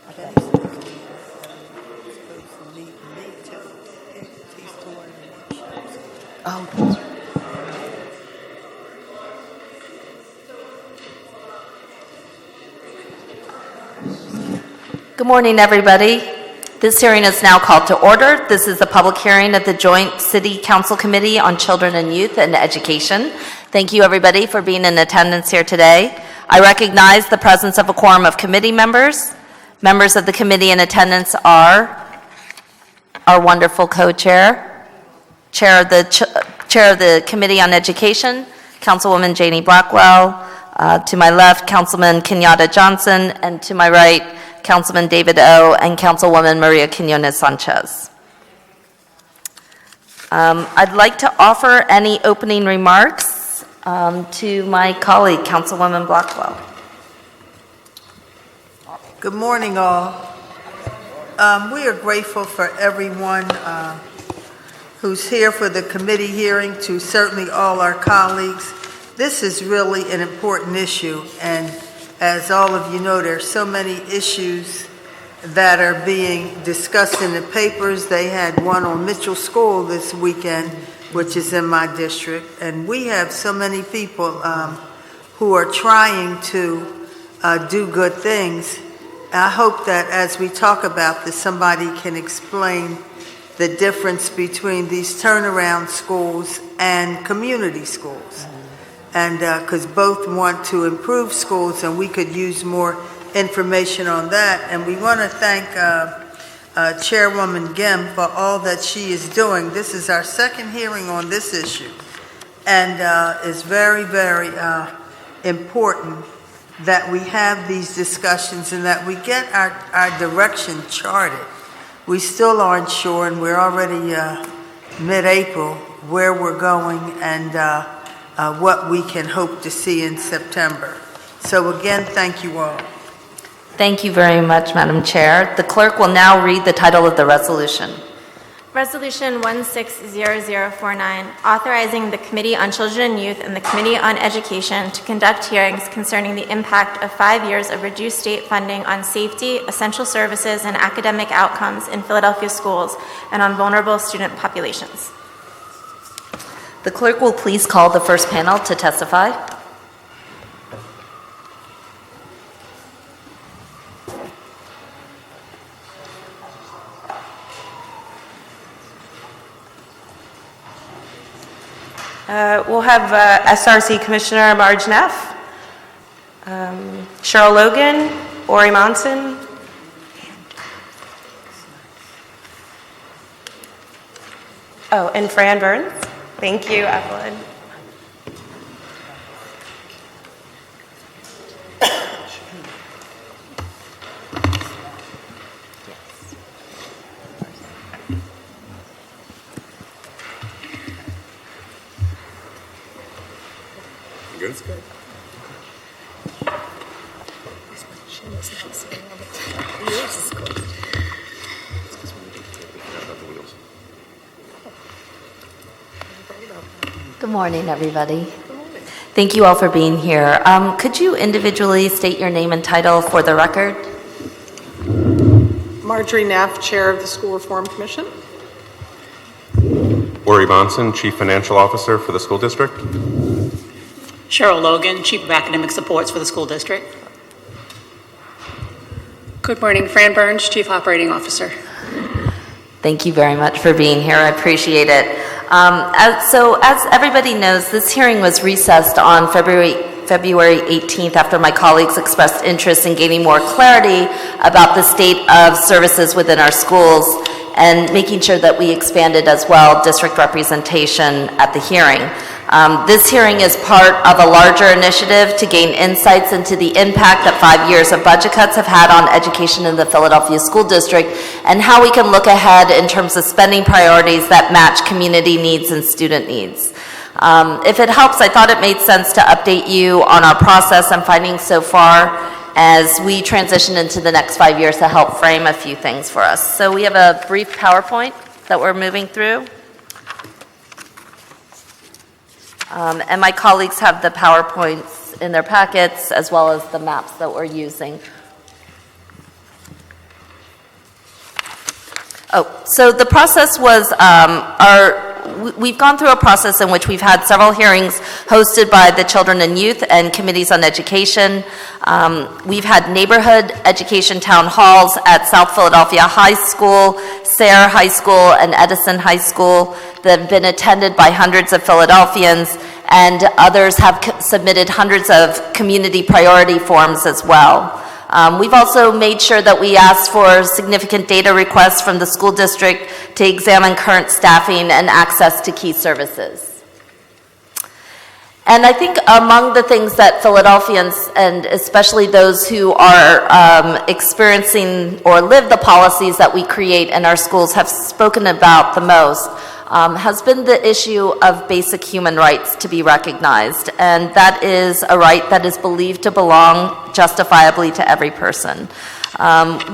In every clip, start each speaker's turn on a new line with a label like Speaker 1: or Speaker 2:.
Speaker 1: Oh. Good morning, everybody. This hearing is now called to order. This is the public hearing of the Joint City Council Committee on Children and Youth and Education. Thank you, everybody, for being in attendance here today. I recognize the presence of a quorum of committee members. Members of the committee in attendance are our wonderful co-chair, chair of the Committee on Education, Councilwoman Janie Blackwell. To my left, Councilman Kenyatta Johnson, and to my right, Councilman David O. and Councilwoman Maria Quinones Sanchez. I'd like to offer any opening remarks to my colleague, Councilwoman Blackwell.
Speaker 2: Good morning, all. We are grateful for everyone who's here for the committee hearing, to certainly all our colleagues. This is really an important issue, and as all of you know, there are so many issues that are being discussed in the papers. They had one on Mitchell School this weekend, which is in my district, and we have so many people who are trying to do good things. I hope that as we talk about this, somebody can explain the difference between these turnaround schools and community schools. And because both want to improve schools, and we could use more information on that. And we want to thank Chairwoman Gem for all that she is doing. This is our second hearing on this issue, and it's very, very important that we have these discussions and that we get our direction charted. We still aren't sure, and we're already mid-April, where we're going and what we can hope to see in September. So again, thank you all.
Speaker 1: Thank you very much, Madam Chair. The clerk will now read the title of the resolution.
Speaker 3: Resolution 160049, authorizing the Committee on Children and Youth and the Committee on Education to conduct hearings concerning the impact of 5 years of reduced state funding on safety, essential services, and academic outcomes in Philadelphia schools and on vulnerable student populations.
Speaker 1: The clerk will please call the first panel to testify.
Speaker 4: We'll have SRC Commissioner Marge Neff, Cheryl Logan, Ori Monson, and Fran Burns. Thank you, Evelyn.
Speaker 5: Good.
Speaker 1: Good morning, everybody. Thank you all for being here. Could you individually state your name and title for the record?
Speaker 6: Marjorie Neff, Chair of the School Reform Commission.
Speaker 5: Ori Monson, Chief Financial Officer for the school district.
Speaker 7: Cheryl Logan, Chief of Academic Supports for the school district.
Speaker 8: Good morning, Fran Burns, Chief Operating Officer.
Speaker 1: Thank you very much for being here. I appreciate it. So as everybody knows, this hearing was recessed on February 18th after my colleagues expressed interest in gaining more clarity about the state of services within our schools and making sure that we expanded as well district representation at the hearing. This hearing is part of a larger initiative to gain insights into the impact that 5 years of budget cuts have had on education in the Philadelphia School District and how we can look ahead in terms of spending priorities that match community needs and student needs. If it helps, I thought it made sense to update you on our process and findings so far as we transition into the next 5 years to help frame a few things for us. So we have a brief PowerPoint that we're moving through. And my colleagues have the PowerPoints in their packets as well as the maps that we're using. So the process was we've gone through a process in which we've had several hearings hosted by the Children and Youth and Committees on Education. We've had neighborhood education town halls at South Philadelphia High School, Sayre High School, and Edison High School that have been attended by hundreds of Philadelphians, and others have submitted hundreds of community priority forms as well. We've also made sure that we asked for significant data requests from the school district to examine current staffing and access to key services. And I think among the things that Philadelphians, and especially those who are experiencing or live the policies that we create in our schools, have spoken about the most, has been the issue of basic human rights to be recognized. And that is a right that is believed to belong justifiably to every person.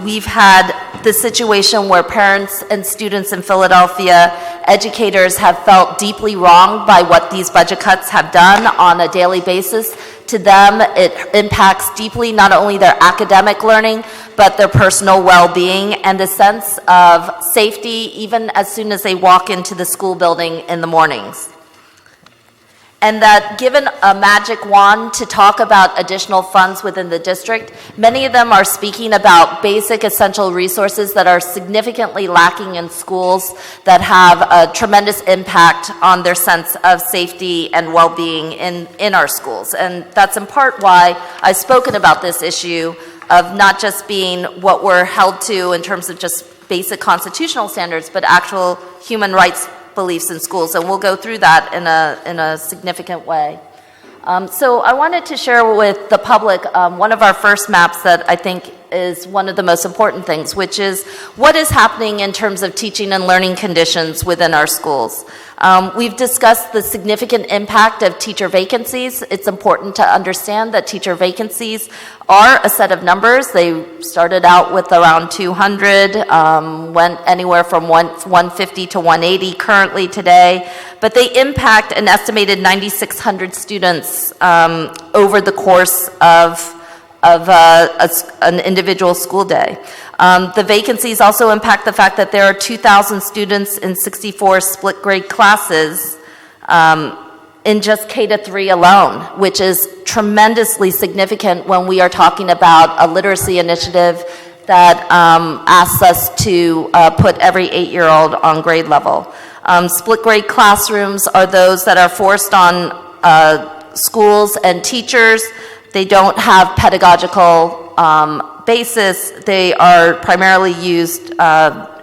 Speaker 1: We've had the situation where parents and students in Philadelphia, educators have felt deeply wronged by what these budget cuts have done on a daily basis. To them, it impacts deeply not only their academic learning, but their personal well-being and the sense of safety even as soon as they walk into the school building in the mornings. And that given a magic wand to talk about additional funds within the district, many of them are speaking about basic essential resources that are significantly lacking in schools that have a tremendous impact on their sense of safety and well-being in our schools. And that's in part why I've spoken about this issue of not just being what we're held to in terms of just basic constitutional standards, but actual human rights beliefs in schools, and we'll go through that in a significant way. So I wanted to share with the public one of our first maps that I think is one of the most important things, which is what is happening in terms of teaching and learning conditions within our schools. We've discussed the significant impact of teacher vacancies. It's important to understand that teacher vacancies are a set of numbers. They started out with around 200, went anywhere from 150 to 180 currently today, but they impact an estimated 9,600 students over the course of an individual school day. The vacancies also impact the fact that there are 2,000 students in 64 split grade classes in just K-3 alone, which is tremendously significant when we are talking about a literacy initiative that asks us to put every 8-year-old on grade level. Split grade classrooms are those that are forced on schools and teachers. They don't have pedagogical basis. They are primarily used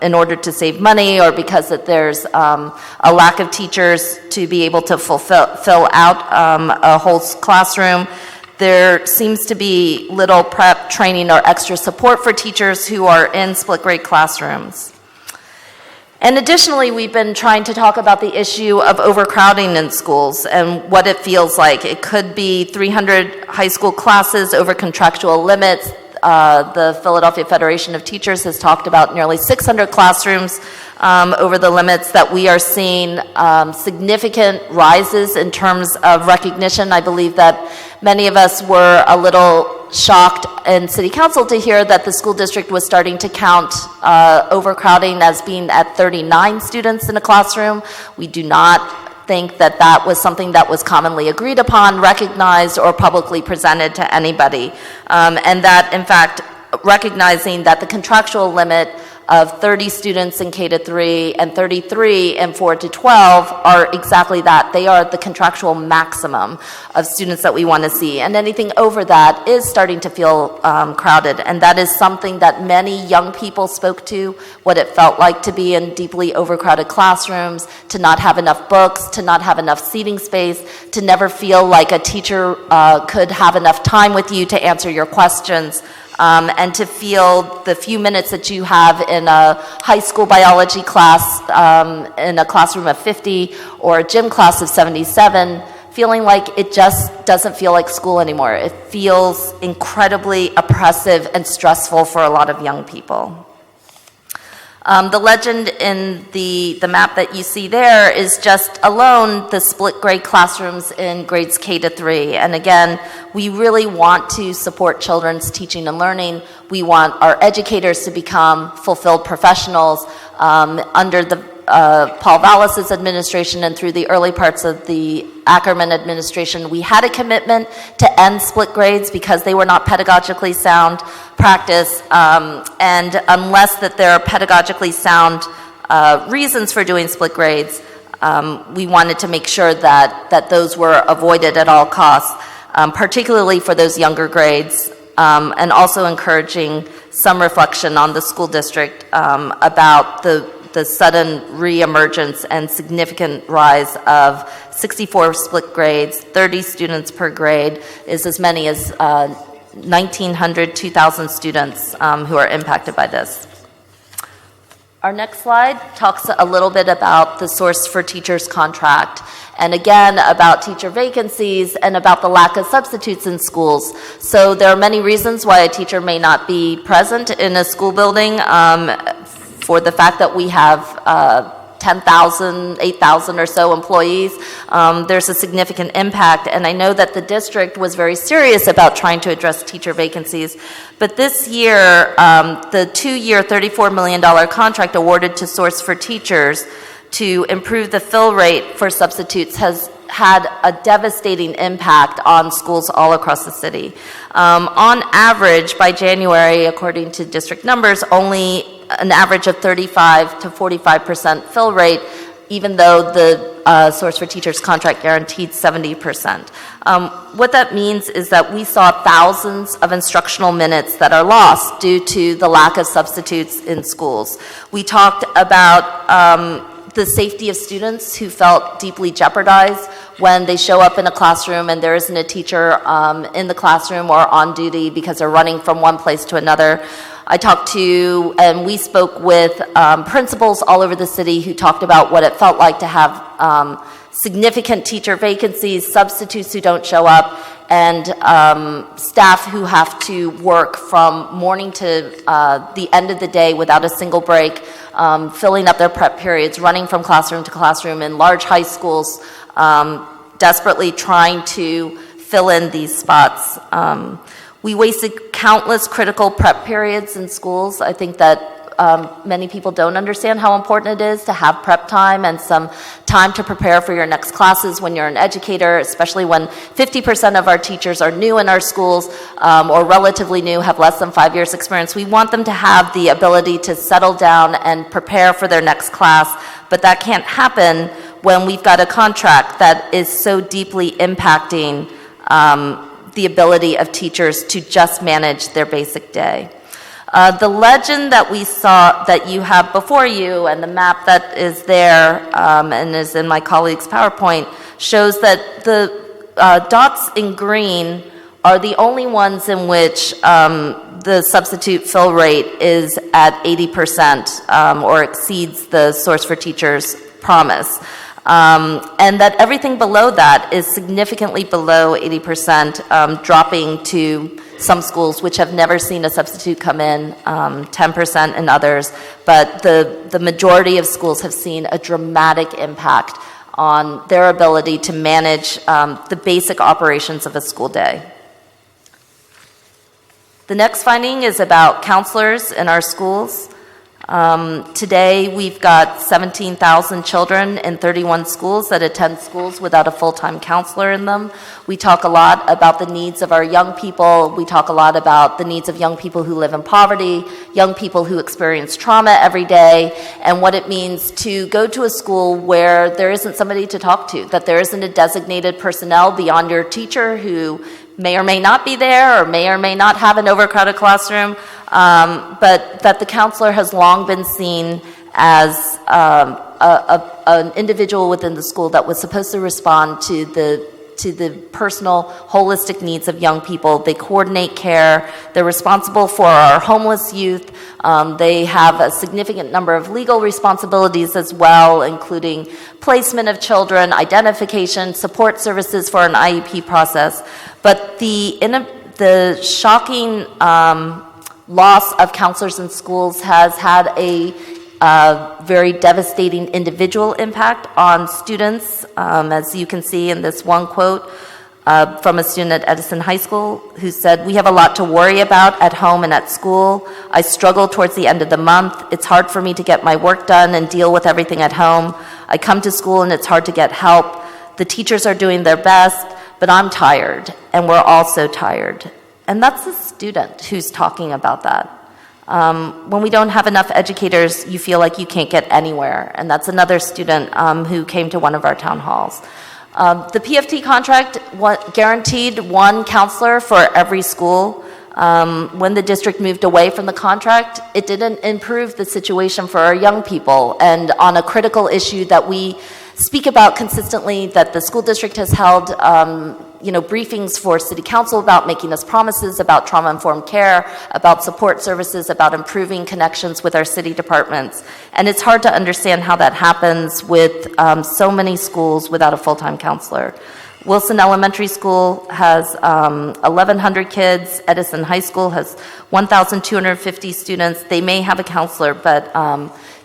Speaker 1: in order to save money or because that there's a lack of teachers to be able to fill out a whole classroom. There seems to be little prep training or extra support for teachers who are in split grade classrooms. And additionally, we've been trying to talk about the issue of overcrowding in schools and what it feels like. It could be 300 high school classes over contractual limits. The Philadelphia Federation of Teachers has talked about nearly 600 classrooms over the limits, that we are seeing significant rises in terms of recognition. I believe that many of us were a little shocked in City Council to hear that the school district was starting to count overcrowding as being at 39 students in a classroom. We do not think that that was something that was commonly agreed upon, recognized, or publicly presented to anybody. And that, in fact, recognizing that the contractual limit of 30 students in K-3 and 33 in 4 to 12 are exactly that. They are the contractual maximum of students that we want to see. And anything over that is starting to feel crowded. And that is something that many young people spoke to, what it felt like to be in deeply overcrowded classrooms, to not have enough books, to not have enough seating space, to never feel like a teacher could have enough time with you to answer your questions. And to feel the few minutes that you have in a high school biology class, in a classroom of 50, or a gym class of 77, feeling like it just doesn't feel like school anymore. It feels incredibly oppressive and stressful for a lot of young people. The legend in the map that you see there is just alone the split grade classrooms in grades K-3. And again, we really want to support children's teaching and learning. We want our educators to become fulfilled professionals. under the Paul Vallis's administration and through the early parts of the Ackerman administration, we had a commitment to end split grades because they were not pedagogically sound practice, and unless that there are pedagogically sound reasons for doing split grades, we wanted to make sure that those were avoided at all costs, particularly for those younger grades, and also encouraging some reflection on the school district about the sudden re-emergence and significant rise of 64 split grades, 30 students per grade, is as many as 1,900, 2,000 students who are impacted by this. Our next slide talks a little bit about the Source for Teachers contract, and again about teacher vacancies and about the lack of substitutes in schools. So there are many reasons why a teacher may not be present in a school building, for the fact that we have 10,000, 8,000 or so employees. There's a significant impact, and I know that the district was very serious about trying to address teacher vacancies. But this year, the 2-year, $34 million contract awarded to Source for Teachers to improve the fill rate for substitutes has had a devastating impact on schools all across the city. On average, by January, according to district numbers, only an average of 35 to 45% fill rate, even though the Source for Teachers contract guaranteed 70%. What that means is that we saw thousands of instructional minutes that are lost due to the lack of substitutes in schools. We talked about the safety of students who felt deeply jeopardized when they show up in a classroom and there isn't a teacher in the classroom or on duty because they're running from one place to another. I talked to, and we spoke with principals all over the city who talked about what it felt like to have significant teacher vacancies, substitutes who don't show up, and staff who have to work from morning to the end of the day without a single break, filling up their prep periods, running from classroom to classroom in large high schools, desperately trying to fill in these spots. We wasted countless critical prep periods in schools. I think that many people don't understand how important it is to have prep time and some time to prepare for your next classes when you're an educator, especially when 50% of our teachers are new in our schools or relatively new, have less than 5 years experience. We want them to have the ability to settle down and prepare for their next class, but that can't happen when we've got a contract that is so deeply impacting the ability of teachers to just manage their basic day. The legend that we saw, that you have before you, and the map that is there and is in my colleague's PowerPoint, shows that the dots in green are the only ones in which the substitute fill rate is at 80% or exceeds the Source for Teachers promise. And that everything below that is significantly below 80%, dropping to some schools which have never seen a substitute come in, 10% in others, but the majority of schools have seen a dramatic impact on their ability to manage the basic operations of a school day. The next finding is about counselors in our schools. Today, we've got 17,000 children in 31 schools that attend schools without a full-time counselor in them. We talk a lot about the needs of our young people. We talk a lot about the needs of young people who live in poverty, young people who experience trauma every day, and what it means to go to a school where there isn't somebody to talk to, that there isn't a designated personnel beyond your teacher who may or may not be there or may not have an overcrowded classroom, but that the counselor has long been seen as an individual within the school that was supposed to respond to the personal, holistic needs of young people. They coordinate care. They're responsible for our homeless youth. They have a significant number of legal responsibilities as well, including placement of children, identification, support services for an IEP process. But the shocking loss of counselors in schools has had a very devastating individual impact on students, as you can see in this one quote. from a student at Edison High School who said, "We have a lot to worry about at home and at school. I struggle towards the end of the month. It's hard for me to get my work done and deal with everything at home. I come to school and it's hard to get help. The teachers are doing their best, but I'm tired, and we're all so tired." And that's a student who's talking about that. When we don't have enough educators, you feel like you can't get anywhere. And that's another student who came to one of our town halls. The PFT contract guaranteed one counselor for every school. When the district moved away from the contract, it didn't improve the situation for our young people. And on a critical issue that we speak about consistently, that the school district has held briefings for city council about, making us promises about trauma-informed care, about support services, about improving connections with our city departments. And it's hard to understand how that happens with so many schools without a full-time counselor. Wilson Elementary School has 1,100 kids. Edison High School has 1,250 students. They may have a counselor, but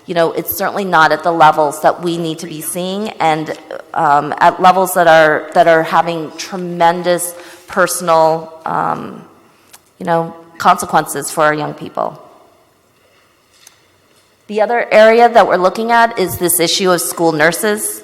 Speaker 1: it's certainly not at the levels that we need to be seeing, and at levels that are having tremendous personal, consequences for our young people. The other area that we're looking at is this issue of school nurses.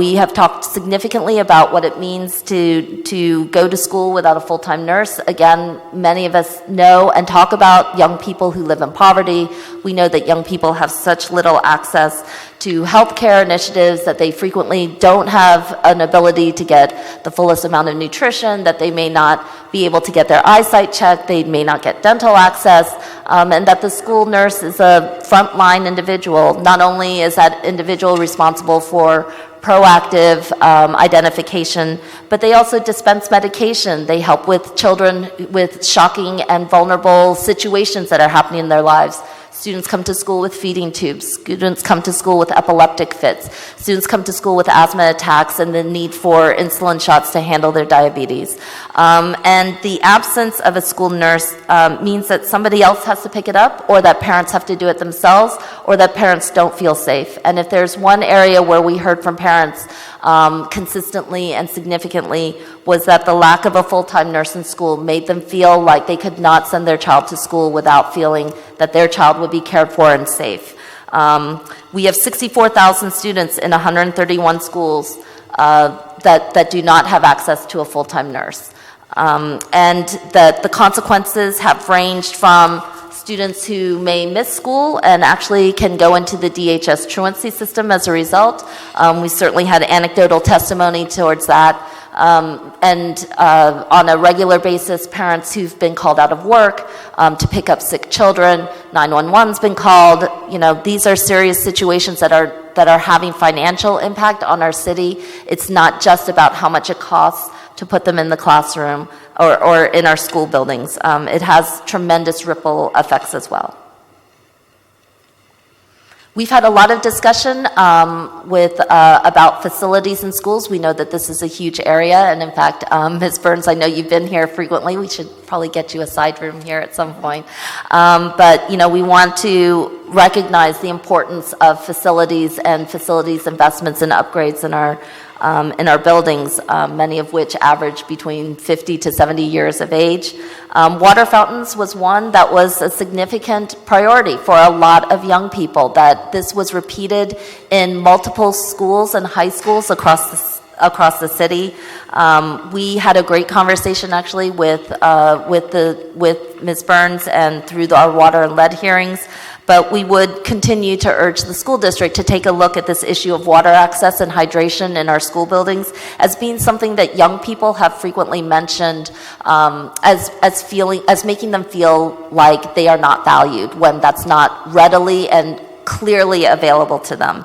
Speaker 1: We have talked significantly about what it means to go to school without a full-time nurse. Again, many of us know and talk about young people who live in poverty. We know that young people have such little access to healthcare initiatives that they frequently don't have an ability to get the fullest amount of nutrition, that they may not be able to get their eyesight checked, they may not get dental access, and that the school nurse is a frontline individual. Not only is that individual responsible for proactive identification, but they also dispense medication. They help with children with shocking and vulnerable situations that are happening in their lives. Students come to school with feeding tubes. Students come to school with epileptic fits. Students come to school with asthma attacks and the need for insulin shots to handle their diabetes. And the absence of a school nurse means that somebody else has to pick it up, or that parents have to do it themselves, or that parents don't feel safe. And if there's one area where we heard from parents consistently and significantly, was that the lack of a full-time nurse in school made them feel like they could not send their child to school without feeling that their child would be cared for and safe. We have 64,000 students in 131 schools that do not have access to a full-time nurse. And that the consequences have ranged from students who may miss school and actually can go into the DHS truancy system as a result. We certainly had anecdotal testimony towards that. And on a regular basis, parents who've been called out of work to pick up sick children, 911's been called. These are serious situations that are having financial impact on our city. It's not just about how much it costs to put them in the classroom or in our school buildings. It has tremendous ripple effects as well. We've had a lot of discussion about facilities in schools. We know that this is a huge area, and in fact, Ms. Burns, I know you've been here frequently. We should probably get you a side room here at some point. But we want to recognize the importance of facilities and facilities investments and upgrades in our buildings, many of which average between 50 to 70 years of age. Water fountains was one that was a significant priority for a lot of young people, that this was repeated in multiple schools and high schools across the city. We had a great conversation actually with Ms. Burns and through our water and lead hearings. But we would continue to urge the school district to take a look at this issue of water access and hydration in our school buildings as being something that young people have frequently mentioned as making them feel like they are not valued when that's not readily and clearly available to them.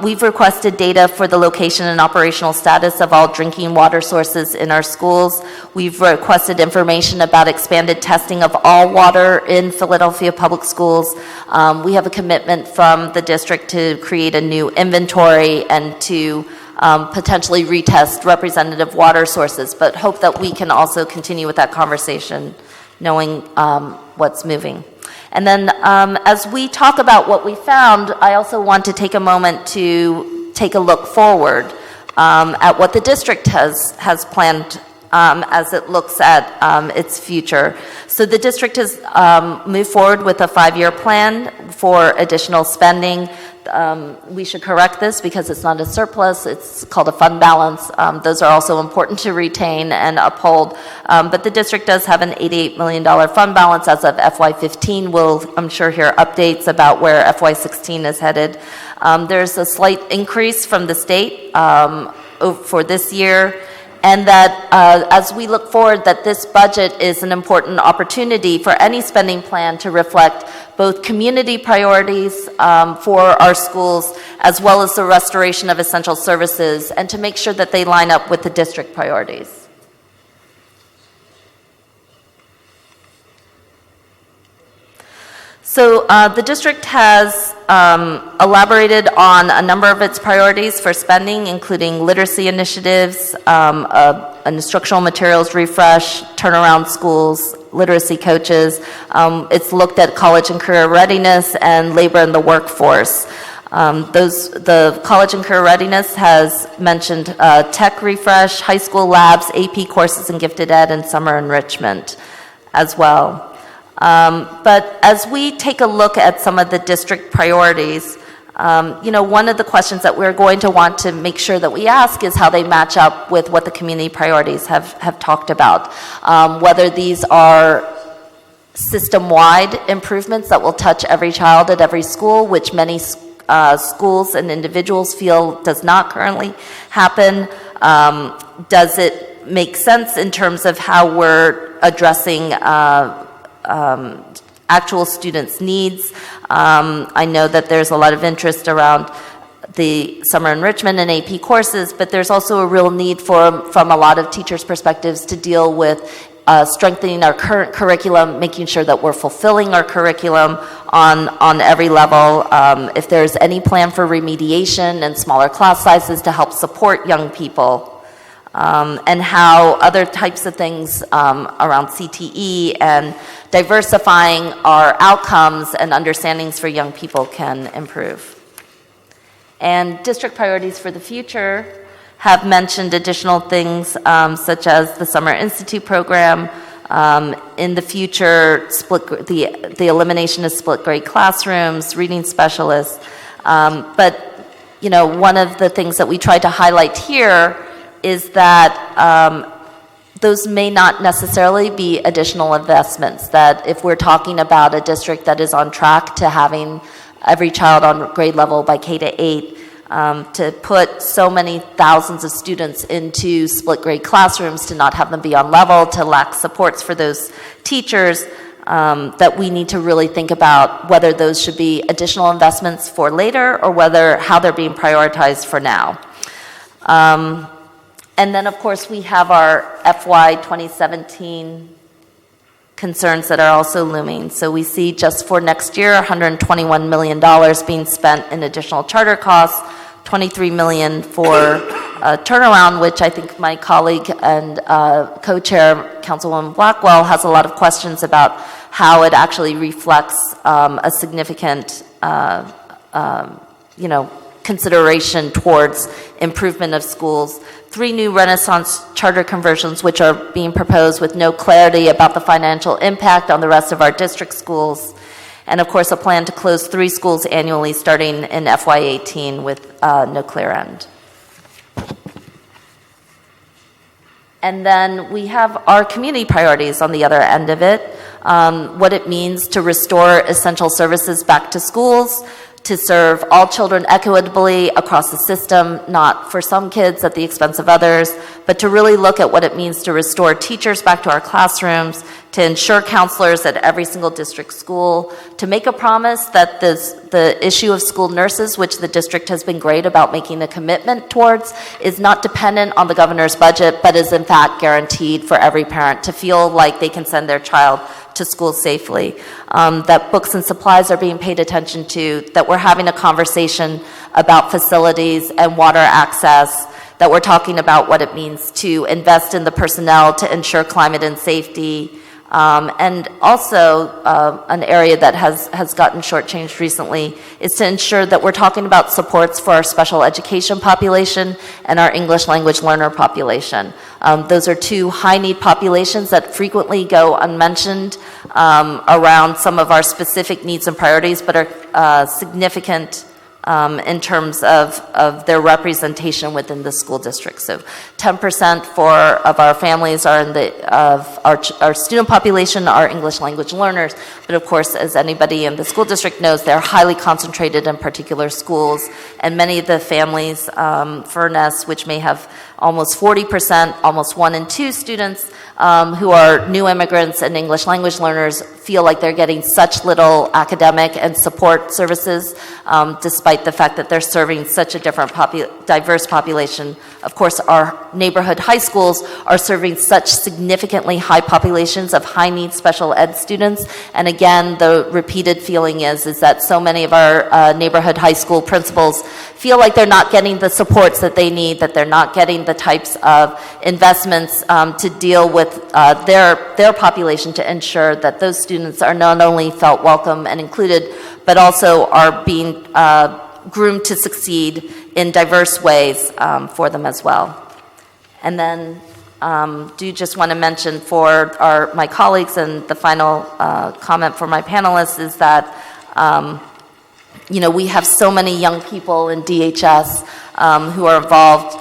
Speaker 1: We've requested data for the location and operational status of all drinking water sources in our schools. We've requested information about expanded testing of all water in Philadelphia public schools. We have a commitment from the district to create a new inventory and to potentially retest representative water sources, but hope that we can also continue with that conversation, knowing what's moving. And then as we talk about what we found, I also want to take a moment to take a look forward. at what the district has planned as it looks at its future. So the district has moved forward with a 5-year plan for additional spending. We should correct this because it's not a surplus, it's called a fund balance. Those are also important to retain and uphold. But the district does have an $88 million fund balance as of FY15. We'll, I'm sure, hear updates about where FY16 is headed. There's a slight increase from the state for this year. And that as we look forward, that this budget is an important opportunity for any spending plan to reflect both community priorities for our schools, as well as the restoration of essential services, and to make sure that they line up with the district priorities. So the district has elaborated on a number of its priorities for spending, including literacy initiatives, an instructional materials refresh, turnaround schools, literacy coaches. It's looked at college and career readiness and labor in the workforce. The college and career readiness has mentioned tech refresh, high school labs, AP courses in gifted ed, and summer enrichment as well. But as we take a look at some of the district priorities, one of the questions that we're going to want to make sure that we ask is how they match up with what the community priorities have talked about. Whether these are system-wide improvements that will touch every child at every school, which many schools and individuals feel does not currently happen. Does it make sense in terms of how we're addressing actual students' needs? I know that there's a lot of interest around the summer enrichment and AP courses, but there's also a real need from a lot of teachers' perspectives to deal with strengthening our current curriculum, making sure that we're fulfilling our curriculum on every level. If there's any plan for remediation and smaller class sizes to help support young people. And how other types of things around CTE and diversifying our outcomes and understandings for young people can improve. And district priorities for the future have mentioned additional things such as the Summer Institute program, in the future, the elimination of split grade classrooms, reading specialists. But one of the things that we tried to highlight here is that those may not necessarily be additional investments, that if we're talking about a district that is on track to having every child on grade level by K-8, to put so many thousands of students into split grade classrooms, to not have them be on level, to lack supports for those teachers, that we need to really think about whether those should be additional investments for later or how they're being prioritized for now. And then, of course, we have our FY 2017 concerns that are also looming. So we see just for next year, $121 million being spent in additional charter costs, $23 million for turnaround, which I think my colleague and co-chair, Councilwoman Blackwell, has a lot of questions about how it actually reflects a significant, consideration towards improvement of schools. 3 new Renaissance charter conversions, which are being proposed with no clarity about the financial impact on the rest of our district schools. And of course, a plan to close 3 schools annually starting in FY18 with no clear end. And then we have our community priorities on the other end of it, what it means to restore essential services back to schools, to serve all children equitably across the system, not for some kids at the expense of others, but to really look at what it means to restore teachers back to our classrooms, to ensure counselors at every single district school, to make a promise that the issue of school nurses, which the district has been great about making a commitment towards, is not dependent on the governor's budget, but is in fact guaranteed for every parent to feel like they can send their child to school safely, that books and supplies are being paid attention to, that we're having a conversation about facilities and water access, that we're talking about what it means to invest in the personnel to ensure climate and safety, And also, an area that has gotten shortchanged recently is to ensure that we're talking about supports for our special education population and our English language learner population. Those are two high-need populations that frequently go unmentioned around some of our specific needs and priorities, but are significant in terms of their representation within the school district. So 10% of our families are of our student population are English language learners, but of course, as anybody in the school district knows, they're highly concentrated in particular schools, and many of the families, Furness, which may have almost 40%, almost 1 in 2 students who are new immigrants and English language learners feel like they're getting such little academic and support services, despite the fact that they're serving such a different diverse population. Of course, our neighborhood high schools are serving such significantly high populations of high-need special ed students. And again, the repeated feeling is that so many of our neighborhood high school principals feel like they're not getting the supports that they need, that they're not getting the types of investments to deal with their population, to ensure that those students are not only felt welcome and included, but also are being groomed to succeed in diverse ways for them as well. And then do just want to mention for my colleagues, and the final comment for my panelists is that we have so many young people in DHS who are involved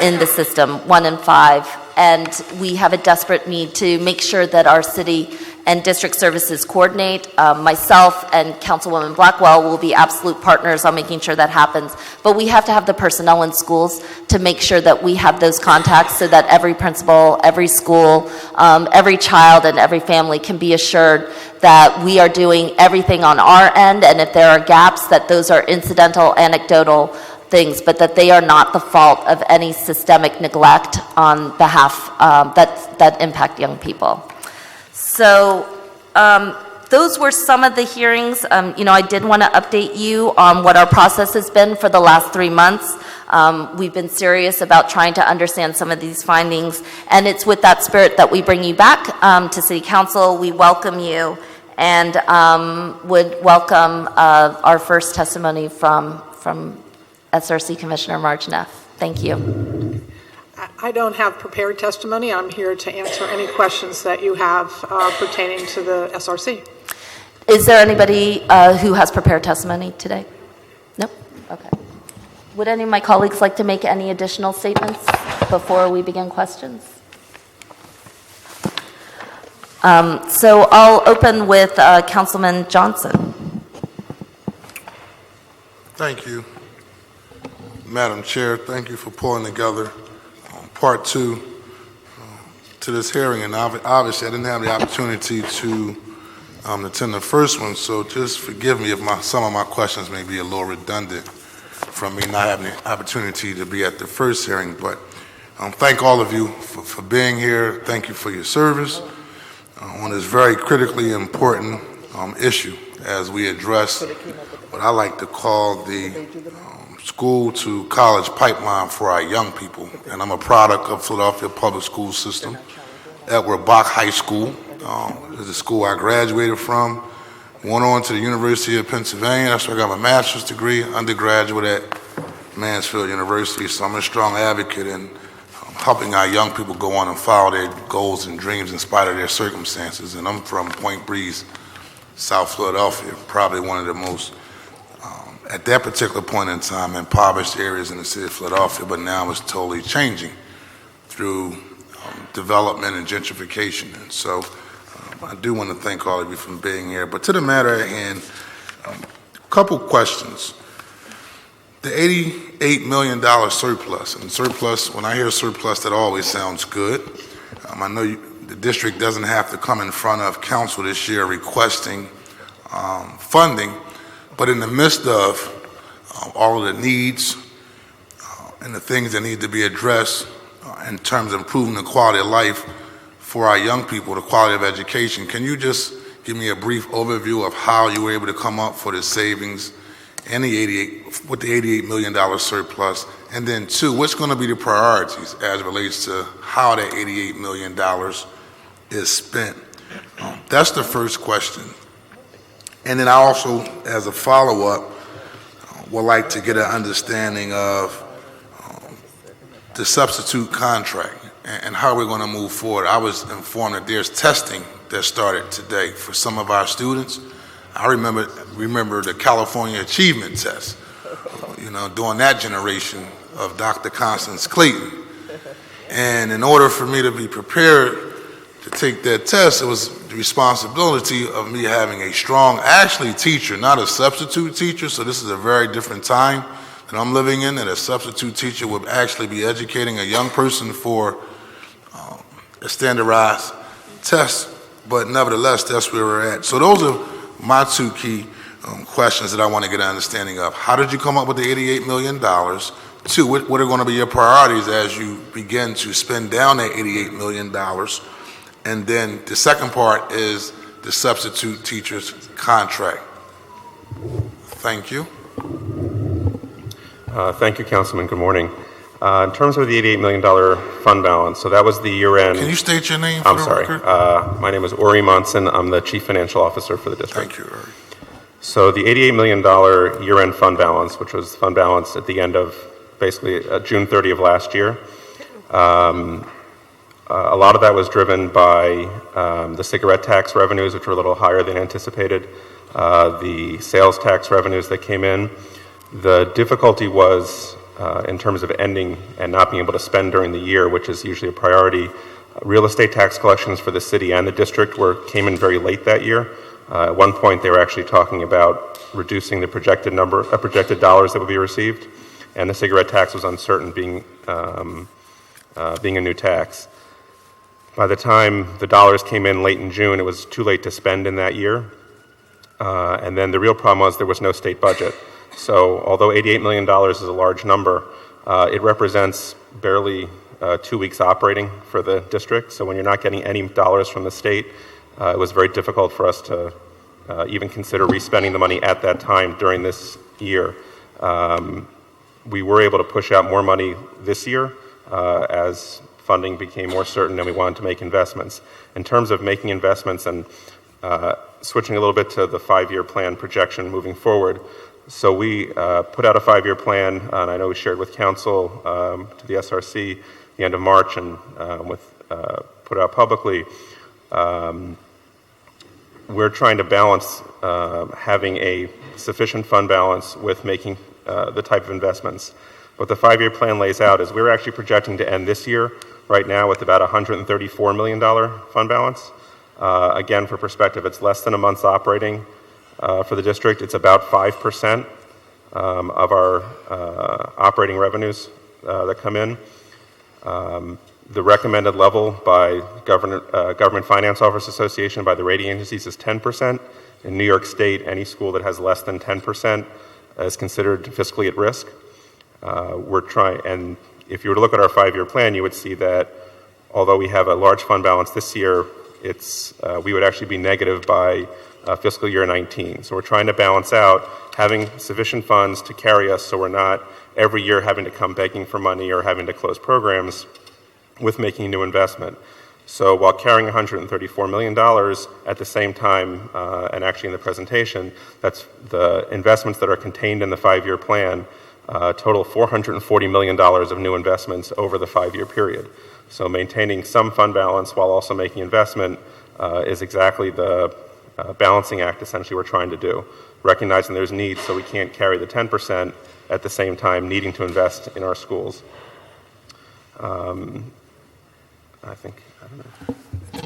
Speaker 1: in the system, 1 in 5, and we have a desperate need to make sure that our city and district services coordinate. Myself and Councilwoman Blackwell will be absolute partners on making sure that happens, but we have to have the personnel in schools to make sure that we have those contacts so that every principal, every school, every child, and every family can be assured that we are doing everything on our end, and if there are gaps, that those are incidental, anecdotal things, but that they are not the fault of any systemic neglect on behalf that impact young people. So those were some of the hearings. I did want to update you on what our process has been for the last 3 months. We've been serious about trying to understand some of these findings, and it's with that spirit that we bring you back to City Council. We welcome you, and would welcome our first testimony from SRC Commissioner Marge Neff. Thank you.
Speaker 6: I don't have prepared testimony. I'm here to answer any questions that you have pertaining to the SRC.
Speaker 1: Is there anybody who has prepared testimony today? No? Okay. Would any of my colleagues like to make any additional statements before we begin questions? So I'll open with Councilman Johnson.
Speaker 9: Thank you, Madam Chair. Thank you for pulling together part 2 to this hearing, and obviously I didn't have the opportunity to attend the first one, so just forgive me if some of my questions may be a little redundant from me not having the opportunity to be at the first hearing, but thank all of you for being here. Thank you for your service on this very critically important issue as we address what I like to call the school to college pipeline for our young people. And I'm a product of Philadelphia public school system. Edward Bach High School is the school I graduated from. Went on to the University of Pennsylvania. That's where I got my master's degree, undergraduate at Mansfield University. So I'm a strong advocate in helping our young people go on and follow their goals and dreams in spite of their circumstances. And I'm from Point Breeze, South Philadelphia, probably one of the most at that particular point in time, impoverished areas in the city of Philadelphia, but now it's totally changing through development and gentrification. And so I do want to thank all of you for being here. But to the matter at hand, a couple questions. The $88 million surplus, and surplus, when I hear surplus, that always sounds good. I know the district doesn't have to come in front of council this year requesting funding, but in the midst of all of the needs and the things that need to be addressed in terms of improving the quality of life for our young people, the quality of education, can you just give me a brief overview of how you were able to come up for the savings and the $88 million surplus? And then 2, what's going to be the priorities as it relates to how that $88 million is spent That's the first question. And then I also, as a follow-up, would like to get an understanding of the substitute contract and how we're going to move forward. I was informed that there's testing that started today for some of our students. I remember the California Achievement Test, during that generation of Dr. Constance Clayton. And in order for me to be prepared to take that test, it was the responsibility of me having a strong, actually teacher, not a substitute teacher, so this is a very different time that I'm living in, that a substitute teacher would actually be educating a young person for a standardized test, but nevertheless, that's where we're at. So those are my two key questions that I want to get an understanding of. How did you come up with the $88 million? Two, what are going to be your priorities as you begin to spend down that $88 million? And then the second part is the substitute teacher's contract. Thank you.
Speaker 5: Thank you, Councilman. Good morning. In terms of the $88 million fund balance, so that was the year-end.
Speaker 9: Can you state your name for
Speaker 5: I'm
Speaker 9: the
Speaker 5: sorry.
Speaker 9: record?
Speaker 5: My name is Ori Monson. I'm the Chief Financial Officer for the district.
Speaker 9: Thank you, Ori.
Speaker 5: So the $88 million year-end fund balance, which was fund balance at the end of basically June 30 of last year, a lot of that was driven by the cigarette tax revenues, which were a little higher than anticipated, the sales tax revenues that came in. The difficulty was in terms of ending and not being able to spend during the year, which is usually a priority. Real estate tax collections for the city and the district came in very late that year. At one point, they were actually talking about reducing the projected dollars that would be received, and the cigarette tax was uncertain, being a new tax. By the time the dollars came in late in June, it was too late to spend in that year. And then the real problem was there was no state budget. So although $88 million is a large number, it represents barely 2 weeks operating for the district. So when you're not getting any dollars from the state, it was very difficult for us to even consider respending the money at that time during this year. We were able to push out more money this year as funding became more certain and we wanted to make investments. In terms of making investments and switching a little bit to the 5-year plan projection moving forward, so we put out a 5-year plan, and I know we shared with council to the SRC the end of March and put out publicly. We're trying to balance having a sufficient fund balance with making the type of investments. What the 5-year plan lays out is we're actually projecting to end this year right now with about $134 million fund balance. Again, for perspective, it's less than a month's operating for the district. It's about 5% of our operating revenues that come in. The recommended level by Government Finance Office Association, by the rating agencies, is 10%. In New York State, any school that has less than 10% is considered fiscally at risk. And if you were to look at our 5-year plan, you would see that although we have a large fund balance this year, we would actually be negative by fiscal year 19. So we're trying to balance out having sufficient funds to carry us so we're not every year having to come begging for money or having to close programs with making a new investment. So while carrying $134 million at the same time, and actually in the presentation, that's the investments that are contained in the 5-year plan, total $440 million of new investments over the 5-year period. So maintaining some fund balance while also making investment is exactly the balancing act essentially we're trying to do, recognizing there's needs so we can't carry the 10% at the same time needing to invest in our schools. I don't know.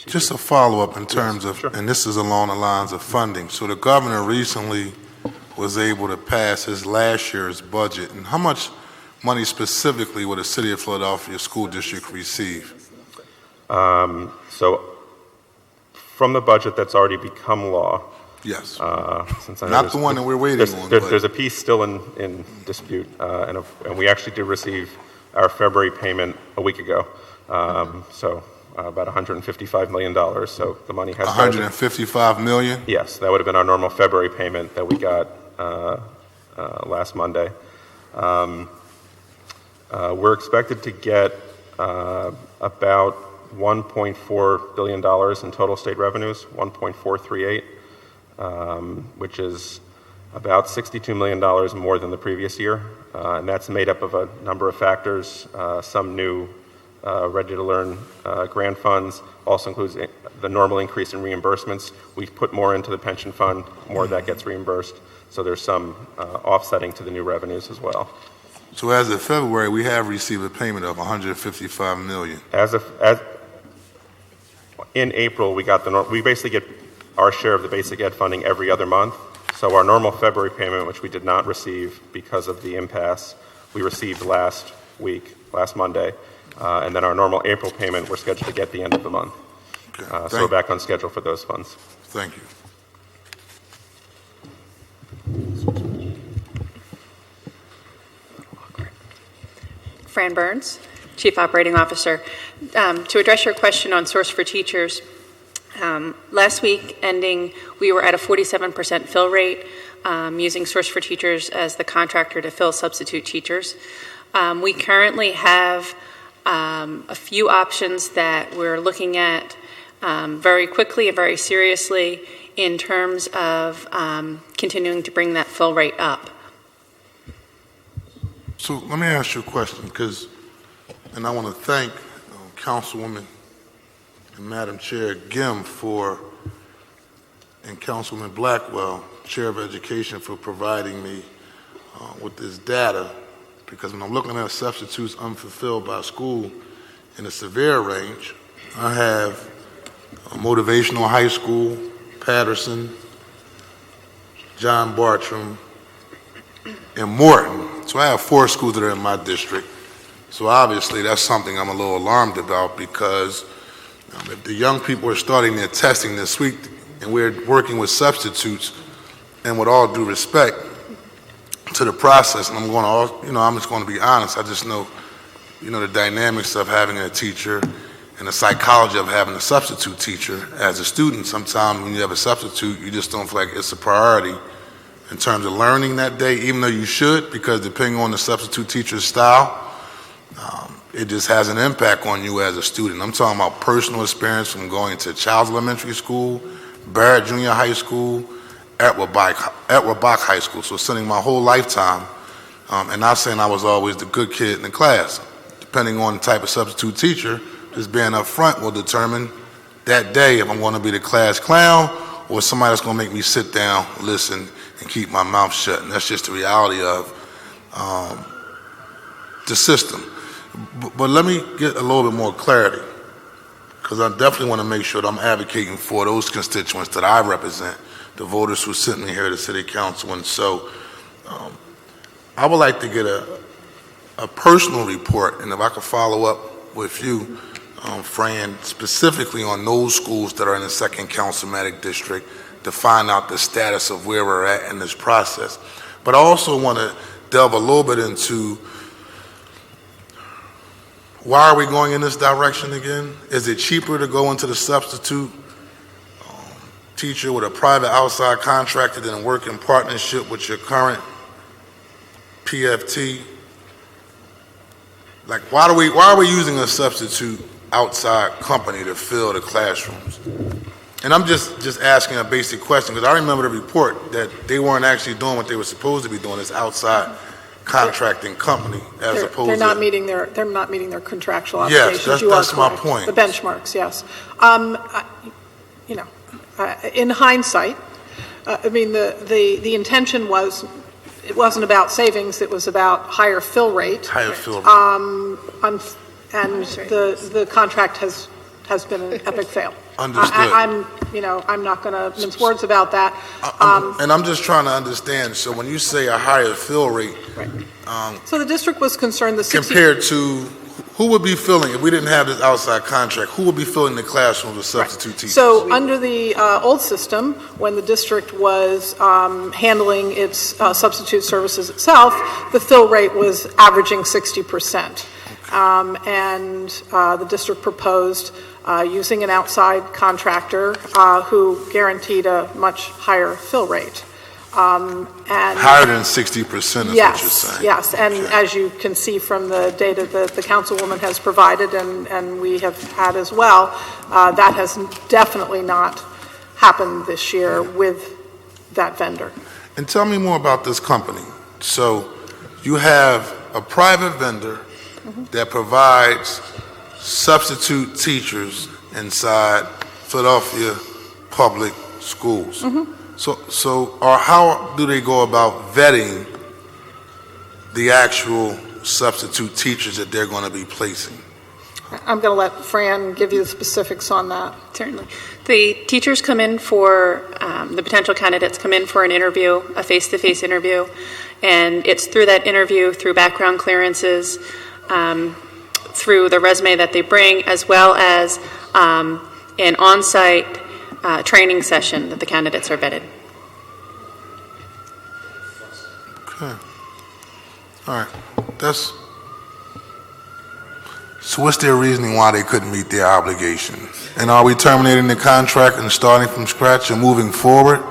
Speaker 9: Just a follow-up in terms of,
Speaker 5: sure.
Speaker 9: and this is along the lines of funding. So the governor recently was able to pass his last year's budget. And how much money specifically will the City of Philadelphia School District receive?
Speaker 5: So from the budget that's already become law.
Speaker 9: Yes.
Speaker 5: Since I know
Speaker 9: Not the one that we're waiting on.
Speaker 5: There's a piece still in dispute, and we actually did receive our February payment a week ago. So about $155 million. So the money has
Speaker 9: $155 million?
Speaker 5: Yes, that would have been our normal February payment that we got last Monday. We're expected to get about $1.4 billion in total state revenues, 1.438, which is about $62 million more than the previous year. And that's made up of a number of factors, some new Ready to Learn grant funds, also includes the normal increase in reimbursements. We put more into the pension fund, more of that gets reimbursed. So there's some offsetting to the new revenues as well.
Speaker 9: So as of February, we have received a payment of $155 million.
Speaker 5: In April, we basically get our share of the basic ed funding every other month. So our normal February payment, which we did not receive because of the impasse, we received last Monday. And then our normal April payment, we're scheduled to get the end of the month.
Speaker 9: Okay.
Speaker 5: So we're back on schedule for those funds.
Speaker 9: Thank you.
Speaker 8: Fran Burns, Chief Operating Officer. To address your question on Source for Teachers, last week ending, we were at a 47% fill rate, using Source for Teachers as the contractor to fill substitute teachers. We currently have a few options that we're looking at very quickly and very seriously in terms of continuing to bring that fill rate up.
Speaker 9: So let me ask you a question, and I want to thank Councilwoman and Madam Chair Gim and Councilwoman Blackwell, Chair of Education, for providing me with this data, because when I'm looking at substitutes unfulfilled by school in the severe range, I have Motivational High School, Patterson, John Bartram, and Morton. So I have 4 schools that are in my district. So obviously that's something I'm a little alarmed about, because if the young people are starting their testing this week and we're working with substitutes, and with all due respect to the process, and I'm just going to be honest, I just know, the dynamics of having a teacher and the psychology of having a substitute teacher. As a student, sometimes when you have a substitute, you just don't feel like it's a priority in terms of learning that day, even though you should, because depending on the substitute teacher's style, it just has an impact on you as a student. I'm talking about personal experience from going to Childs Elementary School, Barrett Junior High School, Atwood Bach High School, so spending my whole lifetime, and not saying I was always the good kid in the class. Depending on the type of substitute teacher, just being up front will determine that day if I'm going to be the class clown or somebody that's going to make me sit down, listen, and keep my mouth shut. And that's just the reality of the system. But let me get a little bit more clarity, because I definitely want to make sure that I'm advocating for those constituents that I represent, the voters who sent me here to City Council. And so I would like to get a personal report, and if I could follow up with you, Fran, specifically on those schools that are in the 2nd Councilmatic District, to find out the status of where we're at in this process. But I also want to delve a little bit into, why are we going in this direction again? Is it cheaper to go into the substitute teacher with a private outside contractor than work in partnership with your current PFT? Like, why are we using a substitute outside company to fill the classrooms? And I'm just asking a basic question, because I remember the report that they weren't actually doing what they were supposed to be doing, this outside contracting company, as opposed to...
Speaker 6: They're not meeting their contractual obligations.
Speaker 9: Yes, that's my point.
Speaker 6: The benchmarks, yes. In hindsight, the intention was, it wasn't about savings, it was about higher fill rate.
Speaker 9: Higher fill rate.
Speaker 6: And the contract has been an epic fail.
Speaker 9: Understood.
Speaker 6: I'm not going to mince words about that.
Speaker 9: And I'm just trying to understand, so when you say a higher fill rate,
Speaker 6: right. So the district was concerned
Speaker 9: compared to, who would be filling, if we didn't have this outside contract, who would be filling the classrooms with substitute teachers?
Speaker 6: So under the old system, when the district was handling its substitute services itself, the fill rate was averaging 60%. And the district proposed using an outside contractor who guaranteed a much higher fill rate. And
Speaker 9: Higher than 60% is what you're
Speaker 6: yes,
Speaker 9: saying.
Speaker 6: yes, and
Speaker 9: Okay.
Speaker 6: as you can see from the data that the councilwoman has provided and we have had as well, that has definitely not happened this year with that vendor.
Speaker 9: And tell me more about this company. So you have a private vendor that provides substitute teachers inside Philadelphia public schools. Or how do they go about vetting the actual substitute teachers that they're going to be placing?
Speaker 6: I'm going to let Fran give you the specifics on that.
Speaker 8: Certainly. The teachers come in for, the potential candidates come in for an interview, a face-to-face interview, and it's through that interview, through background clearances, through the resume that they bring, as well as an on-site training session that the candidates are vetted.
Speaker 9: Okay. All right. So what's their reasoning why they couldn't meet their obligation? And are we terminating the contract and starting from scratch and moving forward?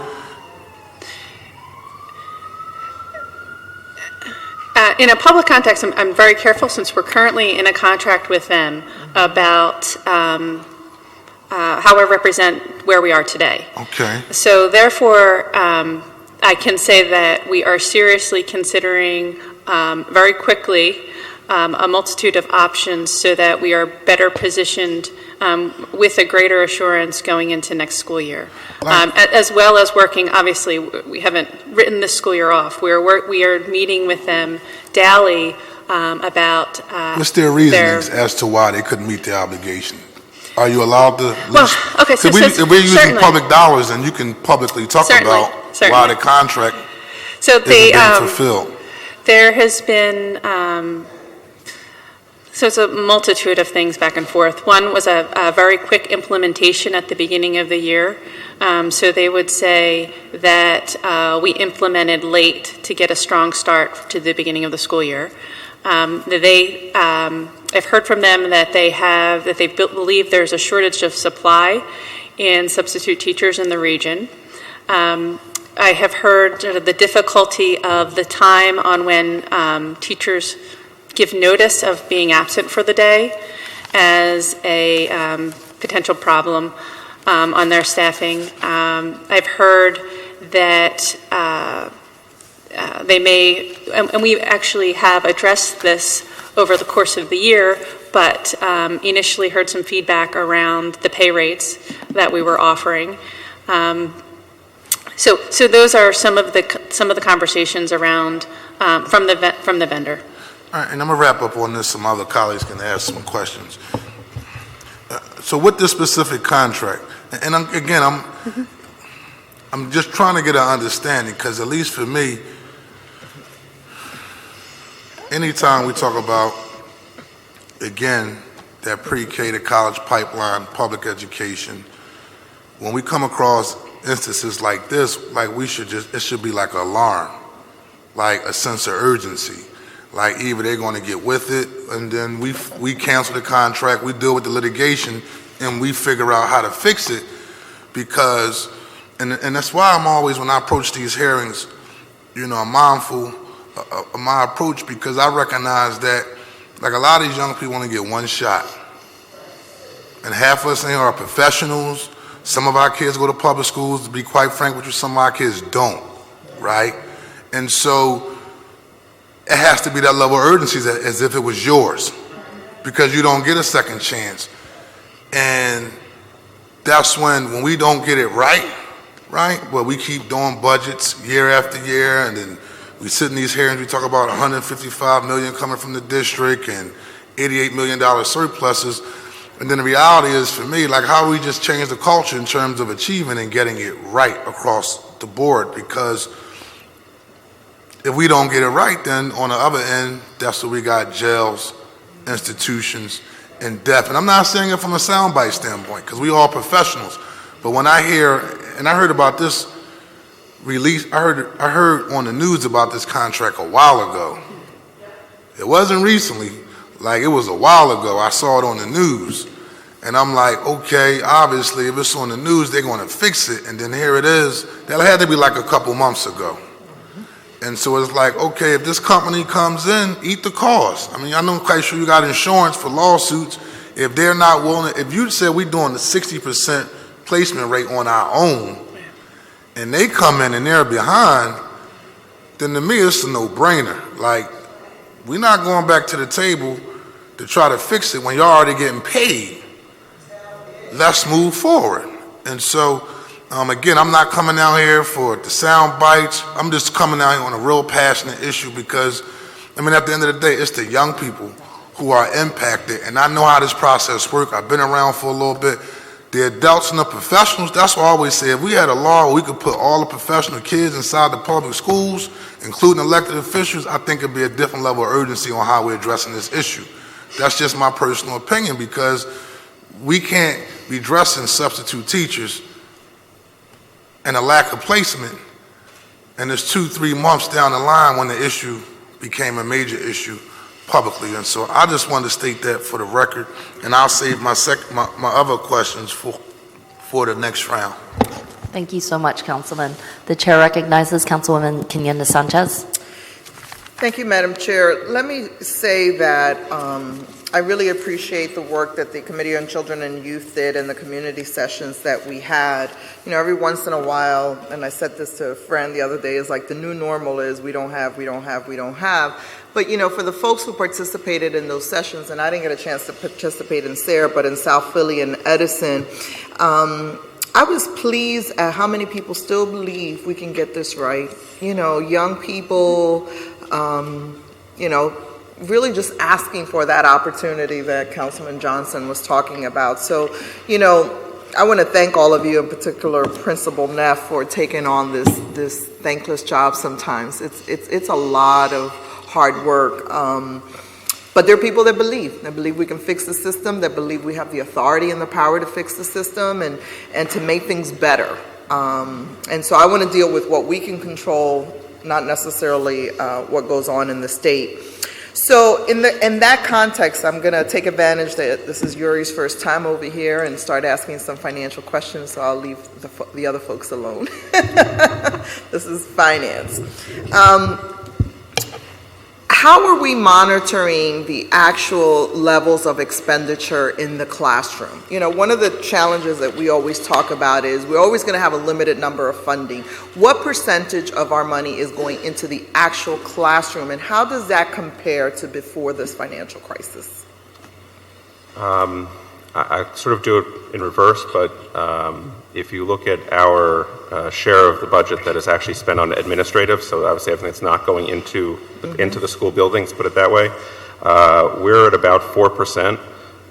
Speaker 8: In a public context, I'm very careful since we're currently in a contract with them about how I represent where we are today.
Speaker 9: Okay.
Speaker 8: So therefore, I can say that we are seriously considering very quickly a multitude of options so that we are better positioned with a greater assurance going into next school year. As well as working, obviously, we haven't written this school year off. We are meeting with them daily about
Speaker 9: What's their reasonings as to why they couldn't meet their obligation? Are you allowed to?
Speaker 8: Well, okay, so
Speaker 9: if we're using
Speaker 8: certainly.
Speaker 9: public dollars, then you can publicly talk
Speaker 8: Certainly,
Speaker 9: about
Speaker 8: certainly.
Speaker 9: why the contract
Speaker 8: So
Speaker 9: isn't being fulfilled.
Speaker 8: there has been, so it's a multitude of things back and forth. One was a very quick implementation at the beginning of the year. So they would say that we implemented late to get a strong start to the beginning of the school year. I've heard from them that they believe there's a shortage of supply in substitute teachers in the region. I have heard the difficulty of the time on when teachers give notice of being absent for the day as a potential problem on their staffing. I've heard that they may, and we actually have addressed this over the course of the year, but initially heard some feedback around the pay rates that we were offering. So those are some of the conversations around from the vendor.
Speaker 9: All right, and I'm going to wrap up on this. Some other colleagues can ask some questions. So with this specific contract, and I'm just trying to get an understanding, because at least for me, anytime we talk about, again, that pre-K to college pipeline, public education, when we come across instances like this, like it should be like an alarm, like a sense of urgency. Like either they're going to get with it, and then we cancel the contract, we deal with the litigation, and we figure out how to fix it. Because, and that's why I'm always, when I approach these hearings, I'm mindful of my approach, because I recognize that, like, a lot of these young people only get one shot. And half of us in here are professionals. Some of our kids go to public schools. To be quite frank with you, some of our kids don't, right? And so it has to be that level of urgency as if it was yours, because you don't get a second chance. And that's when we don't get it right, well, we keep doing budgets year after year, and then we sit in these hearings, we talk about $155 million coming from the district and $88 million surpluses. And then the reality is, for me, like, how do we just change the culture in terms of achieving and getting it right across the board? Because if we don't get it right, then on the other end, that's where we got jails, institutions, and death. And I'm not saying it from a soundbite standpoint, because we all professionals. But when I hear, and I heard about this release, I heard on the news about this contract a while ago. It wasn't recently, like it was a while ago. I saw it on the news. And I'm like, okay, obviously, if it's on the news, they're going to fix it. And then here it is. That had to be like a couple months ago. And so it's like, okay, if this company comes in, eat the cost. I mean, I know I'm quite sure you got insurance for lawsuits. If they're not willing, if you said we're doing the 60% placement rate on our own, and they come in and they're behind, then to me it's a no-brainer. Like, we're not going back to the table to try to fix it when you're already getting paid. Let's move forward. And so, again, I'm not coming out here for the sound bites. I'm just coming out here on a real passionate issue because, I mean, at the end of the day, it's the young people who are impacted, and I know how this process works. I've been around for a little bit. The adults and the professionals, that's what I always say. If we had a law where we could put all the professional kids inside the public schools, including elected officials, I think it'd be a different level of urgency on how we're addressing this issue. That's just my personal opinion, because we can't be dressing substitute teachers and a lack of placement, and it's 2-3 months down the line when the issue became a major issue publicly. And so I just wanted to state that for the record, and I'll save my other questions for the next round.
Speaker 1: Thank you so much, Councilman. The chair recognizes Councilwoman Quinonez Sanchez.
Speaker 10: Thank you, Madam Chair. Let me say that I really appreciate the work that the Committee on Children and Youth did and the community sessions that we had. You know, every once in a while, and I said this to a friend the other day, is like the new normal is we don't have. But, you know, for the folks who participated in those sessions, and I didn't get a chance to participate in Sarah, but in South Philly and Edison, I was pleased at how many people still believe we can get this right. You know, young people, you know, really just asking for that opportunity that Councilman Johnson was talking about. So, you know, I want to thank all of you, in particular Principal Neff, for taking on this thankless job sometimes. It's a lot of hard work. But there are people that believe we can fix the system, that believe we have the authority and the power to fix the system and to make things better. And so I want to deal with what we can control, not necessarily what goes on in the state. So in that context, I'm going to take advantage that this is Yuri's first time over here and start asking some financial questions, so I'll leave the other folks alone. This is finance. How are we monitoring the actual levels of expenditure in the classroom? You know, one of the challenges that we always talk about is we're always going to have a limited number of funding. What percentage of our money is going into the actual classroom, and how does that compare to before this financial crisis?
Speaker 5: I sort of do it in reverse, but if you look at our share of the budget that is actually spent on administrative, so obviously everything that's not going into the school buildings, put it that way, we're at about 4%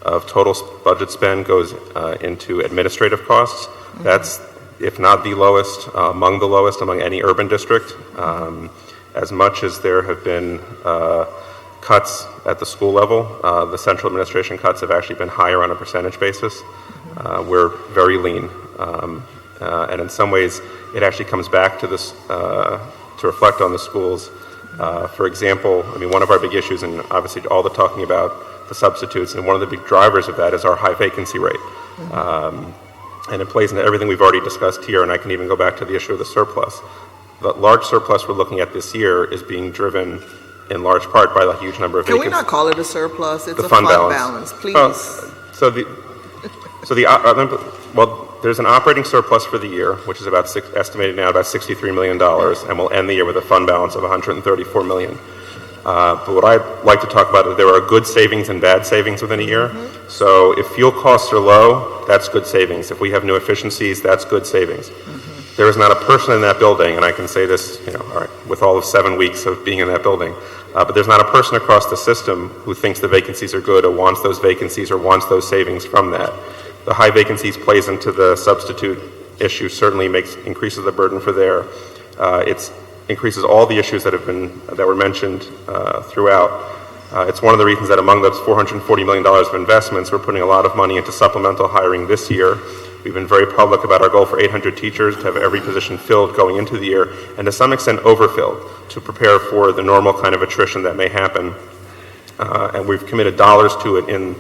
Speaker 5: of total budget spend goes into administrative costs. That's, if not the lowest, among the lowest among any urban district. As much as there have been cuts at the school level, the central administration cuts have actually been higher on a percentage basis. We're very lean, and in some ways it actually comes back to this to reflect on the schools. For example, I mean, one of our big issues, and obviously all the talking about the substitutes, and one of the big drivers of that is our high vacancy rate. And it plays into everything we've already discussed here, and I can even go back to the issue of the surplus. The large surplus we're looking at this year is being driven in large part by the huge number of vacancies.
Speaker 10: Can we not call it a surplus? It's
Speaker 5: the
Speaker 10: a
Speaker 5: fund
Speaker 10: balance, please.
Speaker 5: There's an operating surplus for the year, which is estimated now about $63 million, and we'll end the year with a fund balance of $134 million. But what I'd like to talk about is there are good savings and bad savings within a year. So if fuel costs are low, that's good savings. If we have new efficiencies, that's good savings. There is not a person in that building, and I can say this, you know, all right, with all of 7 weeks of being in that building, but there's not a person across the system who thinks the vacancies are good or wants those vacancies or wants those savings from that. The high vacancies plays into the substitute issue, certainly increases the burden for there. It increases all the issues that were mentioned throughout. It's one of the reasons that among those $440 million of investments, we're putting a lot of money into supplemental hiring this year. We've been very public about our goal for 800 teachers to have every position filled going into the year, and to some extent overfilled to prepare for the normal kind of attrition that may happen. And we've committed dollars to it in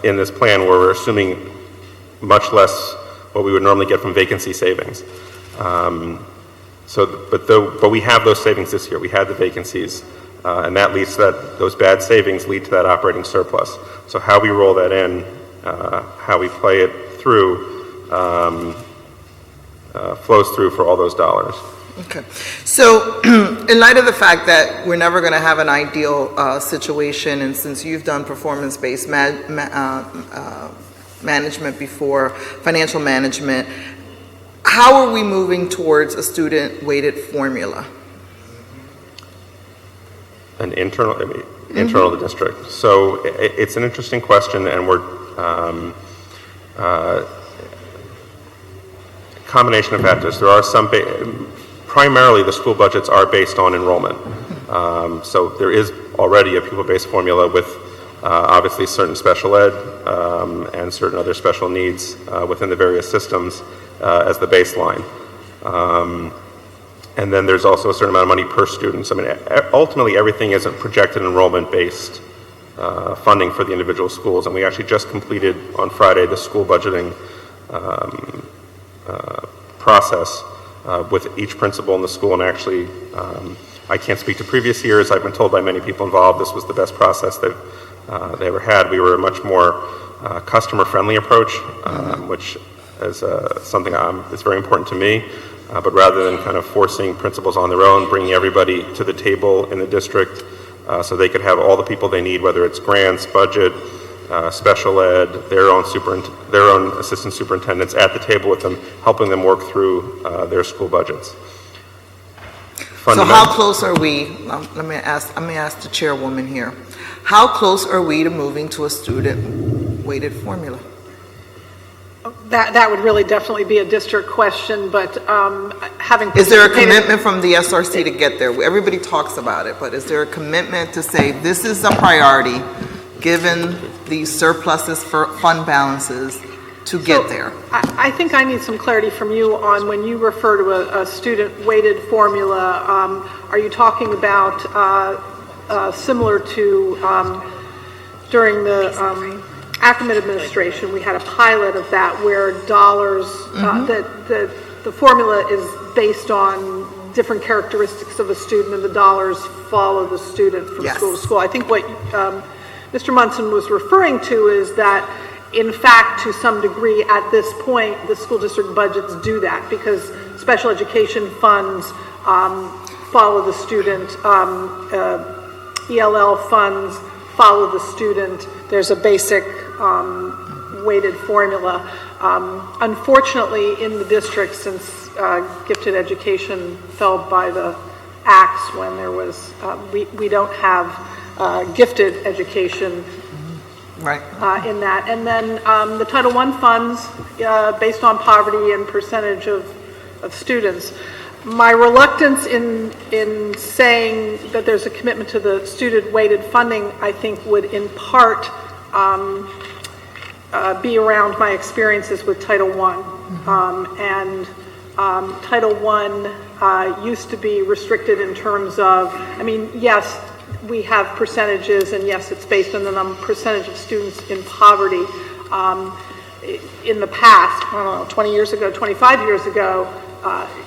Speaker 5: in this plan where we're assuming much less what we would normally get from vacancy savings. But we have those savings this year. We had the vacancies, and that leads to those bad savings lead to that operating surplus. So how we roll that in, how we play it through, flows through for all those dollars.
Speaker 10: Okay. So in light of the fact that we're never going to have an ideal situation, and since you've done performance-based management before, financial management, how are we moving towards a student-weighted formula?
Speaker 5: An internal to the district. So it's an interesting question, and we're combination of factors. There are some, primarily the school budgets are based on enrollment. So there is already a pupil-based formula with obviously certain special ed and certain other special needs within the various systems as the baseline. And then there's also a certain amount of money per student. So, I mean, ultimately everything isn't projected enrollment-based funding for the individual schools. And we actually just completed on Friday the school budgeting process with each principal in the school. And actually, I can't speak to previous years. I've been told by many people involved this was the best process that they ever had. We were a much more customer-friendly approach, which is something that's very important to me. But rather than kind of forcing principals on their own, bringing everybody to the table in the district so they could have all the people they need, whether it's grants, budget, special ed, their own assistant superintendents at the table with them, helping them work through their school budgets.
Speaker 10: So how close are we, let me ask the chairwoman here, how close are we to moving to a student-weighted formula?
Speaker 6: That would really definitely be a district question, but having...
Speaker 10: Is there a commitment from the SRC to get there? Everybody talks about it, but is there a commitment to say this is a priority, given the surpluses for fund balances, to get there?
Speaker 6: I think I need some clarity from you on when you refer to a student-weighted formula, are you talking about similar to during the Ackerman administration, we had a pilot of that where dollars, the formula is based on different characteristics of a student and the dollars follow the student from school to school. I think what Mr. Munson was referring to is that in fact, to some degree at this point, the school district budgets do that because special education funds follow the student, ELL funds follow the student. There's a basic weighted formula. Unfortunately, in the district, since gifted education fell by the axe when there was, we don't have gifted education in that. And then the Title I funds, based on poverty and percentage of students. My reluctance in saying that there's a commitment to the student-weighted funding, I think, would in part be around my experiences with Title I. Title I used to be restricted in terms of, I mean, yes, we have percentages, and yes, it's based on the percentage of students in poverty. In the past, I don't know, 20 years ago, 25 years ago,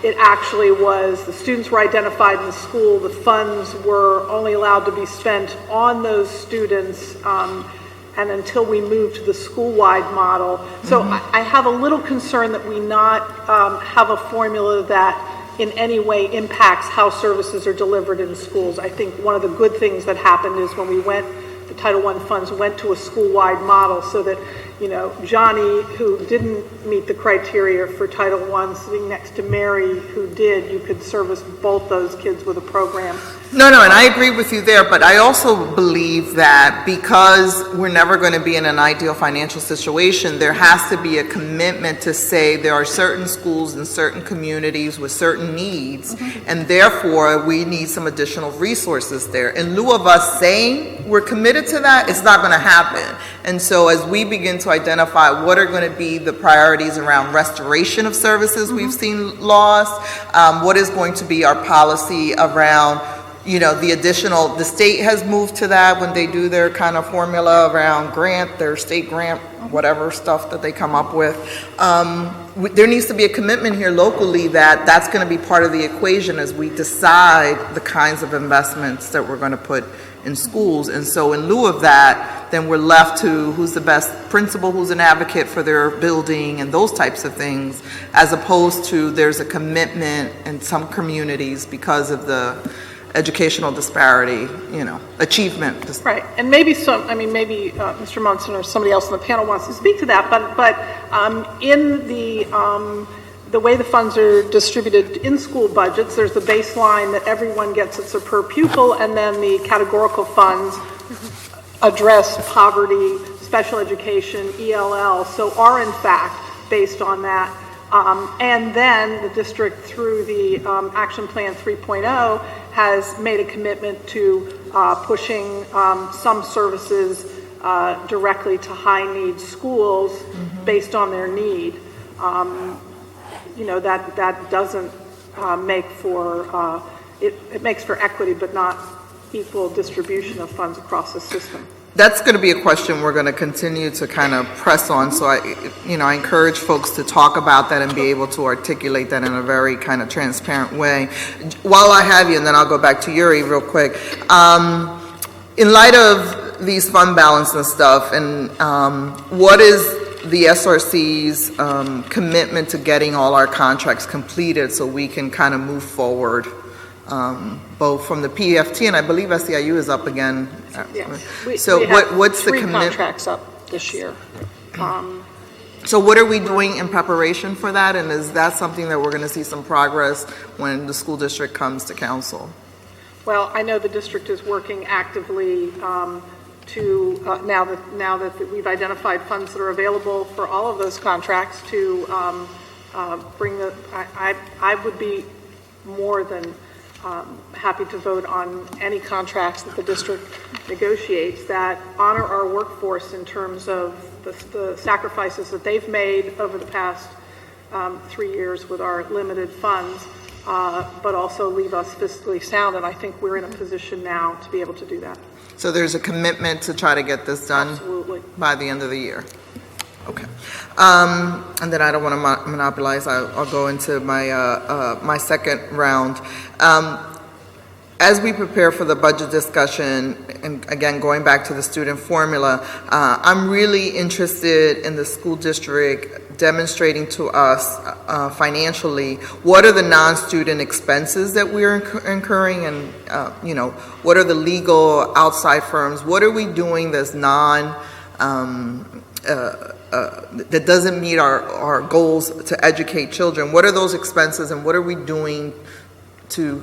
Speaker 6: it actually was the students were identified in the school, the funds were only allowed to be spent on those students and until we moved to the school-wide model. So I have a little concern that we not have a formula that in any way impacts how services are delivered in schools. I think one of the good things that happened is when we went, the Title I funds went to a school-wide model so that, you know, Johnny, who didn't meet the criteria for Title I, sitting next to Mary, who did, you could service both those kids with a program.
Speaker 10: No, and I agree with you there, but I also believe that because we're never going to be in an ideal financial situation, there has to be a commitment to say there are certain schools in certain communities with certain needs, and therefore we need some additional resources there. In lieu of us saying we're committed to that, it's not going to happen. And so as we begin to identify what are going to be the priorities around restoration of services we've seen lost, what is going to be our policy around the additional, the state has moved to that when they do their kind of formula around their state grant, whatever stuff that they come up with. There needs to be a commitment here locally that that's going to be part of the equation as we decide the kinds of investments that we're going to put in schools. And so in lieu of that, then we're left to who's the best principal, who's an advocate for their building and those types of things, as opposed to there's a commitment in some communities because of the educational disparity, achievement.
Speaker 6: Right, and maybe Mr. Munson or somebody else on the panel wants to speak to that, but in the way the funds are distributed in school budgets, there's the baseline that everyone gets, it's a per pupil, and then the categorical funds address poverty, special education, ELL, so are in fact based on that. And then the district, through the Action Plan 3.0, has made a commitment to pushing some services directly to high-need schools based on their need. That doesn't make for, it makes for equity, but not equal distribution of funds across the system.
Speaker 10: That's going to be a question we're going to continue to kind of press on. So I encourage folks to talk about that and be able to articulate that in a very kind of transparent way. While I have you, and then I'll go back to Yuri real quick. In light of these fund balance and stuff, and what is the SRC's commitment to getting all our contracts completed so we can kind of move forward? Both from the PFT, and I believe SEIU is up again.
Speaker 6: Yeah.
Speaker 10: So what's the commitment?
Speaker 6: 3 contracts up this year.
Speaker 10: So what are we doing in preparation for that? And is that something that we're going to see some progress when the school district comes to council?
Speaker 6: Well, I know the district is working actively to, now that we've identified funds that are available for all of those contracts, to bring I would be more than happy to vote on any contracts that the district negotiates that honor our workforce in terms of the sacrifices that they've made over the past 3 years with our limited funds, but also leave us fiscally sound. And I think we're in a position now to be able to do that.
Speaker 10: So there's a commitment to try to get this done.
Speaker 6: Absolutely.
Speaker 10: By the end of the year. Okay. And then I don't want to monopolize. I'll go into my my second round. As we prepare for the budget discussion, and again, going back to the student formula, I'm really interested in the school district demonstrating to us financially what are the non-student expenses that we're incurring, and what are the legal outside firms, what are we doing that's that doesn't meet our goals to educate children. What are those expenses, and what are we doing to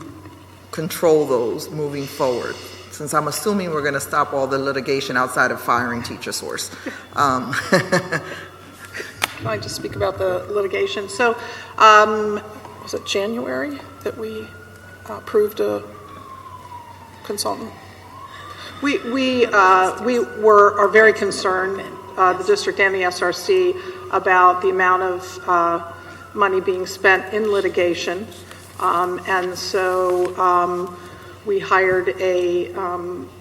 Speaker 10: control those moving forward? Since I'm assuming we're going to stop all the litigation outside of firing teacher source.
Speaker 6: Can I just speak about the litigation? So was it January that we approved a consultant? We are very concerned, the district and the SRC, about the amount of money being spent in litigation. And so we hired a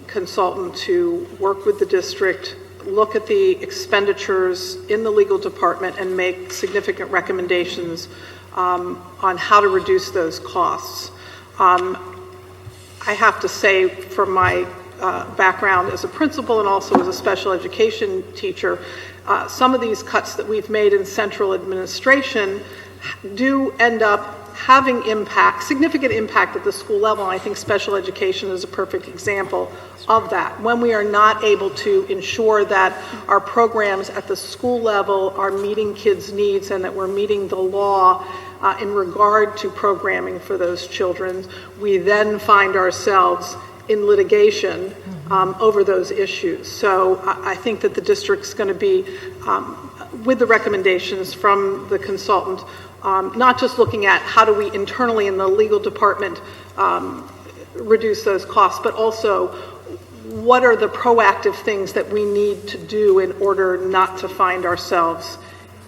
Speaker 6: consultant to work with the district, look at the expenditures in the legal department, and make significant recommendations on how to reduce those costs. I have to say, from my background as a principal and also as a special education teacher, some of these cuts that we've made in central administration do end up having significant impact at the school level. And I think special education is a perfect example of that. When we are not able to ensure that our programs at the school level are meeting kids' needs and that we're meeting the law in regard to programming for those children, we then find ourselves in litigation over those issues. So I think that the district's going to be, with the recommendations from the consultant, not just looking at how do we internally in the legal department reduce those costs, but also what are the proactive things that we need to do in order not to find ourselves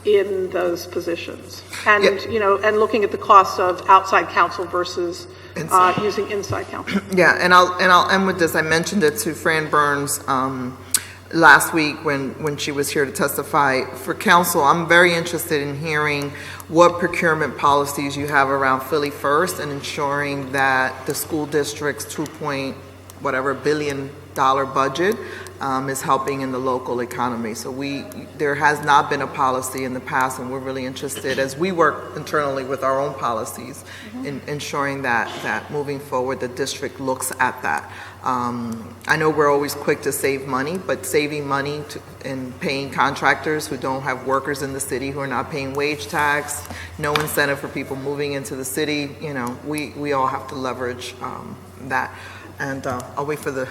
Speaker 6: in those positions. And,
Speaker 10: Yeah.
Speaker 6: and looking at the cost of outside counsel versus
Speaker 10: Inside.
Speaker 6: using inside counsel.
Speaker 10: Yeah, and I'll end with this. I mentioned it to Fran Burns last week when she was here to testify for council. I'm very interested in hearing what procurement policies you have around Philly First and ensuring that the school district's billion budget is helping in the local economy. So there has not been a policy in the past, and we're really interested as we work internally with our own policies in ensuring that moving forward the district looks at that. I know we're always quick to save money, but saving money and paying contractors who don't have workers in the city, who are not paying wage tax, no incentive for people moving into the city, we all have to leverage that. And I'll wait for the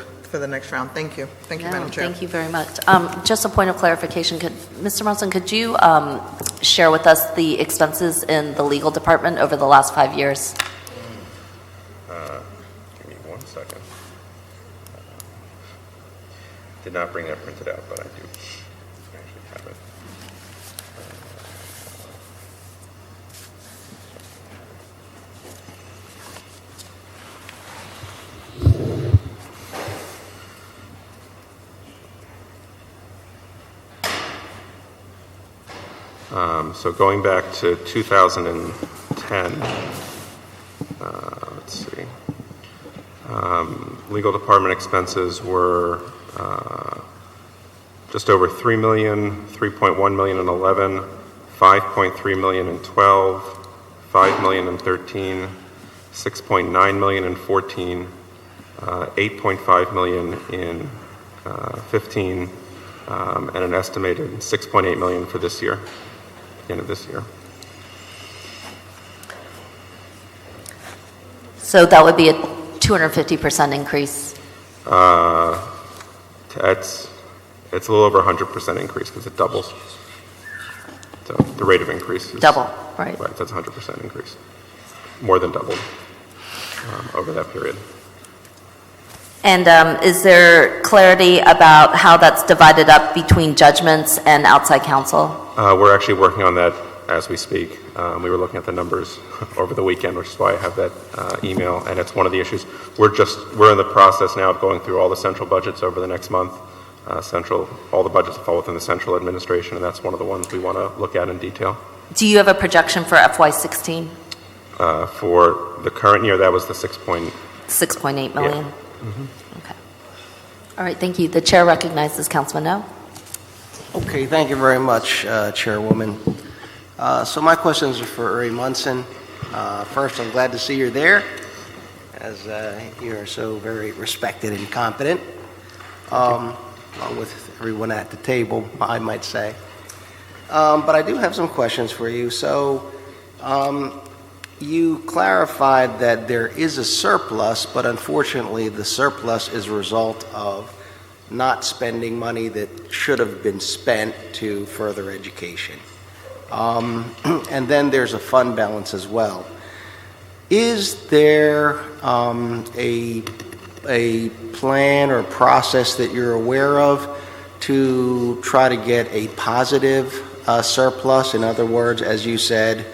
Speaker 10: next round. Thank you. Thank you, Madam Chair.
Speaker 1: Thank you very much. Just a point of clarification, Mr. Monson, could you share with us the expenses in the legal department over the last 5 years?
Speaker 5: Give me 1 second. Did not bring that printed out, but I do actually have it. So going back to 2010, let's see, legal department expenses were just over $3 million, $3.1 million in 11, $5.3 million in 12, $5 million in 13, $6.9 million in 14, $8.5 million in 15, and an estimated $6.8 million for this year, the end of this year.
Speaker 1: So that would be a 250% increase.
Speaker 5: It's a little over 100% increase because it doubles. So the rate of increase is
Speaker 1: Double, right?
Speaker 5: Right, that's 100% increase, more than doubled over that period.
Speaker 1: And is there clarity about how that's divided up between judgments and outside counsel?
Speaker 5: We're actually working on that as we speak. We were looking at the numbers over the weekend, which is why I have that email, and it's one of the issues. We're in the process now of going through all the central budgets over the next month. All the budgets fall within the central administration, and that's one of the ones we want to look at in detail.
Speaker 1: Do you have a projection for FY16?
Speaker 5: For the current year, that was the
Speaker 1: 6.8 million?
Speaker 5: Yeah.
Speaker 1: Mm-hmm. Okay. All right, thank you. The chair recognizes Councilman No.
Speaker 11: Okay, thank you very much, Chairwoman. So my questions are for Uri Munson. First, I'm glad to see you're there, as you're so very respected and competent, along with everyone at the table, I might say. But I do have some questions for you. So you clarified that there is a surplus, but unfortunately the surplus is a result of not spending money that should have been spent to further education. And then there's a fund balance as well. Is there a plan or process that you're aware of to try to get a positive surplus? In other words, as you said,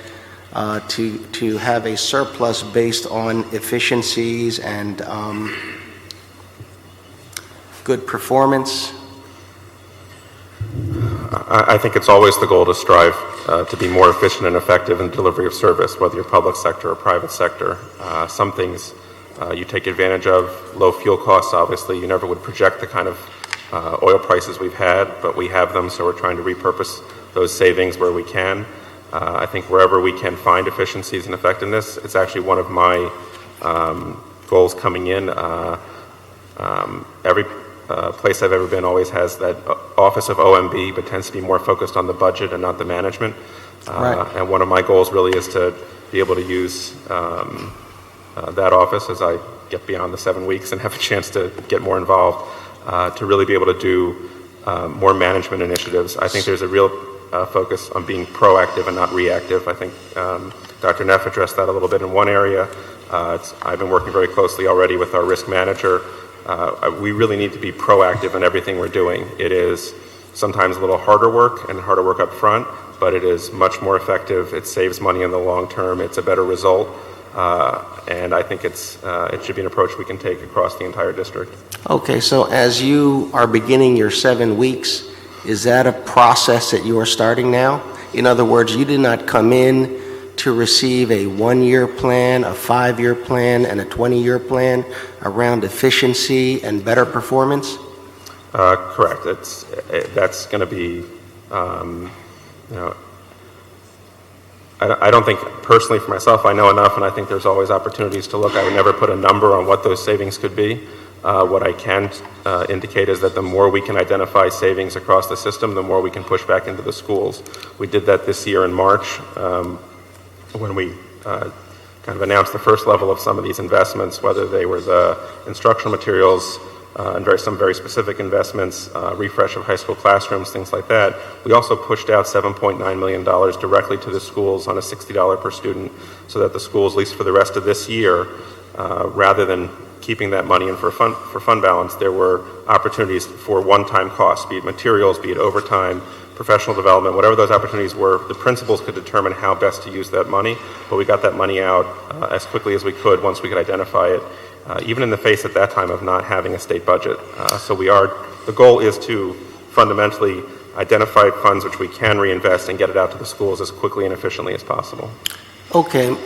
Speaker 11: to have a surplus based on efficiencies and good performance?
Speaker 5: I think it's always the goal to strive to be more efficient and effective in delivery of service, whether you're public sector or private sector. Some things you take advantage of. Low fuel costs, obviously, you never would project the kind of oil prices we've had, but we have them, so we're trying to repurpose those savings where we can. I think wherever we can find efficiencies and effectiveness, it's actually one of my goals coming in. Every place I've ever been always has that office of OMB, but tends to be more focused on the budget and not the management.
Speaker 11: Right.
Speaker 5: And one of my goals really is to be able to use that office as I get beyond the 7 weeks and have a chance to get more involved, to really be able to do more management initiatives. I think there's a real focus on being proactive and not reactive. I think Dr. Neff addressed that a little bit in one area. I've been working very closely already with our risk manager. We really need to be proactive in everything we're doing. It is sometimes a little harder work up front, but it is much more effective. It saves money in the long term. It's a better result. And I think it should be an approach we can take across the entire district.
Speaker 11: Okay, so as you are beginning your 7 weeks, is that a process that you are starting now? In other words, you did not come in to receive a 1-year plan, a 5-year plan, and a 20-year plan around efficiency and better performance?
Speaker 5: Correct. That's going to be, I don't think personally for myself I know enough, and I think there's always opportunities to look. I would never put a number on what those savings could be. What I can indicate is that the more we can identify savings across the system, the more we can push back into the schools. We did that this year in March when we kind of announced the first level of some of these investments, whether they were the instructional materials, and some very specific investments, refresh of high school classrooms, things like that. We also pushed out $7.9 million directly to the schools on a $60 per student, so that the schools, at least for the rest of this year, rather than keeping that money in for fund balance, there were opportunities for one-time costs, be it materials, be it overtime, professional development, whatever those opportunities were. The principals could determine how best to use that money, but we got that money out as quickly as we could once we could identify it, even in the face at that time of not having a state budget. So the goal is to fundamentally identify funds which we can reinvest and get it out to the schools as quickly and efficiently as possible.
Speaker 11: Okay,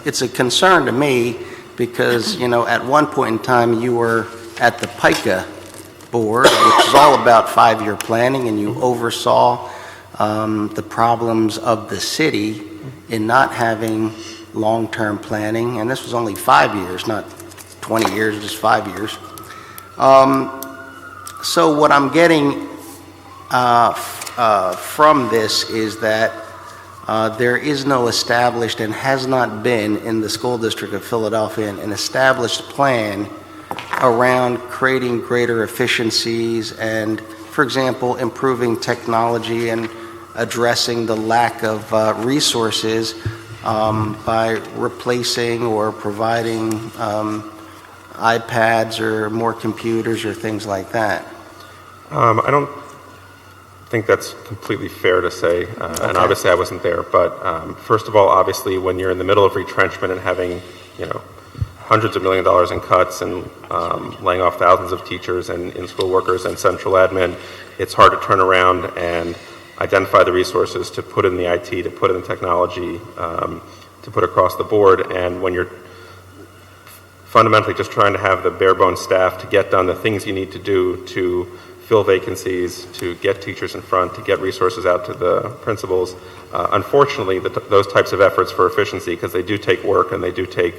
Speaker 11: it's a concern to me because, at one point in time you were at the PICA board, which is all about 5-year planning, and you oversaw the problems of the city in not having long-term planning, and this was only 5 years, not 20 years, just 5 years. So what I'm getting from this is that there is no established and has not been in the school district of Philadelphia an established plan around creating greater efficiencies and, for example, improving technology and addressing the lack of resources by replacing or providing iPads or more computers or things like that.
Speaker 5: I don't think that's completely fair to say, and obviously I wasn't there, but first of all, obviously when you're in the middle of retrenchment and having, hundreds of $millions in cuts and laying off thousands of teachers and in-school workers and central admin, it's hard to turn around and identify the resources to put in the IT, to put in the technology, to put across the board. And when you're fundamentally just trying to have the bare bones staff to get done the things you need to do to fill vacancies, to get teachers in front, to get resources out to the principals, unfortunately, those types of efforts for efficiency, because they do take work and they do take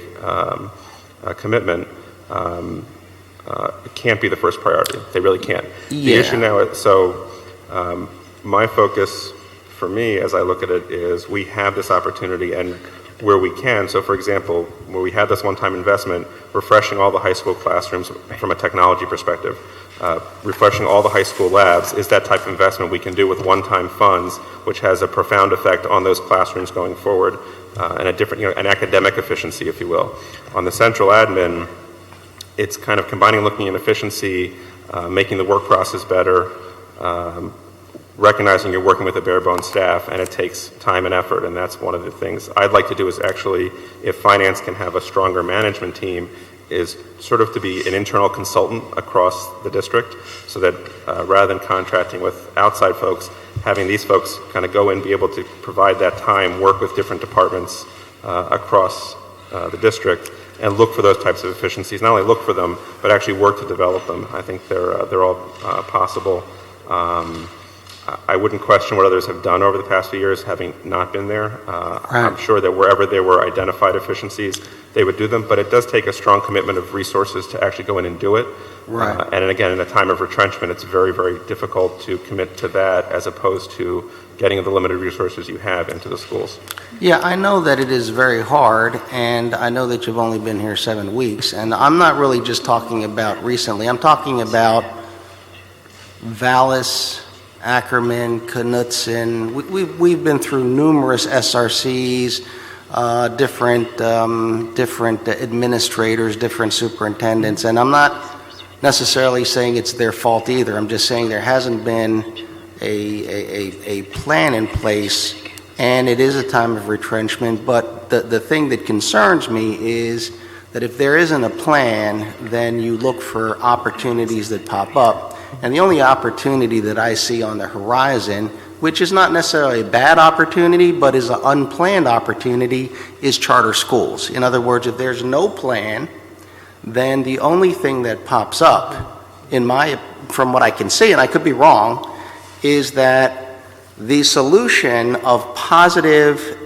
Speaker 5: commitment, it can't be the first priority. They really can't. The issue now is, my focus for me as I look at it is we have this opportunity, and where we can, so for example, where we had this one-time investment, refreshing all the high school classrooms from a technology perspective, refreshing all the high school labs is that type of investment we can do with one-time funds, which has a profound effect on those classrooms going forward, and a different, an academic efficiency, if you will. On the central admin, it's kind of combining looking at efficiency, making the work process better, recognizing you're working with a bare bones staff, and it takes time and effort, and that's one of the things I'd like to do is actually, if finance can have a stronger management team, is sort of to be an internal consultant across the district, so that rather than contracting with outside folks, having these folks kind of go in, be able to provide that time, work with different departments across the district, and look for those types of efficiencies. Not only look for them, but actually work to develop them. I think they're all possible. I wouldn't question what others have done over the past few years, having not been there. I'm sure that wherever there were identified efficiencies, they would do them, but it does take a strong commitment of resources to actually go in and do it.
Speaker 11: Right.
Speaker 5: And again, in a time of retrenchment, it's very, very difficult to commit to that as opposed to getting the limited resources you have into the schools.
Speaker 11: Yeah, I know that it is very hard, and I know that you've only been here 7 weeks, and I'm not really just talking about recently. I'm talking about Vallis, Ackerman, Knutson. We've been through numerous SRCs, different administrators, different superintendents, and I'm not necessarily saying it's their fault either. I'm just saying there hasn't been a plan in place, and it is a time of retrenchment. But the thing that concerns me is that if there isn't a plan, then you look for opportunities that pop up. And the only opportunity that I see on the horizon, which is not necessarily a bad opportunity, but is an unplanned opportunity, is charter schools. In other words, if there's no plan, then the only thing that pops up, from what I can see, and I could be wrong, is that the solution of positive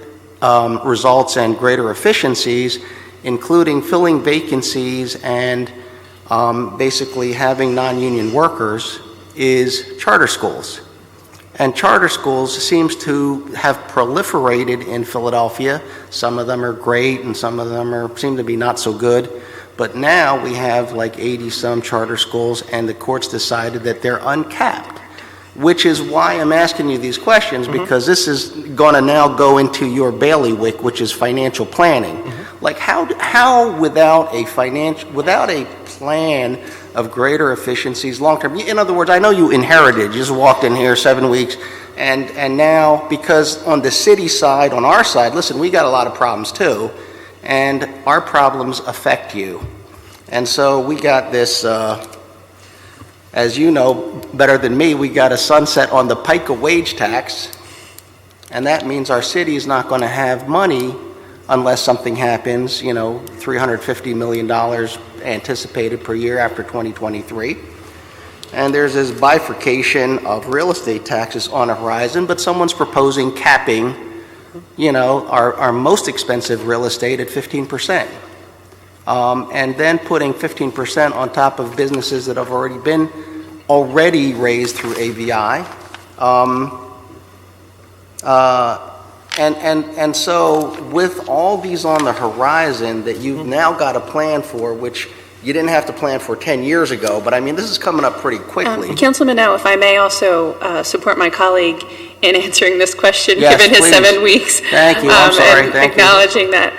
Speaker 11: results and greater efficiencies, including filling vacancies and basically having non-union workers, is charter schools. And charter schools seems to have proliferated in Philadelphia. Some of them are great and some of them seem to be not so good. But now we have like 80-some charter schools, and the court's decided that they're uncapped, which is why I'm asking you these questions, because this is going to now go into your bailiwick, which is financial planning. Like how without a plan of greater efficiencies long term. In other words, I know you inherited, you just walked in here 7 weeks, and now, because on the city side, on our side, listen, we got a lot of problems too, and our problems affect you. And so we got this, as you know better than me, we got a sunset on the PICA wage tax, and that means our city is not going to have money unless something happens, $350 million anticipated per year after 2023. And there's this bifurcation of real estate taxes on the horizon, but someone's proposing capping, our most expensive real estate at 15%. And then putting 15% on top of businesses that have already raised through AVI. And so with all these on the horizon that you've now got a plan for, which you didn't have to plan for 10 years ago, but I mean, this is coming up pretty quickly.
Speaker 8: Councilman O, if I may also support my colleague in answering this question,
Speaker 11: yes,
Speaker 8: given his
Speaker 11: please.
Speaker 8: 7 weeks.
Speaker 11: Thank you, I'm sorry,
Speaker 8: and acknowledging that.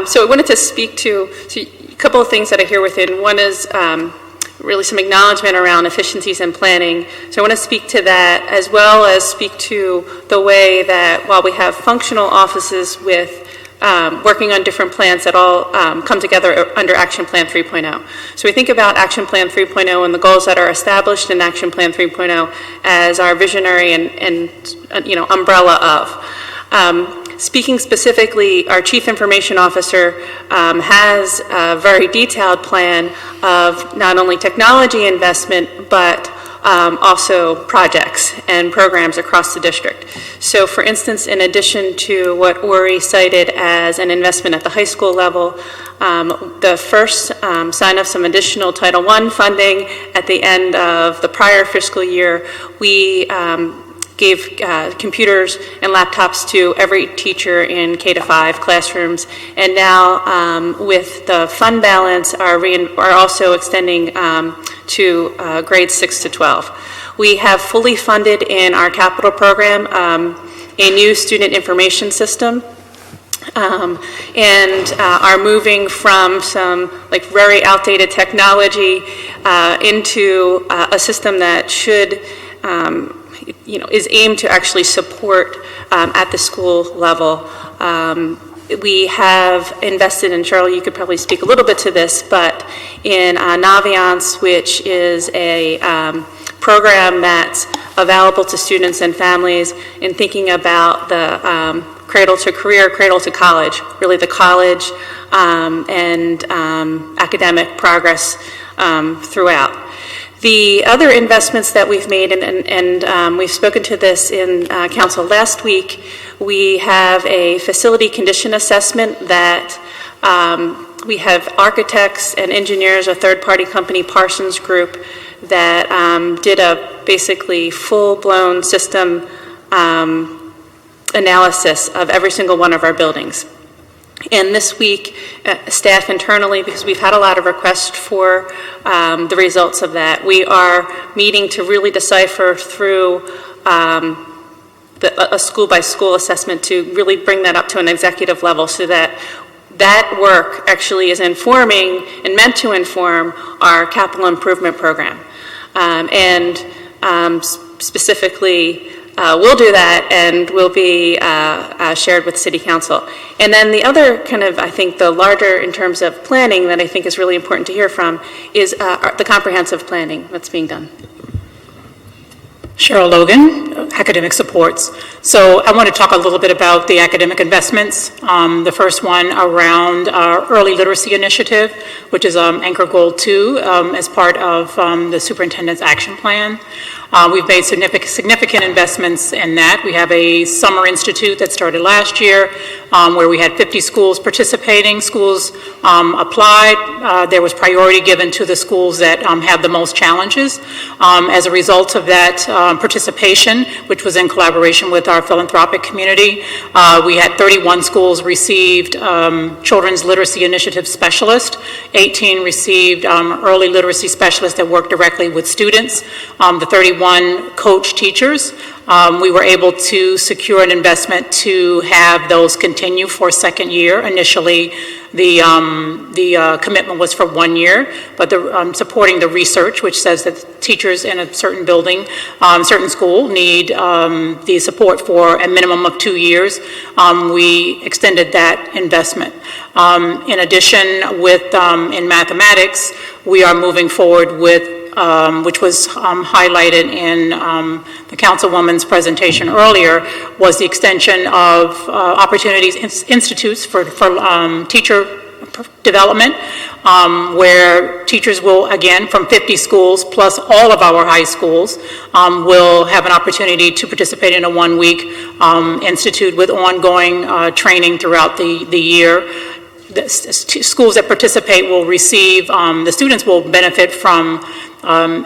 Speaker 8: So I wanted to speak to a couple of things that I hear within. One is really some acknowledgement around efficiencies and planning. So I want to speak to that, as well as speak to the way that while we have functional offices with working on different plans that all come together under Action Plan 3.0. So we think about Action Plan 3.0 and the goals that are established in Action Plan 3.0 as our visionary and umbrella of. Speaking specifically, our Chief Information Officer has a very detailed plan of not only technology investment, but also projects and programs across the district. So for instance, in addition to what Ori cited as an investment at the high school level, the first sign of some additional Title I funding at the end of the prior fiscal year, we gave computers and laptops to every teacher in K-5 classrooms, and now with the fund balance are also extending to grades 6 to 12. We have fully funded in our capital program a new student information system, and are moving from some very outdated technology into a system that should is aimed to actually support at the school level. We have invested in, Charlie, you could probably speak a little bit to this, but in Naviance, which is a program that's available to students and families in thinking about the cradle to career, cradle to college, really the college and academic progress throughout. The other investments that we've made, and we've spoken to this in council last week, we have a facility condition assessment that we have architects and engineers, a third-party company, Parsons Group, that did a basically full-blown system analysis of every single one of our buildings. And this week, staff internally, because we've had a lot of requests for the results of that, we are meeting to really decipher through a school-by-school assessment to really bring that up to an executive level so that that work actually is informing and meant to inform our capital improvement program. specifically will do that and will be shared with City Council. And then the other kind of, I think, the larger in terms of planning that I think is really important to hear from is the comprehensive planning that's being done.
Speaker 7: Cheryl Logan, Academic Supports. So I want to talk a little bit about the academic investments. The first one around our Early Literacy Initiative, which is Anchor Goal 2 as part of the Superintendent's Action Plan. We've made significant investments in that. We have a summer institute that started last year where we had 50 schools participating. Schools applied. There was priority given to the schools that have the most challenges. As a result of that participation, which was in collaboration with our philanthropic community, we had 31 schools received Children's Literacy Initiative Specialist. 18 received Early Literacy Specialists that work directly with students. The 31 coach teachers. We were able to secure an investment to have those continue for a second year. Initially, the commitment was for 1 year, but supporting the research, which says that teachers in a certain building, certain school, need the support for a minimum of 2 years. We extended that investment. In addition, in mathematics, we are moving forward with which was highlighted in the Councilwoman's presentation earlier, was the extension of opportunities institutes for teacher development, where teachers will, again, from 50 schools plus all of our high schools, will have an opportunity to participate in a 1-week institute with ongoing training throughout the year. The schools that participate will receive, the students will benefit from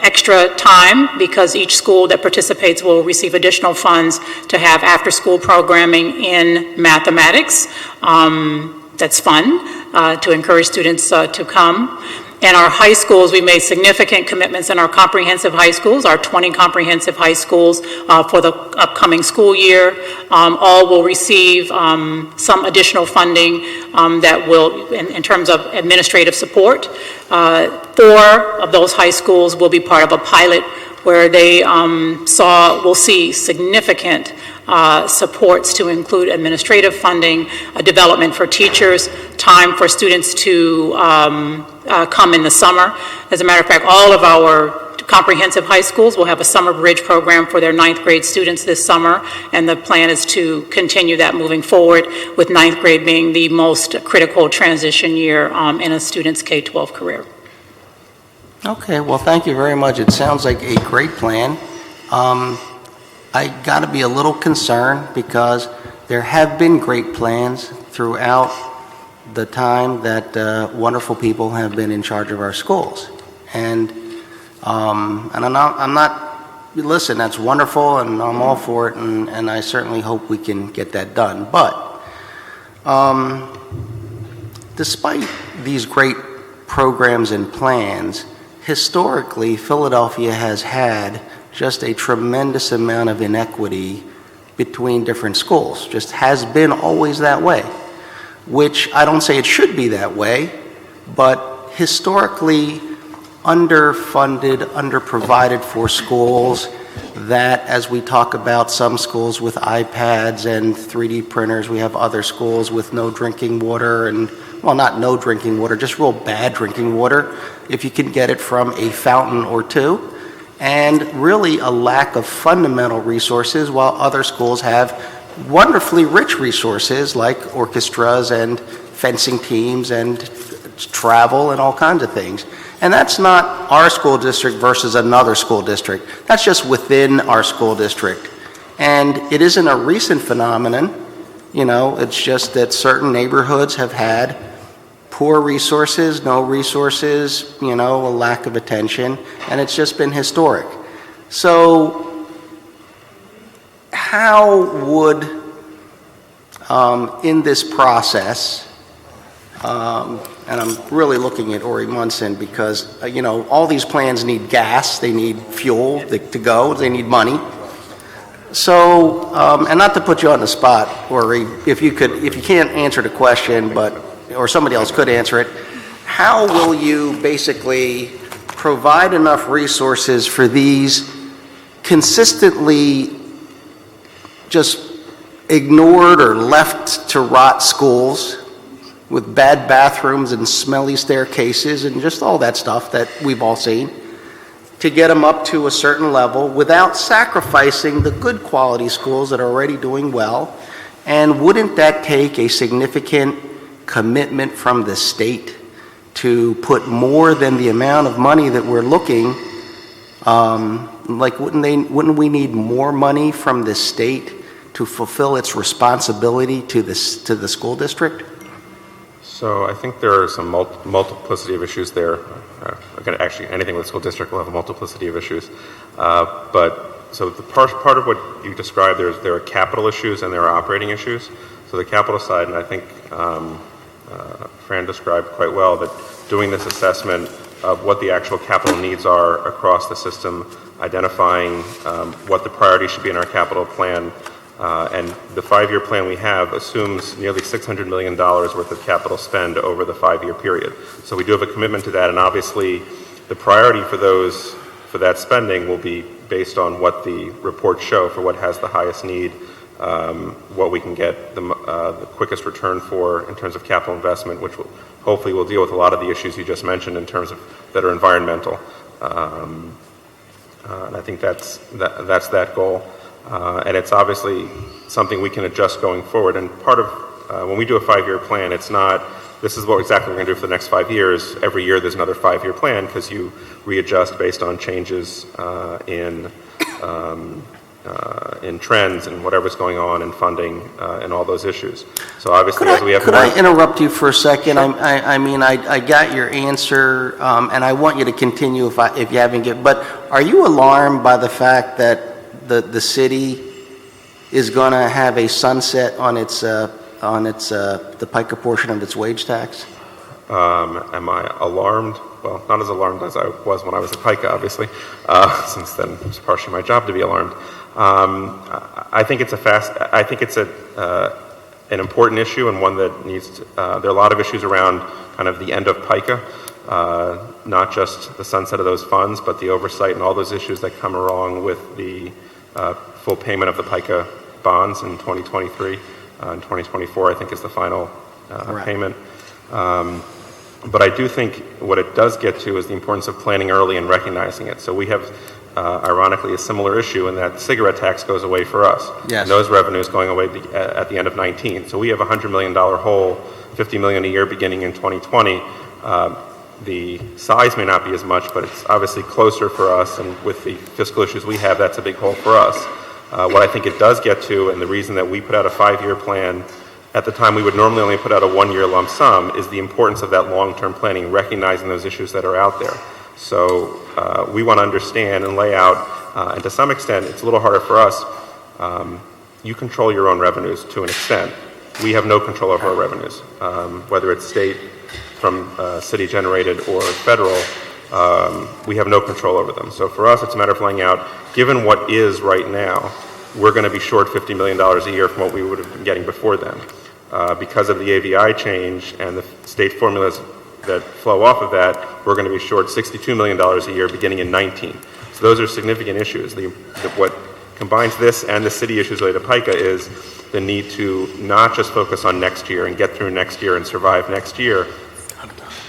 Speaker 7: extra time because each school that participates will receive additional funds to have after-school programming in mathematics. That's fun to encourage students to come. In our high schools, we made significant commitments in our comprehensive high schools, our 20 comprehensive high schools for the upcoming school year. All will receive some additional funding that will, in terms of administrative support. 4 of those high schools will be part of a pilot where they will see significant supports to include administrative funding, development for teachers, time for students to come in the summer. As a matter of fact, all of our comprehensive high schools will have a summer bridge program for their 9th grade students this summer, and the plan is to continue that moving forward, with 9th grade being the most critical transition year in a student's K-12 career.
Speaker 11: Okay, well, thank you very much. It sounds like a great plan. I got to be a little concerned because there have been great plans throughout the time that wonderful people have been in charge of our schools. And I'm not, listen, that's wonderful and I'm all for it, and I certainly hope we can get that done. But despite these great programs and plans, historically, Philadelphia has had just a tremendous amount of inequity between different schools. Just has been always that way, which I don't say it should be that way, but historically underfunded, underprovided for schools that, as we talk about some schools with iPads and 3D printers, we have other schools with no drinking water and, well, not no drinking water, just real bad drinking water, if you can get it from a fountain or two, and really a lack of fundamental resources, while other schools have wonderfully rich resources like orchestras and fencing teams and travel and all kinds of things. And that's not our school district versus another school district. That's just within our school district. And it isn't a recent phenomenon. You know, it's just that certain neighborhoods have had poor resources, no resources, you know, a lack of attention, and it's just been historic. So how would, in this process, and I'm really looking at Ori Munson because, you know, all these plans need gas, they need fuel to go, they need money. So, and not to put you on the spot, Ori, if you can't answer the question, or somebody else could answer it, how will you basically provide enough resources for these consistently just ignored or left to rot schools with bad bathrooms and smelly staircases and just all that stuff that we've all seen, to get them up to a certain level without sacrificing the good quality schools that are already doing well. And wouldn't that take a significant commitment from the state to put more than the amount of money that we're looking? Wouldn't we need more money from the state to fulfill its responsibility to the school district?
Speaker 5: So I think there are some multiplicity of issues there. Actually, anything with school district will have a multiplicity of issues. So the part of what you described, there are capital issues and there are operating issues. So the capital side, and I think Fran described quite well, that doing this assessment of what the actual capital needs are across the system, identifying what the priority should be in our capital plan. And the 5-year plan we have assumes nearly $600 million worth of capital spend over the 5-year period. So we do have a commitment to that, and obviously the priority for that spending will be based on what the reports show for what has the highest need, what we can get the quickest return for in terms of capital investment, which hopefully will deal with a lot of the issues you just mentioned in terms of that are environmental. And I think that's that goal. And it's obviously something we can adjust going forward. And part of when we do a 5-year plan, it's not, this is what exactly we're going to do for the next 5 years. Every year there's another 5-year plan because you readjust based on changes in trends and whatever's going on in funding and all those issues. So obviously
Speaker 11: Could I interrupt you for a second? Sure. I got your answer, and I want you to continue if you haven't given, but are you alarmed by the fact that the city is going to have a sunset on the PICA portion of its wage tax?
Speaker 5: Am I alarmed? Well, not as alarmed as I was when I was at PICA, obviously, since then it's partially my job to be alarmed. I think it's an important issue and one that needs to, there are a lot of issues around kind of the end of PICA, not just the sunset of those funds, but the oversight and all those issues that come along with the full payment of the PICA bonds in 2023. And 2024, I think, is the final payment. But I do think what it does get to is the importance of planning early and recognizing it. So we have, ironically, a similar issue in that cigarette tax goes away for us.
Speaker 11: Yes.
Speaker 5: And those revenues going away at the end of 19. So we have a $100 million hole, $50 million a year beginning in 2020. The size may not be as much, but it's obviously closer for us, and with the fiscal issues we have, that's a big hole for us. What I think it does get to, and the reason that we put out a 5-year plan, at the time we would normally only put out a 1-year lump sum, is the importance of that long-term planning, recognizing those issues that are out there. So we want to understand and lay out, and to some extent, it's a little harder for us. You control your own revenues to an extent. We have no control over our revenues, whether it's state, from city generated, or federal. We have no control over them. So for us, it's a matter of laying out, given what is right now, we're going to be short $50 million a year from what we would have been getting before then. Because of the AVI change and the state formulas that flow off of that, we're going to be short $62 million a year beginning in 19. So those are significant issues. What combines this and the city issues related to PICA is the need to not just focus on next year and get through next year and survive next year,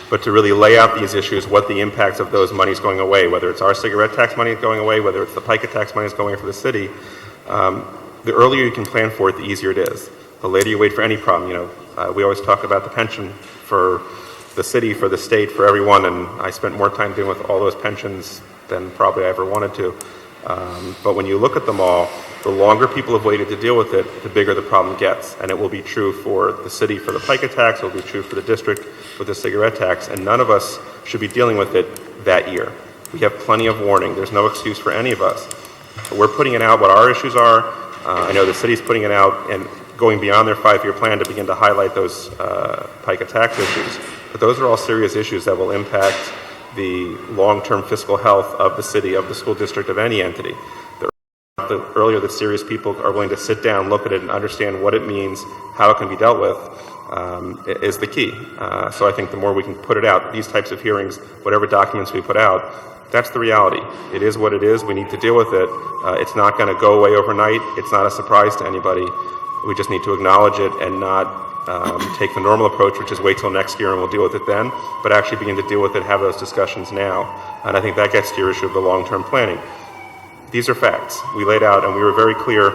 Speaker 5: but to really lay out these issues, what the impacts of those monies going away, whether it's our cigarette tax money going away, whether it's the PICA tax money going away for the city. The earlier you can plan for it, the easier it is. The later you wait for any problem, we always talk about the pension for the city, for the state, for everyone, and I spent more time dealing with all those pensions than probably I ever wanted to. But when you look at them all, the longer people have waited to deal with it, the bigger the problem gets. And it will be true for the city for the PICA tax, it will be true for the district with the cigarette tax, and none of us should be dealing with it that year. We have plenty of warning. There's no excuse for any of us. We're putting it out what our issues are. I know the city's putting it out and going beyond their 5-year plan to begin to highlight those PICA tax issues. But those are all serious issues that will impact the long-term fiscal health of the city, of the school district, of any entity. The earlier that serious people are willing to sit down, look at it, and understand what it means, how it can be dealt with, is the key. So I think the more we can put it out, these types of hearings, whatever documents we put out, That's the reality. It is what it is. We need to deal with it. It's not going to go away overnight. It's not a surprise to anybody. We just need to acknowledge it and not take the normal approach, which is wait till next year and we'll deal with it then, but actually begin to deal with it, have those discussions now. And I think that gets to your issue of the long-term planning. These are facts. We laid out, and we were very clear,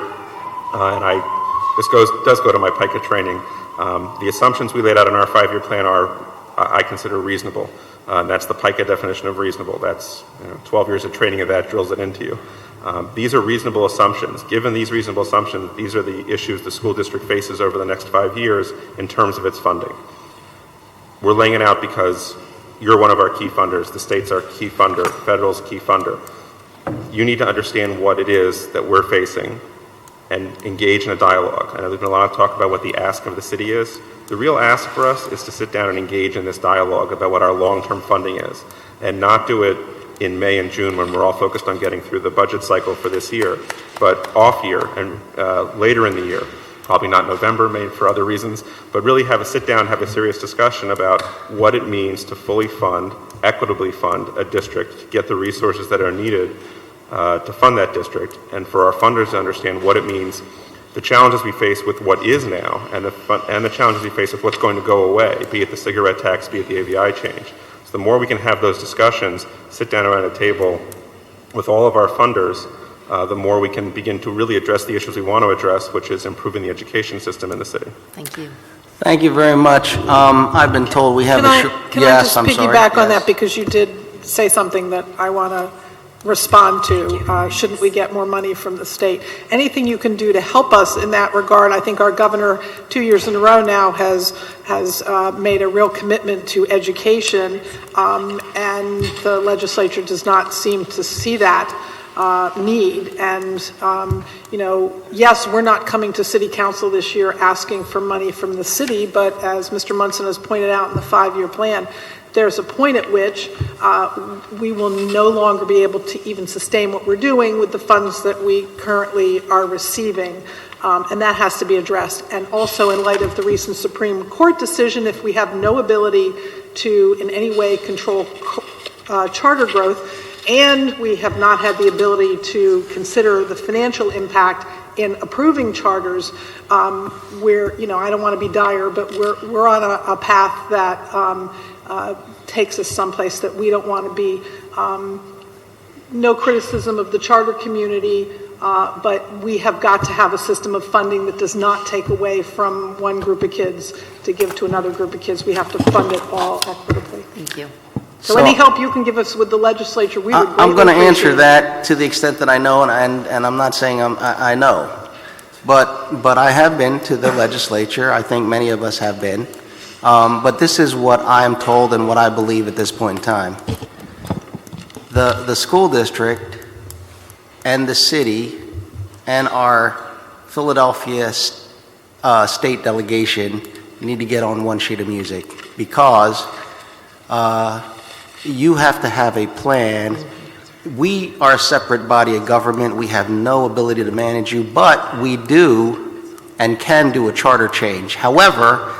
Speaker 5: this does go to my PICA training. The assumptions we laid out in our 5-year plan are, I consider, reasonable. And that's the PICA definition of reasonable. That's 12 years of training of that drills it into you. These are reasonable assumptions. Given these reasonable assumptions, these are the issues the school district faces over the next 5 years in terms of its funding. We're laying it out because you're one of our key funders. The state's our key funder. Federal's key funder. You need to understand what it is that we're facing and engage in a dialogue. I know there's been a lot of talk about what the ask of the city is. The real ask for us is to sit down and engage in this dialogue about what our long-term funding is, and not do it in May and June when we're all focused on getting through the budget cycle for this year, but off year and later in the year, probably not November, maybe for other reasons, but really have a sit down, have a serious discussion about what it means to fully fund, equitably fund a district, to get the resources that are needed to fund that district, and for our funders to understand what it means, the challenges we face with what is now, and the challenges we face with what's going to go away, be it the cigarette tax, be it the AVI change. So the more we can have those discussions, sit down around a table with all of our funders, the more we can begin to really address the issues we want to address, which is improving the education system in the city.
Speaker 1: Thank you.
Speaker 11: Thank you very much. I've been told we have
Speaker 6: Can I just piggyback on that, because you did say something that I want to respond to. Shouldn't we get more money from the state? Anything you can do to help us in that regard. I think our governor 2 years in a row now has made a real commitment to education, and the legislature does not seem to see that need. And yes, we're not coming to city council this year asking for money from the city, but as Mr. Munson has pointed out in the 5-year plan, there's a point at which we will no longer be able to even sustain what we're doing with the funds that we currently are receiving. And that has to be addressed. And also, in light of the recent Supreme Court decision, if we have no ability to in any way control charter growth, and we have not had the ability to consider the financial impact in approving charters, I don't want to be dire, but we're on a path that takes us someplace that we don't want to be. No criticism of the charter community, but we have got to have a system of funding that does not take away from one group of kids to give to another group of kids. We have to fund it all equitably.
Speaker 1: Thank you.
Speaker 6: So any help you can give us with the legislature, we would greatly
Speaker 11: I'm going to answer
Speaker 6: appreciate
Speaker 11: that to the extent that I know, and I'm not saying I know, but I have been to the legislature. I think many of us have been. But this is what I'm told and what I believe at this point in time. The school district and the city and our Philadelphia state delegation need to get on one sheet of music, because you have to have a plan. We are a separate body of government. We have no ability to manage you, but we do and can do a charter change. However,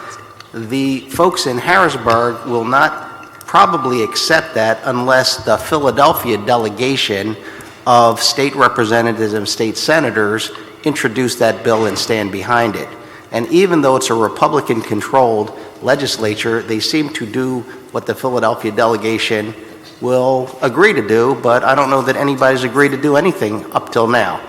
Speaker 11: the folks in Harrisburg will not probably accept that unless the Philadelphia delegation of state representatives and state senators introduce that bill and stand behind it. And even though it's a Republican-controlled legislature, they seem to do what the Philadelphia delegation will agree to do, but I don't know that anybody's agreed to do anything up till now.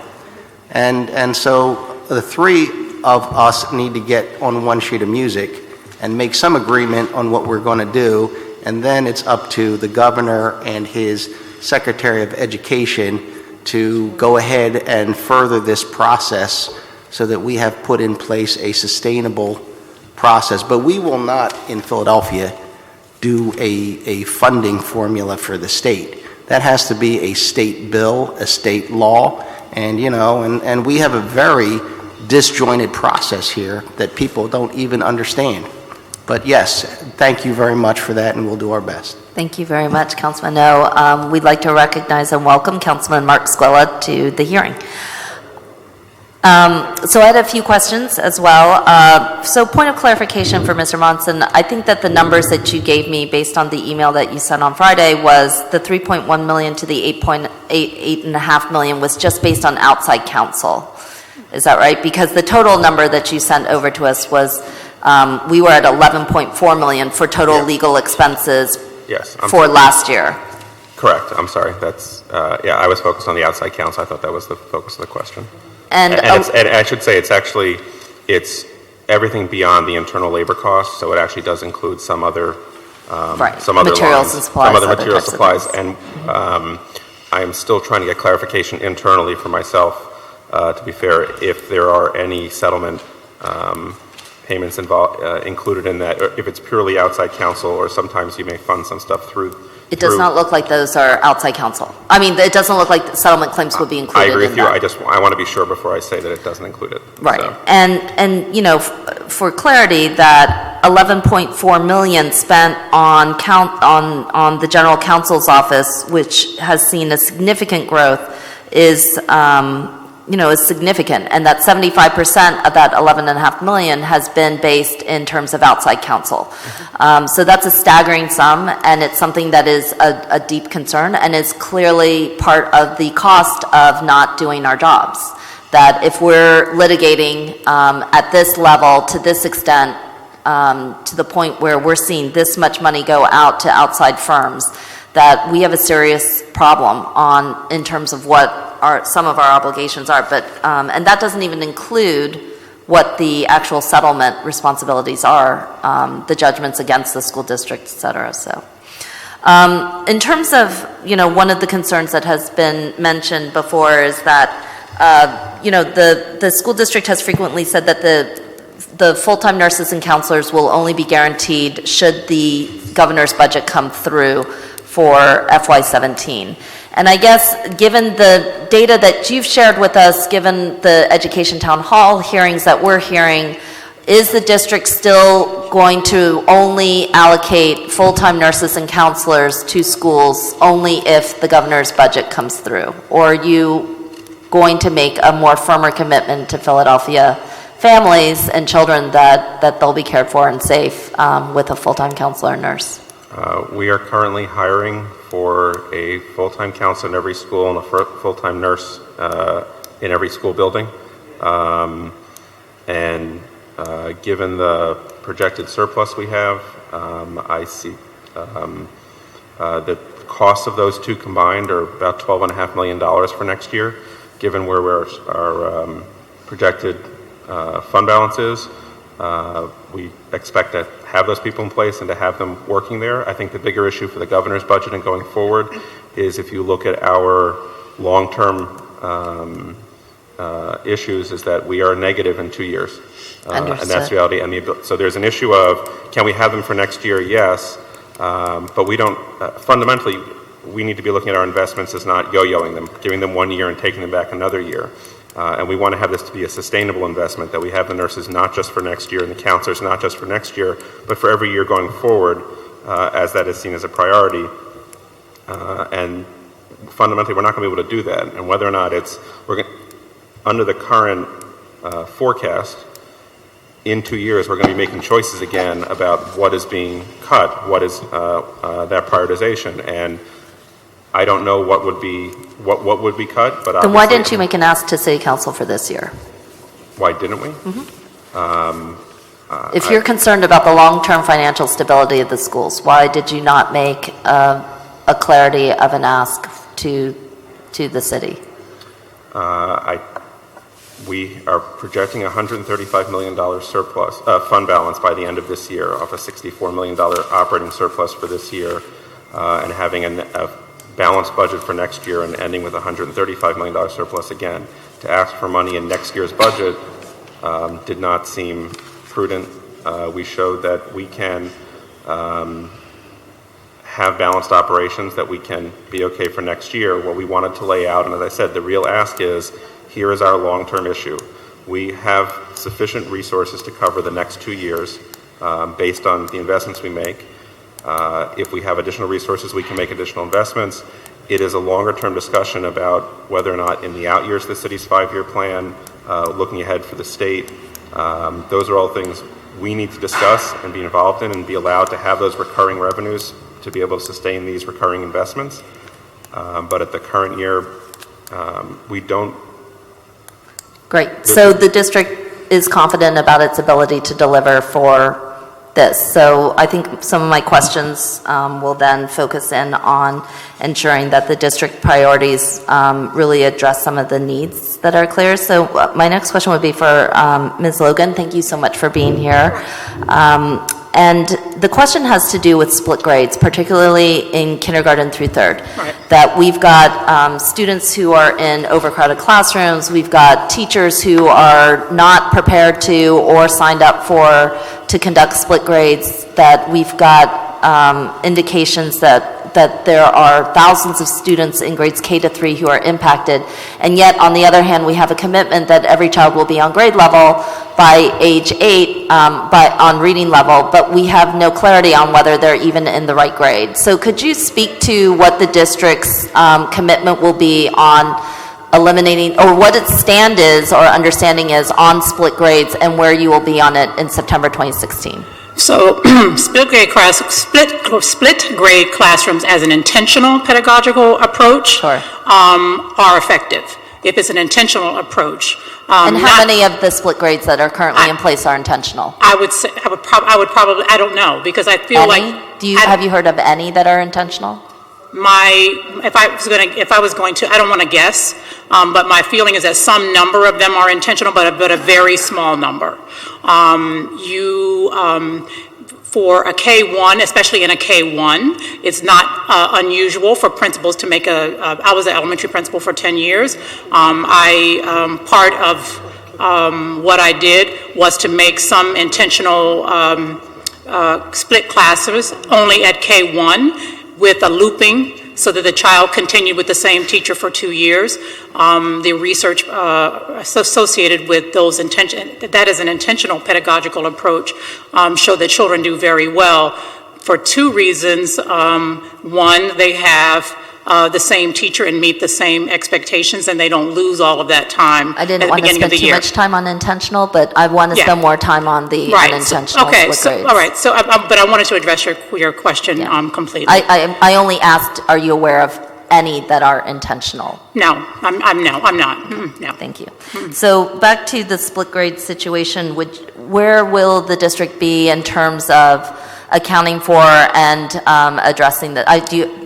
Speaker 11: And so the three of us need to get on one sheet of music and make some agreement on what we're going to do, and then it's up to the governor and his Secretary of Education to go ahead and further this process so that we have put in place a sustainable process. But we will not, in Philadelphia, do a funding formula for the state. That has to be a state bill, a state law, and we have a very disjointed process here that people don't even understand. But yes, thank you very much for that, and we'll do our best.
Speaker 1: Thank you very much, Councilman No. We'd like to recognize and welcome Councilman Mark Squilla to the hearing. So I had a few questions as well. So point of clarification for Mr. Monson, I think that the numbers that you gave me based on the email that you sent on Friday was the 3.1 million to the 8.5 million was just based on outside counsel. Is that right? Because the total number that you sent over to us was, we were at 11.4 million for total legal expenses
Speaker 5: Yes.
Speaker 1: for last year.
Speaker 5: Correct. I'm sorry. That's, yeah, I was focused on the outside counsel. I thought that was the focus of the question.
Speaker 1: And
Speaker 5: And I should say, it's everything beyond the internal labor costs, so it actually does include some other,
Speaker 1: Right.
Speaker 5: some other
Speaker 1: Materials
Speaker 5: lines,
Speaker 1: and supplies,
Speaker 5: some other
Speaker 1: other
Speaker 5: material
Speaker 1: types of
Speaker 5: supplies,
Speaker 1: things.
Speaker 5: and I am still trying to get clarification internally for myself, to be fair, if there are any settlement payments involved, included in that, or if it's purely outside counsel, or sometimes you may fund some stuff through.
Speaker 1: it does not look like those are outside counsel. I mean, it doesn't look like settlement claims would be
Speaker 5: I
Speaker 1: included
Speaker 5: agree
Speaker 1: in
Speaker 5: with you.
Speaker 1: that.
Speaker 5: I want to be sure before I say that it doesn't include it.
Speaker 1: Right.
Speaker 5: So.
Speaker 1: And you know, for clarity, that 11.4 million spent on the general counsel's office, which has seen a significant growth, is is significant, and that 75% of that 11.5 million has been based in terms of outside counsel. So that's a staggering sum, and it's something that is a deep concern, and is clearly part of the cost of not doing our jobs. That if we're litigating at this level to this extent, to the point where we're seeing this much money go out to outside firms, that we have a serious problem in terms of what some of our obligations are, but and that doesn't even include what the actual settlement responsibilities are, the judgments against the school district, et cetera. So, in terms of one of the concerns that has been mentioned before is that the school district has frequently said that the full-time nurses and counselors will only be guaranteed should the governor's budget come through for FY17. And I guess, given the data that you've shared with us, given the education town hall hearings that we're hearing, is the district still going to only allocate full-time nurses and counselors to schools only if the governor's budget comes through? Or are you going to make a more firmer commitment to Philadelphia families and children that they'll be cared for and safe with a full-time counselor and nurse?
Speaker 5: We are currently hiring for a full-time counselor in every school and a full-time nurse in every school building. Given the projected surplus we have, I see the cost of those two combined are about $12.5 million for next year. Given where our projected fund balance is, we expect to have those people in place and to have them working there. I think the bigger issue for the governor's budget and going forward is, if you look at our long-term issues, is that we are negative in 2 years. And that's reality. So there's an issue of, can we have them for next year? Yes. But we don't, fundamentally, we need to be looking at our investments as not yo-yoing them, giving them 1 year and taking them back another year. And we want to have this to be a sustainable investment, that we have the nurses not just for next year and the counselors not just for next year, but for every year going forward, as that is seen as a priority. And fundamentally, we're not going to be able to do that. And whether or not under the current forecast, in 2 years, we're going to be making choices again about what is being cut, what is that prioritization. And I don't know what would be cut, but
Speaker 1: then why didn't you make an ask to City Council for this year?
Speaker 5: Why didn't we?
Speaker 1: If you're concerned about the long-term financial stability of the schools, why did you not make a clarity of an ask to the city?
Speaker 5: We are projecting a $135 million surplus, fund balance by the end of this year, off a $64 million operating surplus for this year, and having a balanced budget for next year and ending with a $135 million surplus again. To ask for money in next year's budget did not seem prudent. We showed that we can have balanced operations, that we can be okay for next year. What we wanted to lay out, and as I said, the real ask is, here is our long-term issue. We have sufficient resources to cover the next 2 years based on the investments we make. If we have additional resources, we can make additional investments. It is a longer-term discussion about whether or not in the out years of the city's 5-year plan, looking ahead for the state. Those are all things we need to discuss and be involved in and be allowed to have those recurring revenues to be able to sustain these recurring investments. But at the current year, we don't.
Speaker 1: Great. So the district is confident about its ability to deliver for this. So I think some of my questions will then focus in on ensuring that the district priorities really address some of the needs that are clear. So my next question would be for Ms. Logan. Thank you so much for being here. And the question has to do with split grades, particularly in kindergarten through third.
Speaker 7: Right.
Speaker 1: That we've got students who are in overcrowded classrooms, we've got teachers who are not prepared to or signed up to conduct split grades, that we've got indications that there are thousands of students in grades K to 3 who are impacted, and yet on the other hand we have a commitment that every child will be on grade level by age 8 on reading level, but we have no clarity on whether they're even in the right grade. So could you speak to what the district's commitment will be on eliminating, or what its stand is or understanding is on split grades, and where you will be on it in September 2016?
Speaker 7: So split grade classrooms as an intentional pedagogical approach are effective if it's an intentional approach.
Speaker 1: And how many of the split grades that are currently in place are intentional?
Speaker 7: I would say I would probably I don't know, because I feel
Speaker 1: Any?
Speaker 7: like
Speaker 1: Have you heard of any that are intentional?
Speaker 7: if I was going to, I don't want to guess, but my feeling is that some number of them are intentional, but a very small number. For a K-1, especially in a K-1, it's not unusual for principals to make I was an elementary principal for 10 years. Part of what I did was to make some intentional split classes only at K-1 with a looping, so that the child continued with the same teacher for 2 years. The research associated with those that is an intentional pedagogical approach, show that children do very well for 2 reasons. One, they have the same teacher and meet the same expectations, and they don't lose all of that time
Speaker 1: I didn't want to spend too much time on intentional, but I want to spend more time on the unintentional split grades.
Speaker 7: All right. So, but I wanted to address your question completely.
Speaker 1: I only asked, are you aware of any that are intentional?
Speaker 7: No, I'm not. No.
Speaker 1: Thank you. So back to the split grade situation, where will the district be in terms of accounting for and addressing that?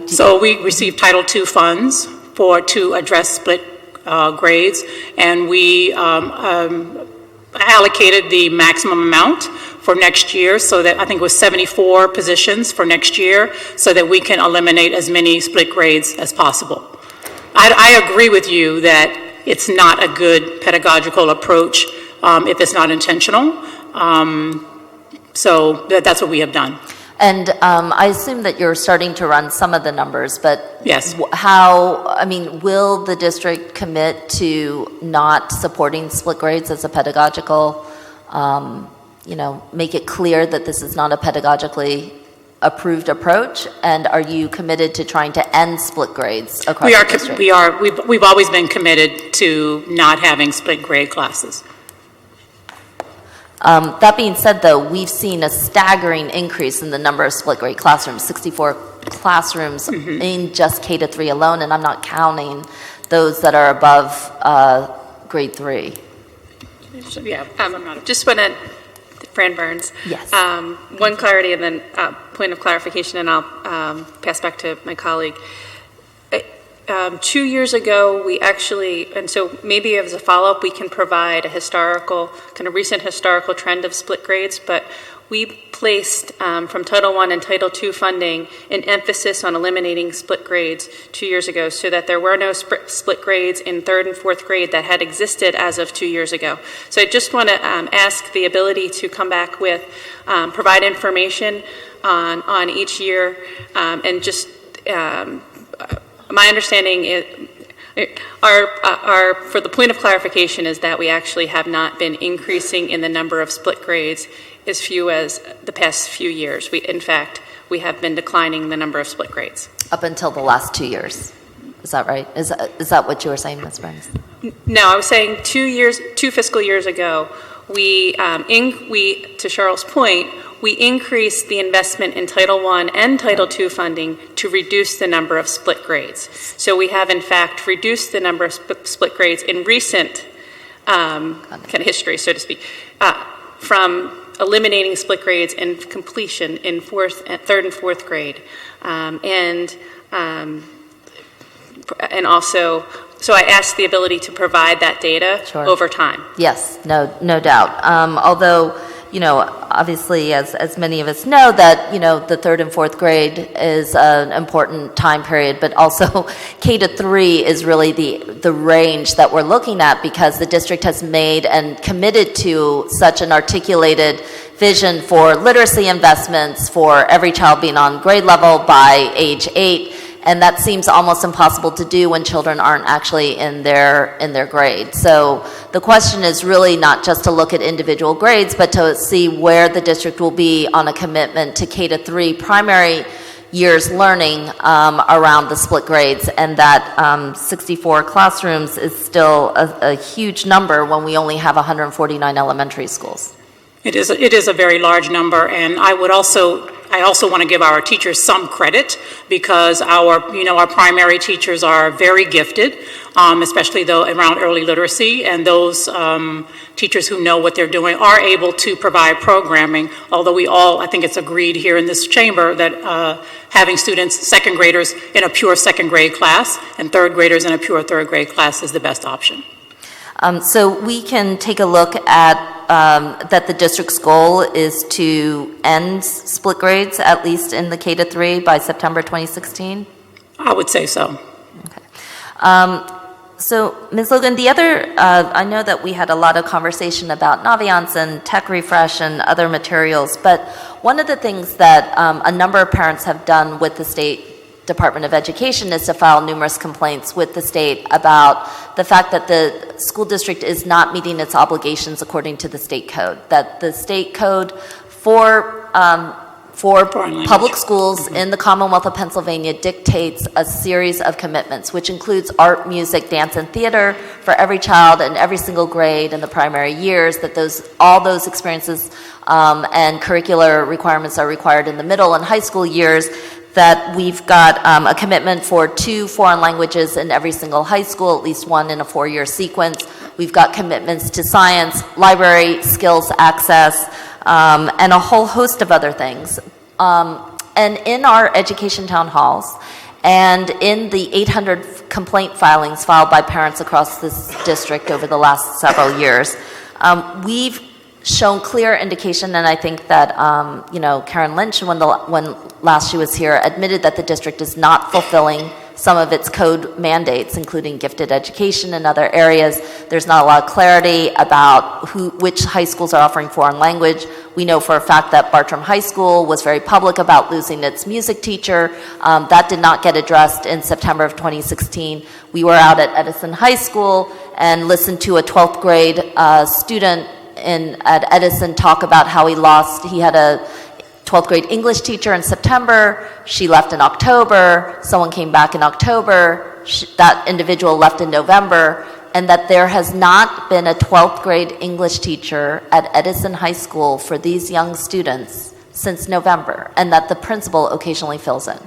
Speaker 7: So we received Title II funds to address split grades, and we allocated the maximum amount for next year, so that I think it was 74 positions for next year, so that we can eliminate as many split grades as possible. I agree with you that it's not a good pedagogical approach if it's not intentional. So that's what we have done.
Speaker 1: And I assume that you're starting to run some of the numbers, but
Speaker 7: yes.
Speaker 1: Will the district commit to not supporting split grades as a pedagogical, make it clear that this is not a pedagogically approved approach? And are you committed to trying to end split grades across the district?
Speaker 7: We've always been committed to not having split grade classes.
Speaker 1: That being said, though, we've seen a staggering increase in the number of split grade classrooms, 64 classrooms in just K to 3 alone, and I'm not counting those that are above grade 3.
Speaker 8: So, just want to, Fran Burns.
Speaker 1: Yes.
Speaker 8: One clarity and then point of clarification, and I'll pass back to my colleague. 2 years ago, we actually, and so maybe as a follow-up, we can provide a recent historical trend of split grades, but we placed from Title I and Title II funding an emphasis on eliminating split grades 2 years ago, so that there were no split grades in 3rd and 4th grade that had existed as of 2 years ago. So I just want to ask the ability to come back with, provide information on each year, and just, my understanding is, for the point of clarification, is that we actually have not been increasing in the number of split grades as few as the past few years. In fact, we have been declining the number of split grades.
Speaker 1: Up until the last 2 years. Is that right? Is that what you were saying, Ms. Burns?
Speaker 8: No, I was saying 2 fiscal years ago, we, to Charles' point, we increased the investment in Title I and Title II funding to reduce the number of split grades. So we have, in fact, reduced the number of split grades in recent kind of history, so to speak, from eliminating split grades and completion in third and fourth grade. And also, so I asked the ability to provide that data over time.
Speaker 1: Yes, no doubt. Although, obviously, as many of us know, that, the third and fourth grade is an important time period, but also K-3 is really the range that we're looking at, because the district has made and committed to such an articulated vision for literacy investments for every child being on grade level by age 8. And that seems almost impossible to do when children aren't actually in their grade. So the question is really not just to look at individual grades, but to see where the district will be on a commitment to K-3 primary years learning around the split grades, and that 64 classrooms is still a huge number when we only have 149 elementary schools.
Speaker 7: It is a very large number, and I also want to give our teachers some credit, because our primary teachers are very gifted, especially though around early literacy, and those teachers who know what they're doing are able to provide programming, although we all, I think it's agreed here in this chamber, that having students, second graders in a pure second grade class and third graders in a pure third grade class is the best option.
Speaker 1: So we can take a look at that the district's goal is to end split grades, at least in the K-3, by September 2016?
Speaker 7: I would say so.
Speaker 1: Okay. So, Ms. Logan, the other, I know that we had a lot of conversation about Naviance and Tech Refresh and other materials, but one of the things that a number of parents have done with the state Department of Education is to file numerous complaints with the state about the fact that the school district is not meeting its obligations according to the state code. That the state code for public schools in the Commonwealth of Pennsylvania dictates a series of commitments, which includes art, music, dance, and theater for every child in every single grade in the primary years, that all those experiences and curricular requirements are required in the middle and high school years, that we've got a commitment for 2 foreign languages in every single high school, at least one in a 4-year sequence. We've got commitments to science, library, skills access, and a whole host of other things. And in our education town halls, and in the 800 complaint filings filed by parents across this district over the last several years, we've shown clear indication, and I think that Karen Lynch, when last she was here, admitted that the district is not fulfilling some of its code mandates, including gifted education and other areas. There's not a lot of clarity about which high schools are offering foreign language. We know for a fact that Bartram High School was very public about losing its music teacher. That did not get addressed in September of 2016. We were out at Edison High School and listened to a 12th grade student at Edison talk about how he had a 12th grade English teacher in September. She left in October. Someone came back in October. That individual left in November. And that there has not been a 12th grade English teacher at Edison High School for these young students since November, and that the principal occasionally fills in.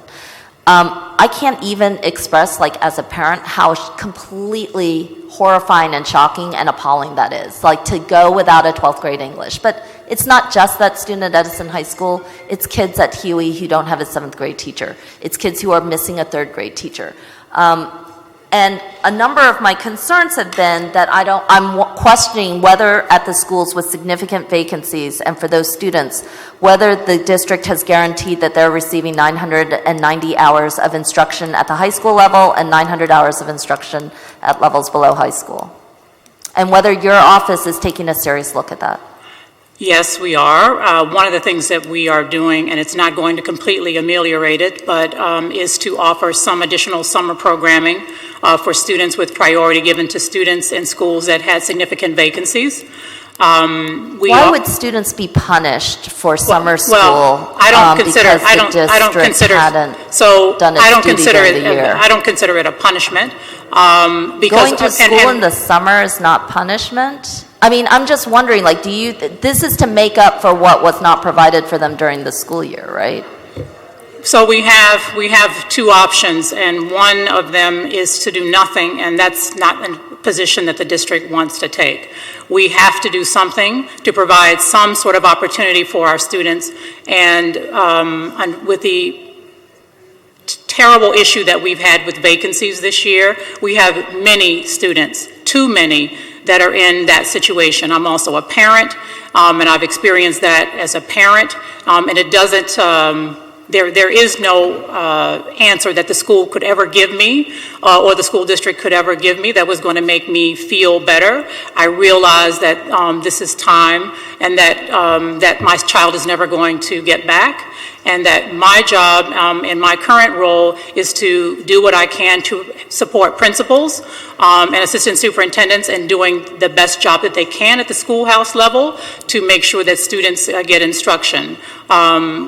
Speaker 1: I can't even express, as a parent, how completely horrifying and shocking and appalling that is, to go without a 12th grade English. But it's not just that student at Edison High School. It's kids at Huey who don't have a 7th grade teacher. It's kids who are missing a 3rd grade teacher. And a number of my concerns have been that I'm questioning whether at the schools with significant vacancies and for those students, whether the district has guaranteed that they're receiving 990 hours of instruction at the high school level and 900 hours of instruction at levels below high school. And whether your office is taking a serious look at that.
Speaker 7: Yes, we are. One of the things that we are doing, and it's not going to completely ameliorate it, but is to offer some additional summer programming for students, with priority given to students in schools that had significant vacancies.
Speaker 1: Why would students be punished for summer school?
Speaker 7: Well, I don't consider,
Speaker 1: because the
Speaker 7: I don't
Speaker 1: district
Speaker 7: consider,
Speaker 1: hadn't
Speaker 7: so
Speaker 1: done its
Speaker 7: I don't
Speaker 1: duty
Speaker 7: consider
Speaker 1: during
Speaker 7: it,
Speaker 1: the year?
Speaker 7: I don't consider it a punishment. Because
Speaker 1: Going to school in the summer is not punishment? I mean, I'm just wondering, like, this is to make up for what was not provided for them during the school year, right?
Speaker 7: So we have two options, and one of them is to do nothing, and that's not a position that the district wants to take. We have to do something to provide some sort of opportunity for our students, and with the terrible issue that we've had with vacancies this year, we have many students, too many, that are in that situation. I'm also a parent, and I've experienced that as a parent, and it doesn't, there is no answer that the school could ever give me or the school district could ever give me that was going to make me feel better. I realize that this is time, and that my child is never going to get back, and that my job in my current role is to do what I can to support principals and assistant superintendents in doing the best job that they can at the schoolhouse level to make sure that students get instruction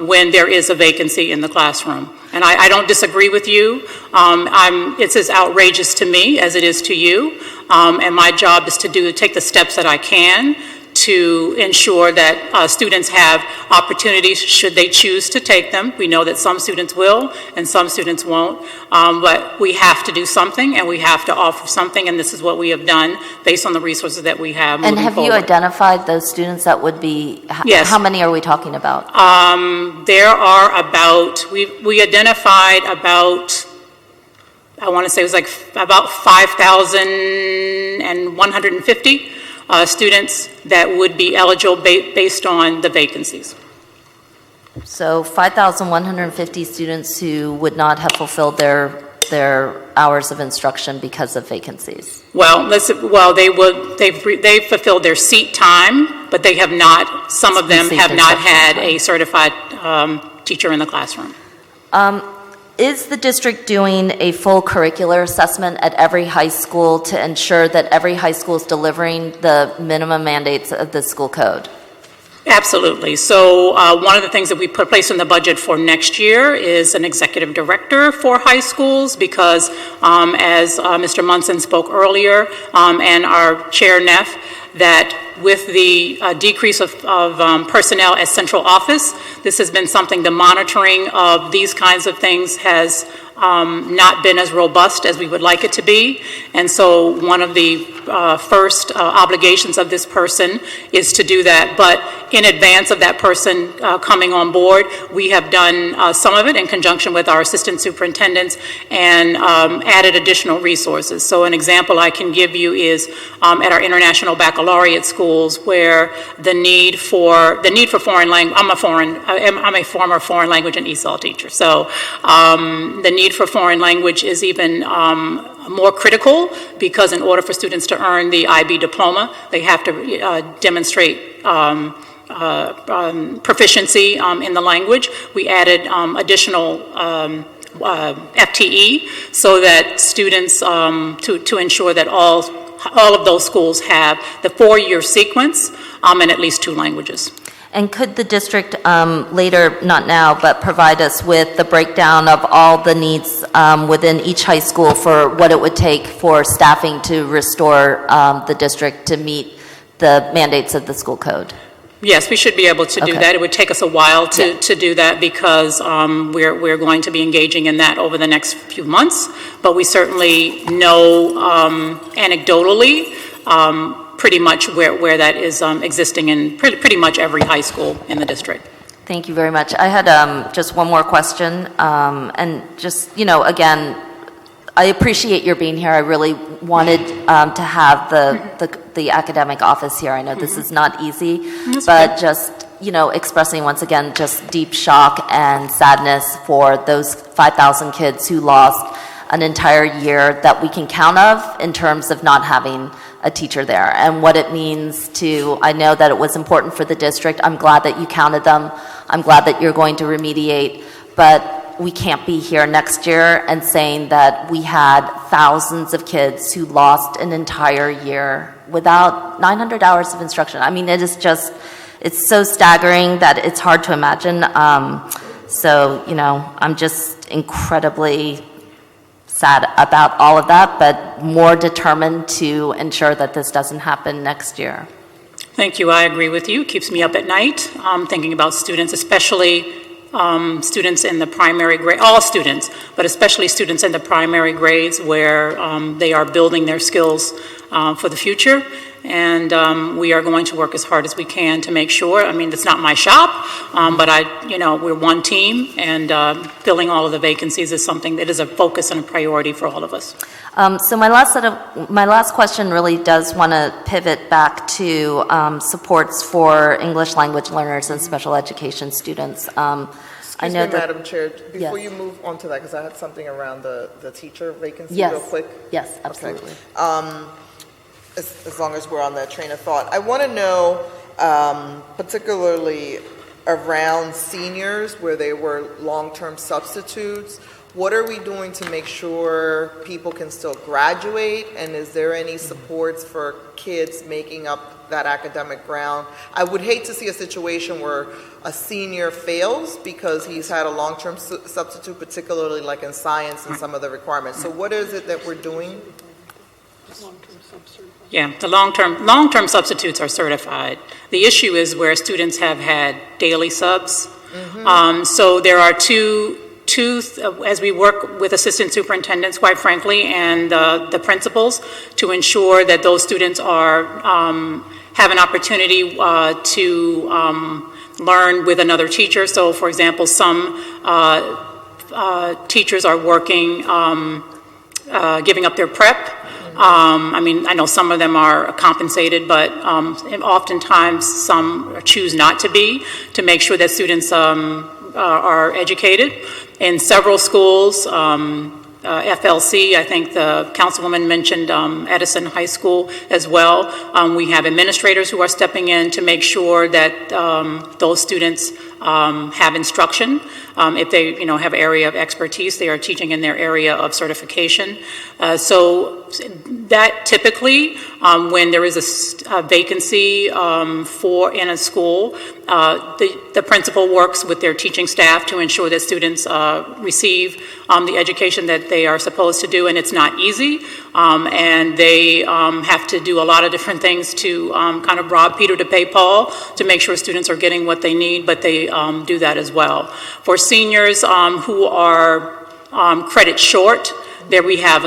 Speaker 7: when there is a vacancy in the classroom. And I don't disagree with you. It's as outrageous to me as it is to you. And my job is to take the steps that I can to ensure that students have opportunities should they choose to take them. We know that some students will and some students won't, but we have to do something and we have to offer something, and this is what we have done based on the resources that we have moving
Speaker 1: And have
Speaker 7: forward.
Speaker 1: you identified those students that would be,
Speaker 7: Yes.
Speaker 1: how many are we talking about?
Speaker 7: There are about, we identified about, I want to say it was like about 5,150 students that would be eligible based on the vacancies.
Speaker 1: So 5,150 students who would not have fulfilled their hours of instruction because of vacancies.
Speaker 7: Well, they've fulfilled their seat time, but they have not, some of them have not had a certified teacher in the classroom.
Speaker 1: Is the district doing a full curricular assessment at every high school to ensure that every high school is delivering the minimum mandates of the school code?
Speaker 7: Absolutely. So one of the things that we put place in the budget for next year is an executive director for high schools, because as Mr. Munson spoke earlier, and our chair Neff, that with the decrease of personnel at central office, this has been something, the monitoring of these kinds of things has not been as robust as we would like it to be. And so one of the first obligations of this person is to do that. But in advance of that person coming on board, we have done some of it in conjunction with our assistant superintendents and added additional resources. So an example I can give you is at our international baccalaureate schools, where the need for foreign language, I'm a former foreign language and ESOL teacher. So the need for foreign language is even more critical, because in order for students to earn the IB diploma, they have to demonstrate proficiency in the language. We added additional FTE so that students, to ensure that all of those schools have the 4-year sequence in at least 2 languages.
Speaker 1: And could the district later, not now, but provide us with the breakdown of all the needs within each high school for what it would take for staffing to restore the district to meet the mandates of the school code?
Speaker 7: Yes, we should be able to do that. It would take us a while to do that, because we're going to be engaging in that over the next few months. But we certainly know anecdotally pretty much where that is existing in pretty much every high school in the district.
Speaker 1: Thank you very much. I had just one more question, and just, again, I appreciate your being here. I really wanted to have the academic office here. I know this is not easy, but just, expressing once again just deep shock and sadness for those 5,000 kids who lost an entire year that we can count of in terms of not having a teacher there, and what it means to, I know that it was important for the district. I'm glad that you counted them. I'm glad that you're going to remediate, but we can't be here next year and saying that we had thousands of kids who lost an entire year without 900 hours of instruction. I mean, it's so staggering that it's hard to imagine. So, I'm just incredibly sad about all of that, but more determined to ensure that this doesn't happen next year.
Speaker 7: Thank you. I agree with you. It keeps me up at night thinking about students, especially students in the primary grade, all students, but especially students in the primary grades where they are building their skills for the future. And we are going to work as hard as we can to make sure. I mean, it's not my shop, but we're one team, and filling all of the vacancies is something that is a focus and a priority for all of us.
Speaker 1: So my last question really does want to pivot back to supports for English language learners and special education students.
Speaker 10: Excuse me, Madam Chair, before you move on to that, because I had something around the teacher vacancy real quick.
Speaker 1: Yes, absolutely.
Speaker 10: Okay. As long as we're on that train of thought, I want to know, particularly around seniors where they were long-term substitutes, what are we doing to make sure people can still graduate, and is there any supports for kids making up that academic ground? I would hate to see a situation where a senior fails because he's had a long-term substitute, particularly like in science and some of the requirements. So what is it that we're doing?
Speaker 7: Yeah, the long-term substitutes are certified. The issue is where students have had daily subs. So there are two, as we work with assistant superintendents, quite frankly, and the principals to ensure that those students are have an opportunity to learn with another teacher. So, for example, some teachers are working, giving up their prep. I mean, I know some of them are compensated, but oftentimes some choose not to be, to make sure that students are educated. In several schools, FLC, I think the councilwoman mentioned Edison High School as well. We have administrators who are stepping in to make sure that those students have instruction. If they, have area of expertise, they are teaching in their area of certification. So that typically, when there is a vacancy in a school, the principal works with their teaching staff to ensure that students receive the education that they are supposed to do, and it's not easy. And they have to do a lot of different things to kind of rob Peter to pay Paul to make sure students are getting what they need, but they do that as well. For seniors who are credit short, there we have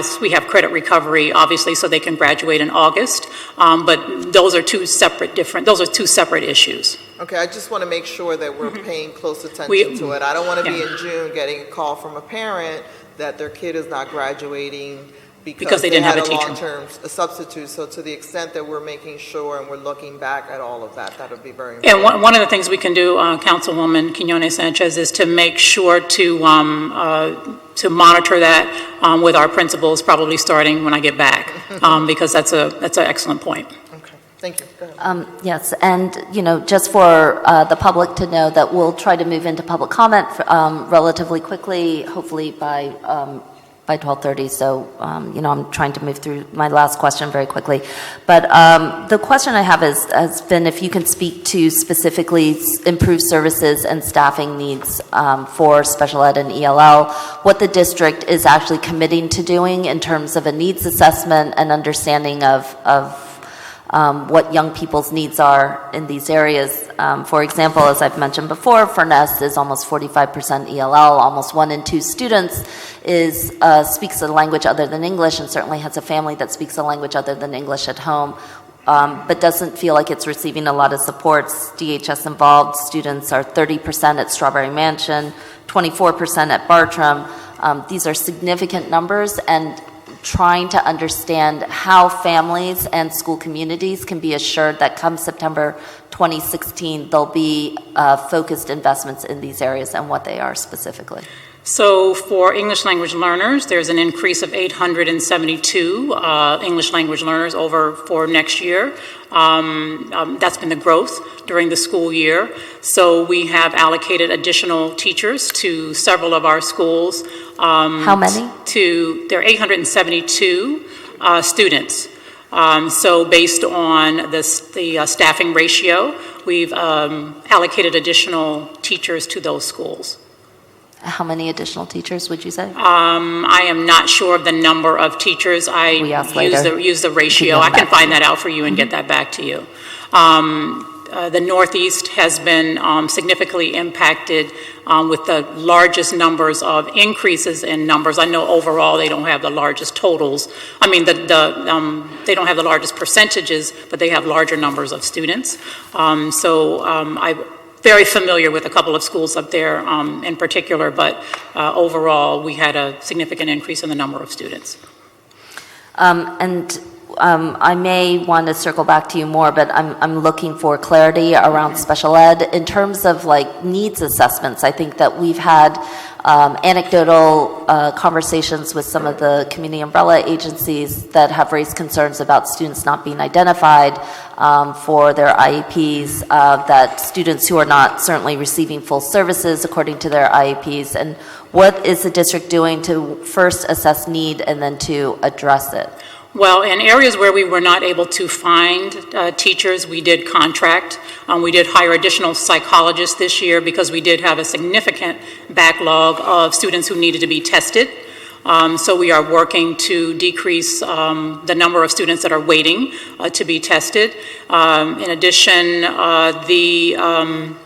Speaker 7: credit recovery, obviously, so they can graduate in August. But those are two separate issues.
Speaker 10: Okay, I just want to make sure that we're paying close attention to it. I don't want to be in June getting a call from a parent that their kid is not graduating because they
Speaker 7: didn't have a
Speaker 10: had
Speaker 7: teacher.
Speaker 10: long-term substitute. So to the extent that we're making sure and we're looking back at all of that, that would be very important.
Speaker 7: And one of the things we can do, Councilwoman Quiñones Sanchez, is to make sure to monitor that with our principals, probably starting when I get back, because that's an excellent point.
Speaker 10: Okay, thank you. Go ahead.
Speaker 1: Yes, and just for the public to know that we'll try to move into public comment relatively quickly, hopefully by 12:30. So I'm trying to move through my last question very quickly. But the question I have has been if you can speak to specifically improved services and staffing needs for special ed and ELL, what the district is actually committing to doing in terms of a needs assessment and understanding of what young people's needs are in these areas. For example, as I've mentioned before, Furness is almost 45% ELL. Almost 1 in 2 students speaks a language other than English, and certainly has a family that speaks a language other than English at home, but doesn't feel like it's receiving a lot of supports. DHS involved students are 30% at Strawberry Mansion, 24% at Bartram. These are significant numbers, and trying to understand how families and school communities can be assured that come September 2016, there'll be focused investments in these areas and what they are specifically.
Speaker 7: So for English language learners, there's an increase of 872 English language learners for next year. That's been the growth during the school year. So we have allocated additional teachers to several of our schools.
Speaker 1: How many?
Speaker 7: There are 872 students. So based on the staffing ratio, we've allocated additional teachers to those schools.
Speaker 1: How many additional teachers would you say?
Speaker 7: I am not sure of the number of teachers. I use the ratio. I can find that out for you and get that back to you. The Northeast has been significantly impacted with the largest numbers of increases in numbers. I know overall they don't have the largest totals. I mean, they don't have the largest percentages, but they have larger numbers of students. I'm very familiar with a couple of schools up there in particular, but overall we had a significant increase in the number of students.
Speaker 1: I may want to circle back to you more, but I'm looking for clarity around special ed. In terms of like needs assessments, I think that we've had anecdotal conversations with some of the community umbrella agencies that have raised concerns about students not being identified for their IEPs, that students who are not certainly receiving full services according to their IEPs. And what is the district doing to first assess need and then to address it?
Speaker 7: Well, in areas where we were not able to find teachers, we did contract. We did hire additional psychologists this year because we did have a significant backlog of students who needed to be tested. So we are working to decrease the number of students that are waiting to be tested. In addition, I'm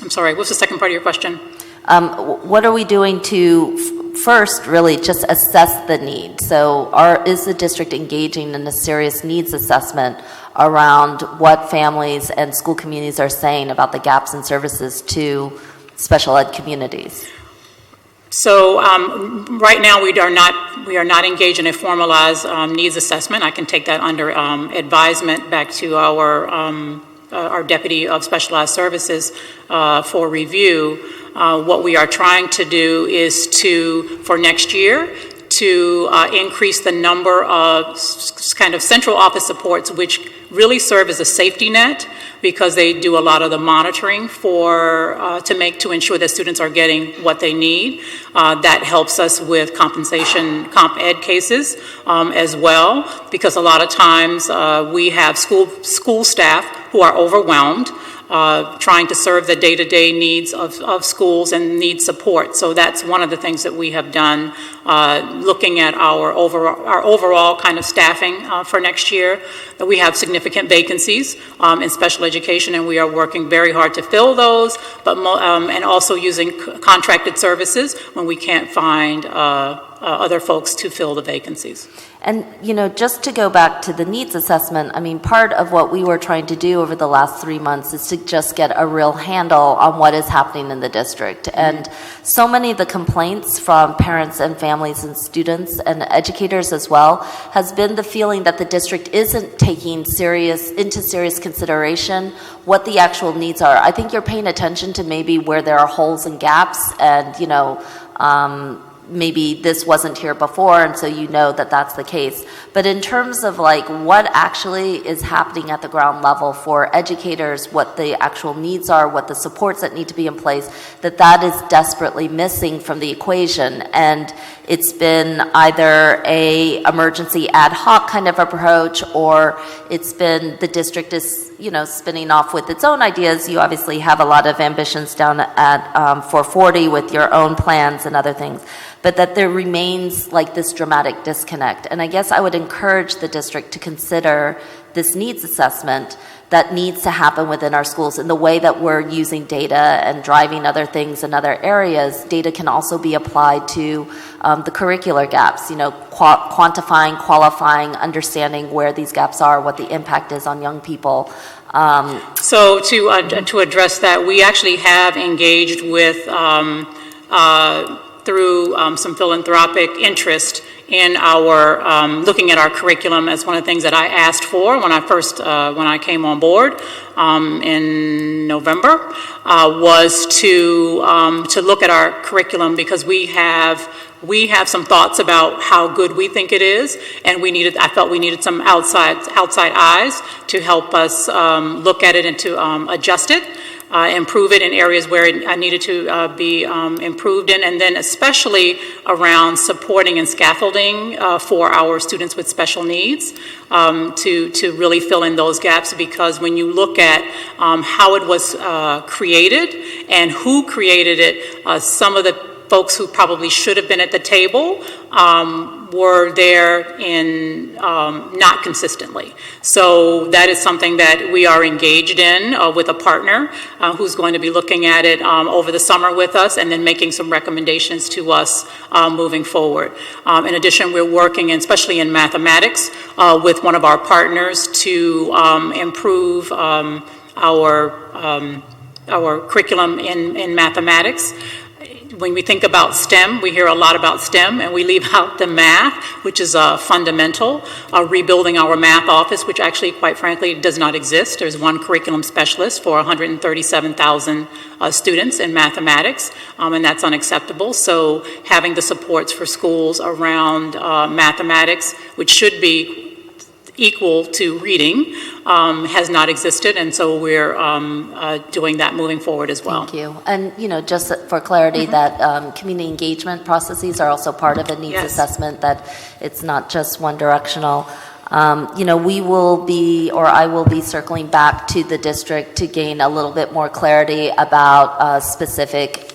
Speaker 7: sorry, what's the second part of your question?
Speaker 1: What are we doing to first really just assess the need? So is the district engaging in a serious needs assessment around what families and school communities are saying about the gaps in services to special ed communities?
Speaker 7: So right now we are not engaged in a formalized needs assessment. I can take that under advisement back to our Deputy of Specialized Services for review. What we are trying to do is for next year, to increase the number of kind of central office supports, which really serve as a safety net because they do a lot of the monitoring to ensure that students are getting what they need. That helps us with comp ed cases as well, because a lot of times we have school staff who are overwhelmed, trying to serve the day-to-day needs of schools and need support. So that's one of the things that we have done, looking at our overall kind of staffing for next year. That we have significant vacancies in special education, and we are working very hard to fill those, but and also using contracted services when we can't find other folks to fill the vacancies.
Speaker 1: And, just to go back to the needs assessment, I mean, part of what we were trying to do over the last 3 months is to just get a real handle on what is happening in the district. And so many of the complaints from parents and families and students and educators as well has been the feeling that the district isn't taking into serious consideration what the actual needs are. I think you're paying attention to maybe where there are holes and gaps and, maybe this wasn't here before, and so that that's the case. But in terms of like what actually is happening at the ground level for educators, what the actual needs are, what the supports that need to be in place, that is desperately missing from the equation. And it's been either a emergency ad hoc kind of approach, or it's been the district is spinning off with its own ideas. You obviously have a lot of ambitions down at 440 with your own plans and other things, but that there remains like this dramatic disconnect. And I guess I would encourage the district to consider this needs assessment that needs to happen within our schools in the way that we're using data and driving other things in other areas. Data can also be applied to the curricular gaps, quantifying, qualifying, understanding where these gaps are, what the impact is on young people.
Speaker 7: So to address that, we actually have engaged with through some philanthropic interest in our, looking at our curriculum as one of the things that I asked for when I came on board in November, was to look at our curriculum, because we have some thoughts about how good we think it is, and I felt we needed some outside eyes to help us look at it and to adjust it, improve it in areas where it needed to be improved in, and then especially around supporting and scaffolding for our students with special needs, to really fill in those gaps, because when you look at how it was created and who created it, some of the folks who probably should have been at the table were there in not consistently. So that is something that we are engaged in with a partner who's going to be looking at it over the summer with us, and then making some recommendations to us moving forward. In addition, we're working, especially in mathematics, with one of our partners to improve our curriculum in mathematics. When we think about STEM, we hear a lot about STEM, and we leave out the math, which is fundamental. Rebuilding our math office, which actually, quite frankly, does not exist. There's one curriculum specialist for 137,000 students in mathematics, and that's unacceptable. So having the supports for schools around mathematics, which should be equal to reading, has not existed, and so we're doing that moving forward as well.
Speaker 1: Thank you. And, just for clarity, that community engagement processes are also part of a needs assessment, that it's not just one directional. We will be, or I will be, circling back to the district to gain a little bit more clarity about specific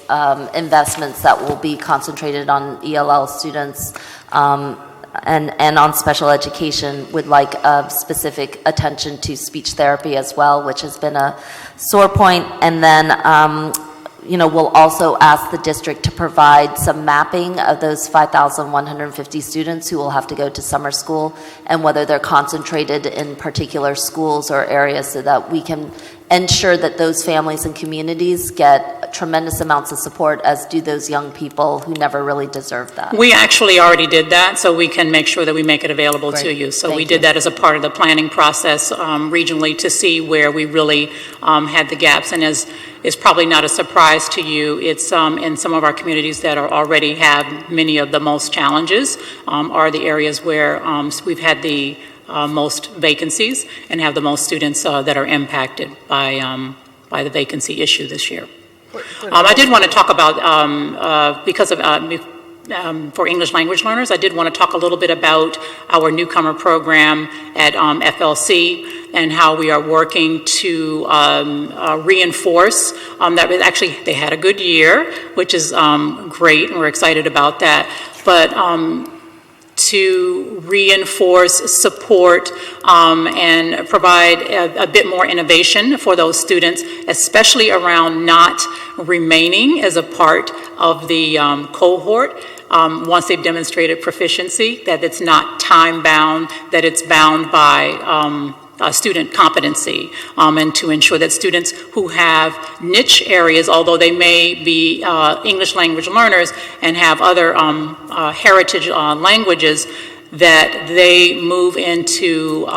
Speaker 1: investments that will be concentrated on ELL students, and on special education. Would like specific attention to speech therapy as well, which has been a sore point. And then, we'll also ask the district to provide some mapping of those 5,150 students who will have to go to summer school, and whether they're concentrated in particular schools or areas, so that we can ensure that those families and communities get tremendous amounts of support, as do those young people who never really deserve that.
Speaker 7: We actually already did that, so we can make sure that we make it available to you. So we did that as a part of the planning process regionally, to see where we really had the gaps. And as is probably not a surprise to you, it's in some of our communities that already have many of the most challenges are the areas where we've had the most vacancies and have the most students that are impacted by the vacancy issue this year. I did want to talk about, because of for English language learners, I did want to talk a little bit about our newcomer program at FLC, and how we are working to reinforce that. Actually, they had a good year, which is great, and we're excited about that. But to reinforce, support, and provide a bit more innovation for those students, especially around not remaining as a part of the cohort once they've demonstrated proficiency, that it's not time-bound, that it's bound by student competency, and to ensure that students who have niche areas, although they may be English language learners and have other heritage languages, that they move into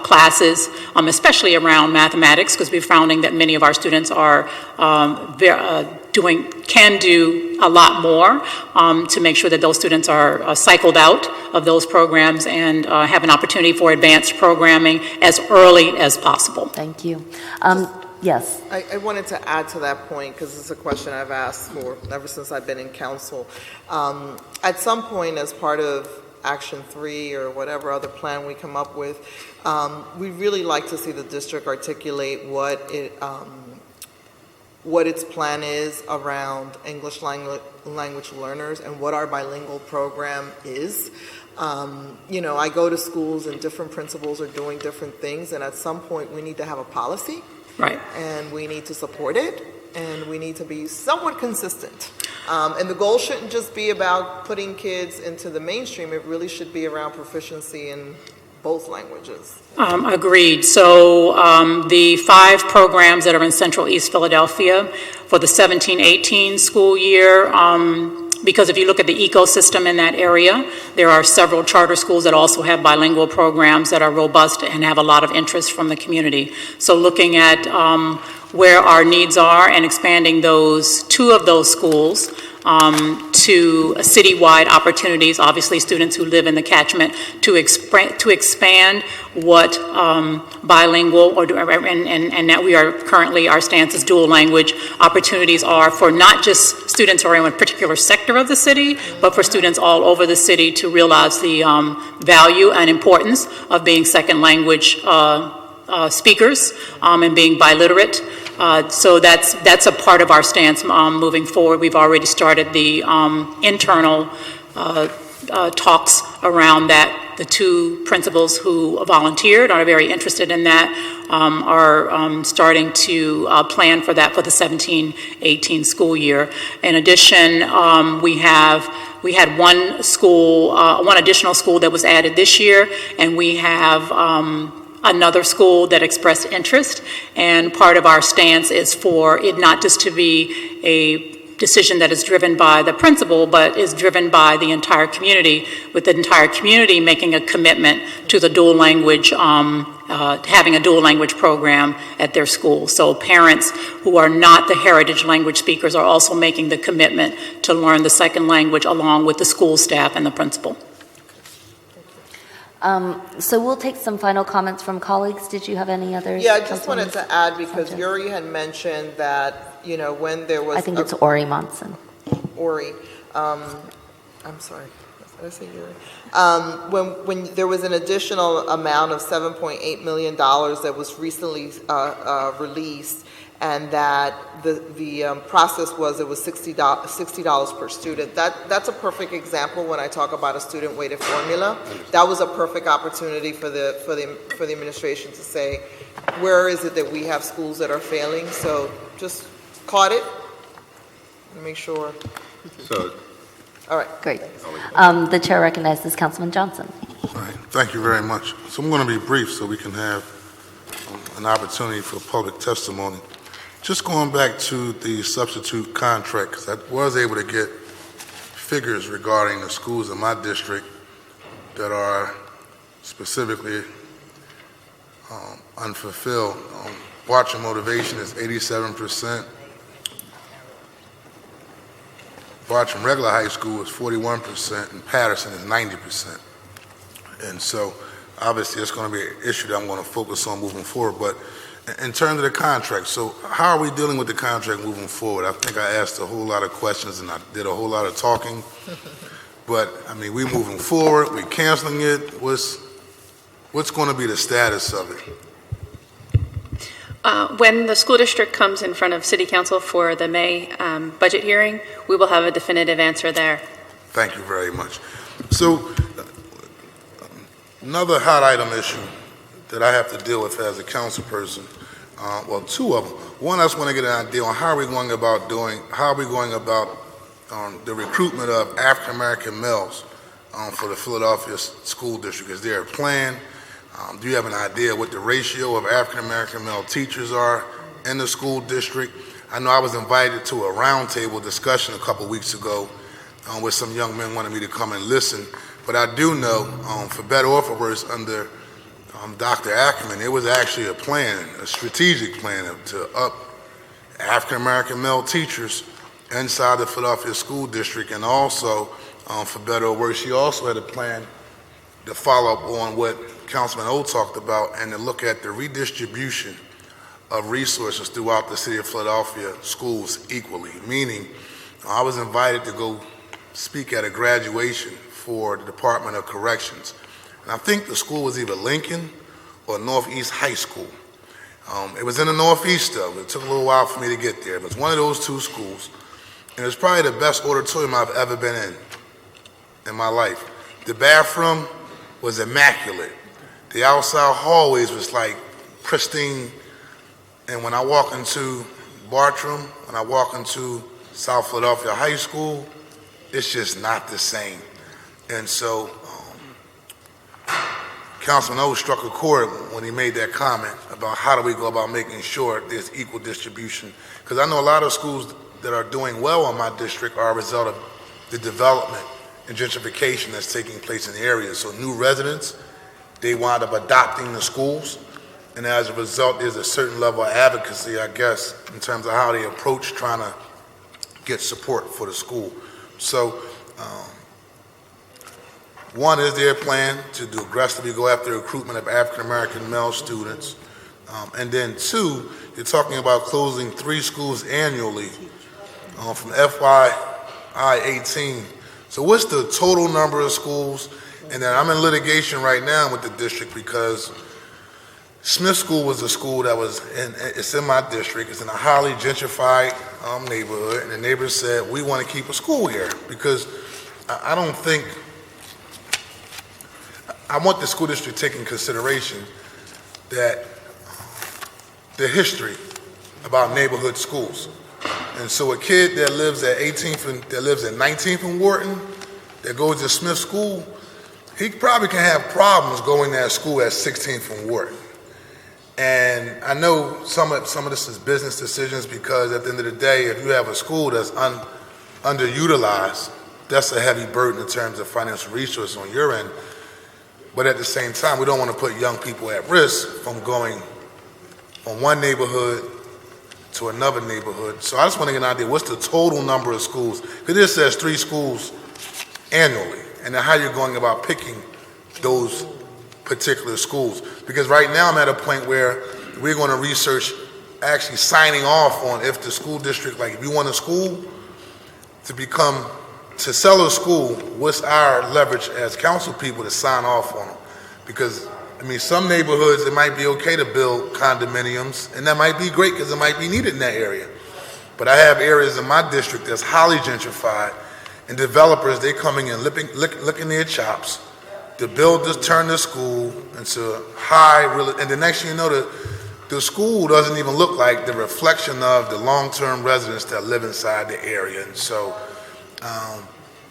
Speaker 7: classes, especially around mathematics, because we're finding that many of our students are can do a lot more to make sure that those students are cycled out of those programs and have an opportunity for advanced programming as early as possible.
Speaker 1: Thank you. Yes.
Speaker 10: I wanted to add to that point, because it's a question I've asked for ever since I've been in council. At some point, as part of Action 3 or whatever other plan we come up with, we'd really like to see the district articulate what its plan is around English language learners and what our bilingual program is. I go to schools and different principals are doing different things, and at some point we need to have a policy.
Speaker 7: Right.
Speaker 10: And we need to support it, and we need to be somewhat consistent. And the goal shouldn't just be about putting kids into the mainstream. It really should be around proficiency in both languages.
Speaker 7: Agreed. So the 5 programs that are in Central East Philadelphia for the 17-18 school year because if you look at the ecosystem in that area, there are several charter schools that also have bilingual programs that are robust and have a lot of interest from the community. So looking at where our needs are and expanding two of those schools to citywide opportunities, obviously students who live in the catchment, to expand what bilingual and that we are currently, our stance is dual language opportunities are for not just students who are in a particular sector of the city, but for students all over the city to realize the value and importance of being second language speakers and being biliterate. So that's a part of our stance moving forward. We've already started the internal talks around that. The two principals who volunteered are very interested in that, are starting to plan for that for the 17-18 school year. In addition, we had one additional school that was added this year, and we have another school that expressed interest, and part of our stance is for it not just to be a decision that is driven by the principal, but is driven by the entire community, with the entire community making a commitment to the dual language, having a dual language program at their school. So parents who are not the heritage language speakers are also making the commitment to learn the second language along with the school staff and the principal.
Speaker 1: So we'll take some final comments from colleagues. Did you have any others?
Speaker 10: Yeah, I just wanted to add, because Yuri had mentioned that, when there was...
Speaker 1: I think it's Ori Monson.
Speaker 10: Ori. I'm sorry. Did I say Yuri? When there was an additional amount of $7.8 million that was recently released, and that the process was it was $60 per student. That's a perfect example when I talk about a student weighted formula. That was a perfect opportunity for the administration to say, where is it that we have schools that are failing? So just caught it and make sure.
Speaker 5: So,
Speaker 1: all right, great. The chair recognizes Councilman Johnson.
Speaker 9: All right, thank you very much. So I'm going to be brief so we can have an opportunity for public testimony. Just going back to the substitute contract, because I was able to get figures regarding the schools in my district that are specifically unfulfilled. Watching motivation is 87%. Watching regular high school is 41%, and Patterson is 90%. And so, obviously, it's going to be an issue that I'm going to focus on moving forward. But in terms of the contract, so how are we dealing with the contract moving forward? I think I asked a whole lot of questions and I did a whole lot of talking. But, I mean, we moving forward, we canceling it. What's going to be the status of it?
Speaker 8: When the school district comes in front of City Council for the May budget hearing, we will have a definitive answer there. Thank you very much. So, another hot item issue that I have to deal with as a council person, well, two of them. One, I just want to get an idea on how are we going about the recruitment of African American males for the Philadelphia School District. Is there a plan? Do you have an idea what the ratio of African American male teachers are in the school district? I know I was invited to a roundtable discussion a couple weeks ago where some young men wanted me to come and listen, but I do know, for better or for worse, under Dr. Ackerman, it was actually a plan, a strategic plan to up African American male teachers inside the Philadelphia School District, and also, for better or worse, she also had a plan to follow up on what Councilman O talked about and to look at the redistribution of resources throughout the city of Philadelphia schools equally, meaning I was invited to go speak at a graduation for the Department of Corrections. And I think the school was either Lincoln or Northeast High School. It was in the Northeast though. It took a little while for me to get there. It was one of those two schools. And it's probably the best auditorium I've ever been in my life. The bathroom was immaculate. The outside hallways was like pristine. And when I walk into Bartram, when I walk into South Philadelphia High School, it's just not the same. And so Councilman O struck a chord when he made that comment about how do we go about making sure there's equal distribution. Because I know a lot of schools that are doing well in my district are a result of
Speaker 9: the development and gentrification that's taking place in the area. So new residents, they wind up adopting the schools, and as a result, there's a certain level of advocacy, I guess, in terms of how they approach trying to get support for the school. So, one is their plan to aggressively go after the recruitment of African American male students, and then two, you're talking about closing 3 schools annually from FY 18. So what's the total number of schools? And then I'm in litigation right now with the district because Smith School was a school that it's in my district. It's in a highly gentrified neighborhood, and the neighbors said, we want to keep a school here because I don't think, I want the school district to take in consideration that the history about neighborhood schools. And so a kid that lives at 18th and that lives at 19th and Wharton, that goes to Smith School, he probably can have problems going to that school at 16th and Wharton. And I know some of this is business decisions because at the end of the day, if you have a school that's underutilized, that's a heavy burden in terms of financial resources on your end. But at the same time, we don't want to put young people at risk from going from one neighborhood to another neighborhood. So I just want to get an idea, what's the total number of schools? Because it says 3 schools annually, and then how you're going about picking those particular schools. Because right now I'm at a point where we're going to research actually signing off on if the school district, like if you want a school to sell a school, what's our leverage as council people to sign off on them? Because I mean, some neighborhoods, it might be okay to build condominiums, and that might be great because it might be needed in that area. But I have areas in my district that's highly gentrified, and developers, they coming in licking their chops to build this, turn the school into and the next thing you know, the school doesn't even look like the reflection of the long-term residents that live inside the area. And so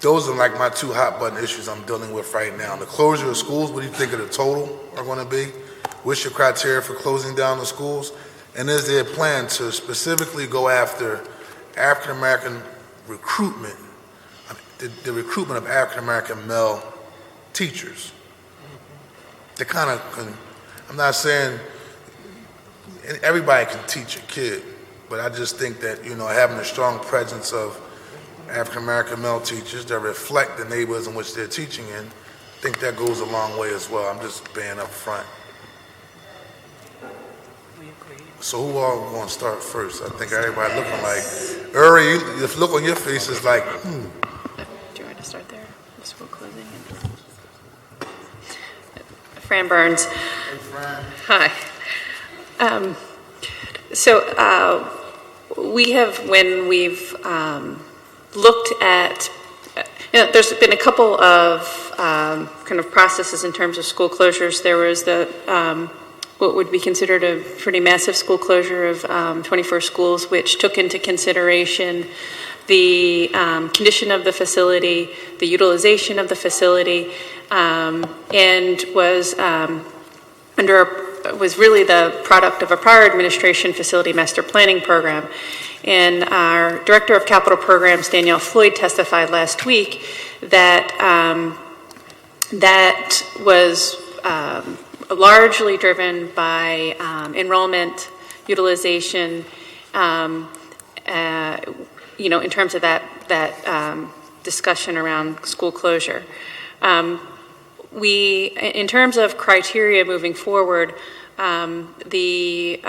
Speaker 9: those are like my 2 hot button issues I'm dealing with right now. The closure of schools, what do you think of the total are going to be? What's your criteria for closing down the schools? And is there a plan to specifically go after African American recruitment, the recruitment of African American male teachers? I'm not saying everybody can teach a kid, but I just think that, having a strong presence of African American male teachers that reflect the neighborhoods in which they're teaching in, I think that goes a long way as well. I'm just being up front. So who all going to start first? I think everybody looking like, Uri, the look on your face is like,
Speaker 8: Do you want to start there? The school closing. Fran Burns.
Speaker 9: Hey, Fran.
Speaker 8: Hi. So we have, when we've looked at, there's been a couple of kind of processes in terms of school closures. There was what would be considered a pretty massive school closure of 21st schools, which took into consideration the condition of the facility, the utilization of the facility, and was was really the product of a prior administration facility master planning program. And our Director of Capital Programs, Danielle Floyd, testified last week that that was largely driven by enrollment, utilization, in terms of that discussion around school closure. In terms of criteria moving forward, the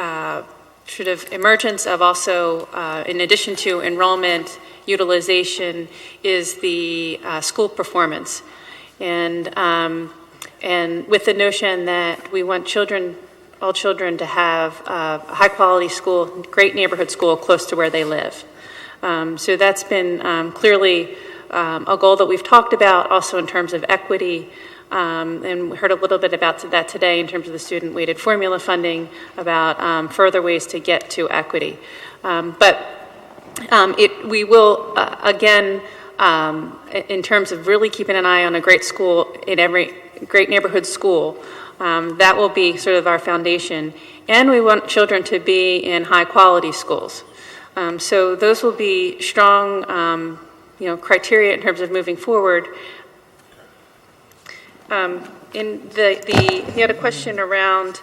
Speaker 8: sort of emergence of also, in addition to enrollment, utilization, is the school performance. And with the notion that we want all children to have a high quality school, great neighborhood school close to where they live. So that's been clearly a goal that we've talked about also in terms of equity. And we heard a little bit about that today in terms of the student weighted formula funding, about further ways to get to equity. But we will, again, in terms of really keeping an eye on a great school in every great neighborhood school, that will be sort of our foundation. And we want children to be in high quality schools. So those will be strong criteria in terms of moving forward. In you had a question around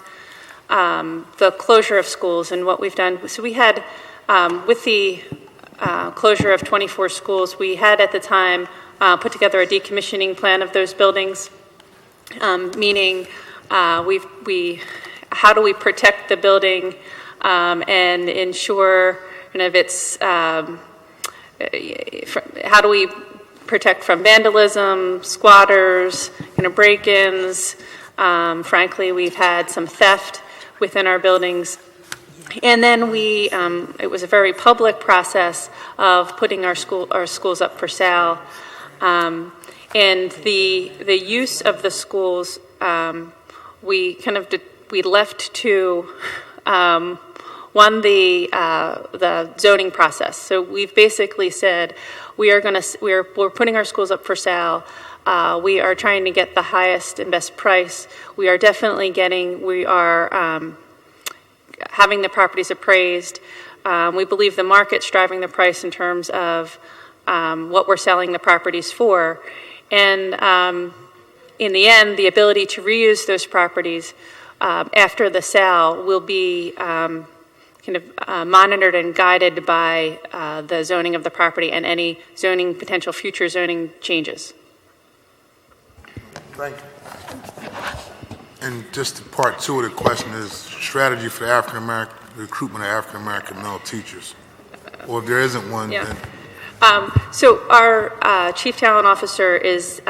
Speaker 8: the closure of schools and what we've done. So we had, with the closure of 24 schools, we had at the time put together a decommissioning plan of those buildings, meaning how do we protect the building and ensure its, how do we protect from vandalism, squatters, break-ins. Frankly, we've had some theft within our buildings. And then it was a very public process of putting our schools up for sale. And the use of the schools, we left to the zoning process. So we've basically said we're putting our schools up for sale. We are trying to get the highest and best price. We are having the properties appraised. We believe the market's driving the price in terms of what we're selling the properties for. And in the end, the ability to reuse those properties after the sale will be monitored and guided by the zoning of the property and any potential future zoning changes.
Speaker 9: Thank you. And just part two of the question is strategy for the recruitment of African-American male teachers. Or if there isn't one,
Speaker 8: yeah.
Speaker 9: then...
Speaker 8: So our Chief Talent Officer is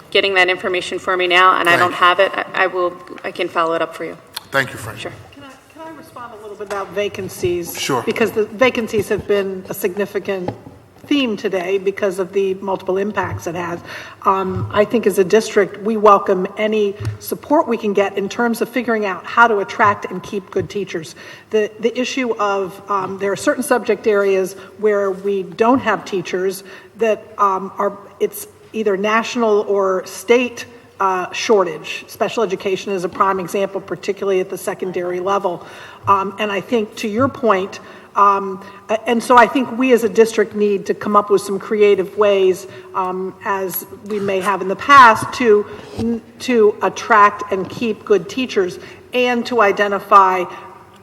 Speaker 8: getting that information for me now, and I don't have it. I can follow it up for you.
Speaker 9: Thank you, Frank.
Speaker 8: Sure.
Speaker 6: Can I respond a little bit about vacancies?
Speaker 9: Sure.
Speaker 6: Because the vacancies have been a significant theme today because of the multiple impacts it has. I think as a district, we welcome any support we can get in terms of figuring out how to attract and keep good teachers. The issue of there are certain subject areas where we don't have teachers that it's either national or state shortage. Special education is a prime example, particularly at the secondary level. And I think to your point, and so I think we as a district need to come up with some creative ways, as we may have in the past, to attract and keep good teachers and to identify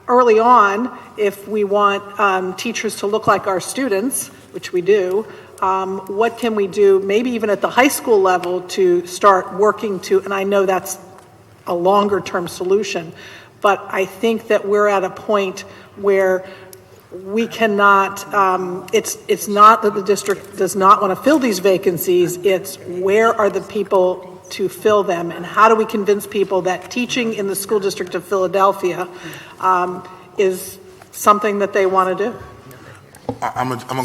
Speaker 6: early on if we want teachers to look like our students, which we do. What can we do, maybe even at the high school level, to start working to, and I know that's a longer term solution, but I think that we're at a point where we cannot, it's not that the district does not want to fill these vacancies, it's where are the people to fill them, and how do we convince people that teaching in the school district of Philadelphia is something that they want to do.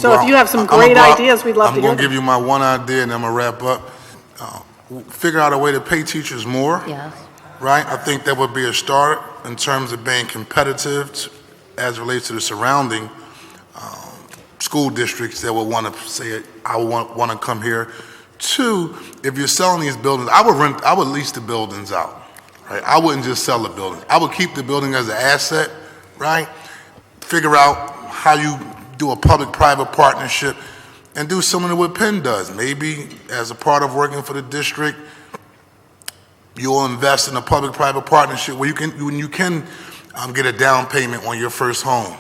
Speaker 6: So if you have some great ideas, we'd love to hear them.
Speaker 9: I'm going to give you my one idea and I'm going to wrap up. Figure out a way to pay teachers more, right? I think that would be a start in terms of being competitive as it relates to the surrounding school districts that would want to say, I want to come here. Two, if you're selling these buildings, I would lease the buildings out, right? I wouldn't just sell the building. I would keep the building as an asset, right? Figure out how you do a public-private partnership and do similar to what Penn does. Maybe as a part of working for the district, you'll invest in a public-private partnership where you can get a down payment on your first home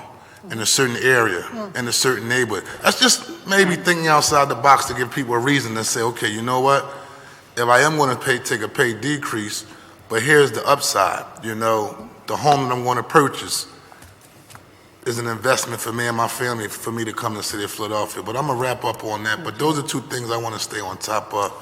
Speaker 9: in a certain area, in a certain neighborhood. That's just maybe thinking outside the box to give people a reason to say, okay, you know what? If I am going to take a pay decrease, but here's the upside, the home that I'm going to purchase is an investment for me and my family, for me to come to the city of Philadelphia. But I'm going to wrap up on that. But those are two things I want to stay on top of.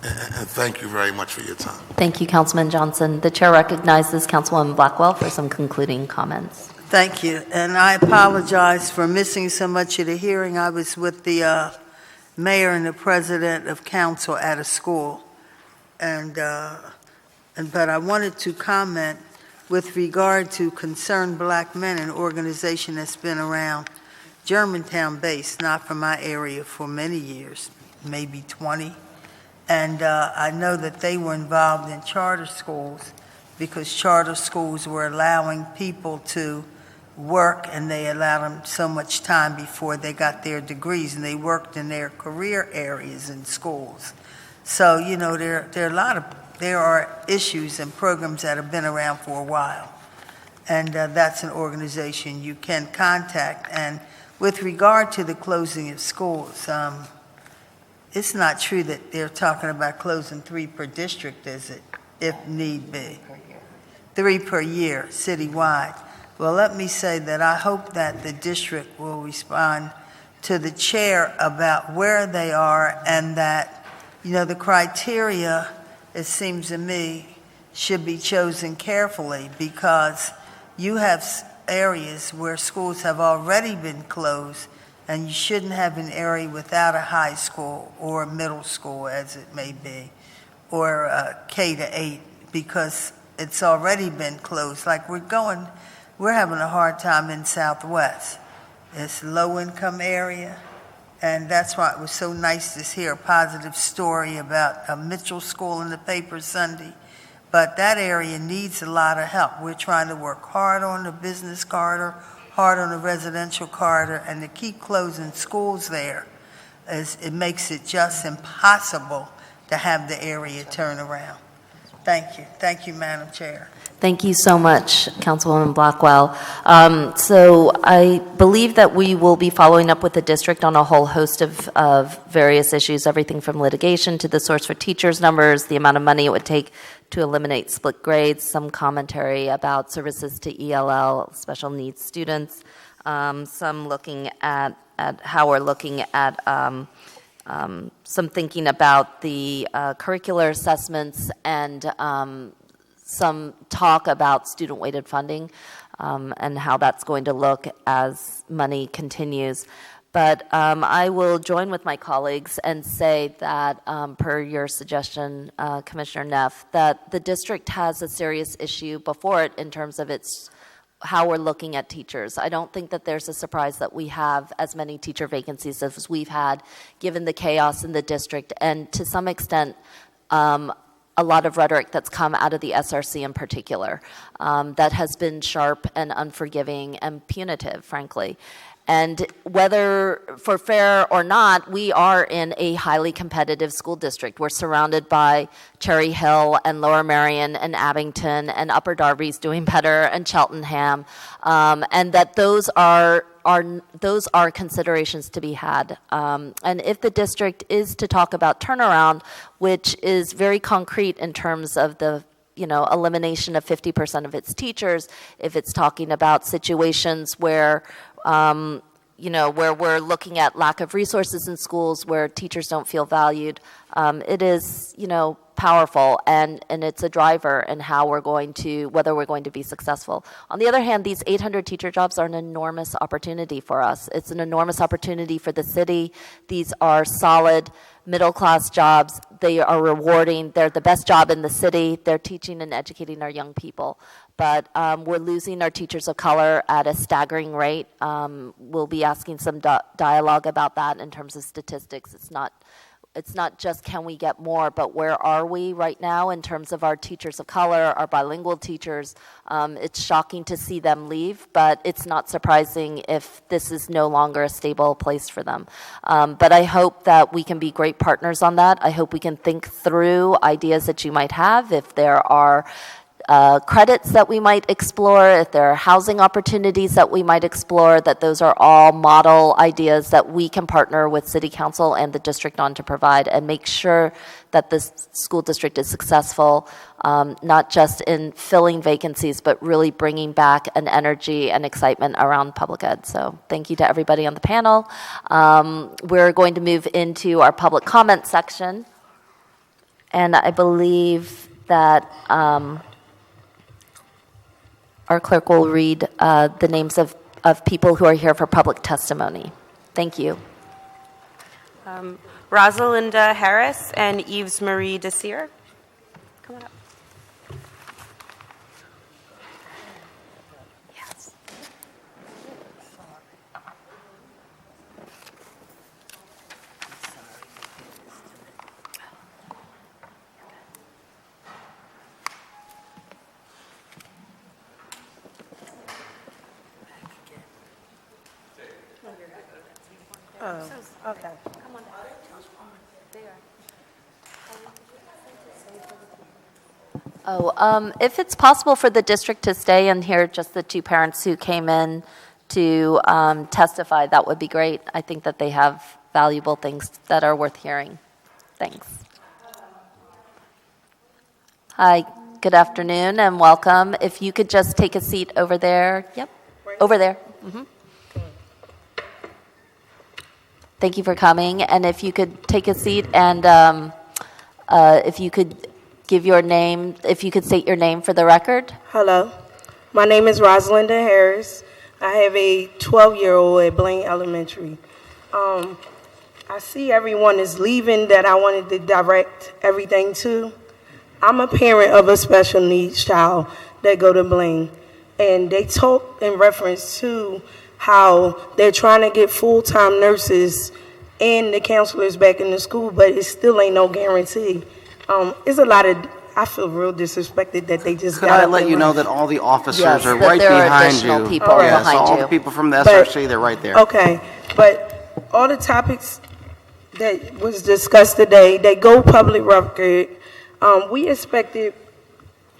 Speaker 9: And thank you very much for your time.
Speaker 1: Thank you, Councilman Johnson. The chair recognizes Councilwoman Blackwell for some concluding comments.
Speaker 2: Thank you. And I apologize for missing so much of the hearing. I was with the mayor and the president of council at a school. But I wanted to comment with regard to Concerned Black Men, an organization that's been around, Germantown-based, not from my area, for many years, maybe 20. And I know that they were involved in charter schools because charter schools were allowing people to work, and they allowed them so much time before they got their degrees, and they worked in their career areas in schools. So, you know, there are issues and programs that have been around for a while, and that's an organization you can contact. And with regard to the closing of schools, it's not true that they're talking about closing 3 per district, is it? If need be. 3 per year, citywide. Well, let me say that I hope that the district will respond to the chair about where they are, and that, you know, the criteria, it seems to me, should be chosen carefully, because you have areas where schools have already been closed, and you shouldn't have an area without a high school or a middle school, as it may be, or K to 8, because it's already been closed. Like we're having a hard time in Southwest. It's a low-income area, and that's why it was so nice to hear a positive story about a Mitchell School in the paper Sunday. But that area needs a lot of help. We're trying to work hard on the business corridor, hard on the residential corridor, and to keep closing schools there, it makes it just impossible to have the area turn around. Thank you. Thank you, Madam Chair.
Speaker 1: Thank you so much, Councilwoman Blackwell. So I believe that we will be following up with the district on a whole host of various issues, everything from litigation to the source for teachers numbers, the amount of money it would take to eliminate split grades, some commentary about services to ELL, special needs students, some looking at how we're looking at some thinking about the curricular assessments, and some talk about student-weighted funding and how that's going to look as money continues. But I will join with my colleagues and say that, per your suggestion, Commissioner Neff, that the district has a serious issue before it in terms of how we're looking at teachers. I don't think that there's a surprise that we have as many teacher vacancies as we've had, given the chaos in the district, and to some extent, a lot of rhetoric that's come out of the SRC in particular, that has been sharp and unforgiving and punitive, frankly. And whether for fair or not, we are in a highly competitive school district. We're surrounded by Cherry Hill and Lower Merion and Abington, and Upper Darby's doing better, and Cheltenham, and that those are considerations to be had. And if the district is to talk about turnaround, which is very concrete in terms of the elimination of 50% of its teachers, if it's talking about situations where where we're looking at lack of resources in schools, where teachers don't feel valued, it is, powerful, and it's a driver in whether we're going to be successful. On the other hand, these 800 teacher jobs are an enormous opportunity for us. It's an enormous opportunity for the city. These are solid middle-class jobs. They are rewarding. They're the best job in the city. They're teaching and educating our young people. But we're losing our teachers of color at a staggering rate. We'll be asking some dialogue about that in terms of statistics. It's not just can we get more, but where are we right now in terms of our teachers of color, our bilingual teachers. It's shocking to see them leave, but it's not surprising if this is no longer a stable place for them. But I hope that we can be great partners on that. I hope we can think through ideas that you might have. If there are credits that we might explore, if there are housing opportunities that we might explore, that those are all model ideas that we can partner with City Council and the district on to provide, and make sure that this school district is successful, not just in filling vacancies, but really bringing back an energy and excitement around public ed. So thank you to everybody on the panel. We're going to move into our public comment section, and I believe that our clerk will read the names of people who are here for public testimony. Thank you.
Speaker 4: Rosalinda Harris and Yves Marie Desir. Come on up. Yes.
Speaker 12: Okay.
Speaker 1: Oh, if it's possible for the district to stay and hear just the two parents who came in to testify, that would be great. I think that they have valuable things that are worth hearing. Thanks. Hi, good afternoon and welcome. If you could just take a seat over there. Yep, over there. Thank you for coming. And if you could take a seat and if you could give your name, if you could state your name for the record.
Speaker 12: Hello. My name is Rosalinda Harris. I have a 12-year-old at Blaine Elementary. I see everyone is leaving that I wanted to direct everything to. I'm a parent of a special needs child that go to Blaine. And they talk in reference to how they're trying to get full-time nurses and the counselors back in the school, but it still ain't no guarantee. It's a lot of, I feel real disrespected that they just
Speaker 11: Could
Speaker 12: got
Speaker 11: I
Speaker 12: up
Speaker 11: let
Speaker 12: and
Speaker 11: you know
Speaker 12: run.
Speaker 11: that all the officers
Speaker 1: Yes,
Speaker 11: are
Speaker 1: that
Speaker 11: right
Speaker 1: there are
Speaker 11: behind
Speaker 1: additional
Speaker 11: you?
Speaker 1: people
Speaker 11: Yes,
Speaker 1: behind
Speaker 11: all
Speaker 1: you.
Speaker 11: the people from the
Speaker 12: But-
Speaker 11: SRC, they're right there.
Speaker 12: Okay, but all the topics that was discussed today, they go public record. We expected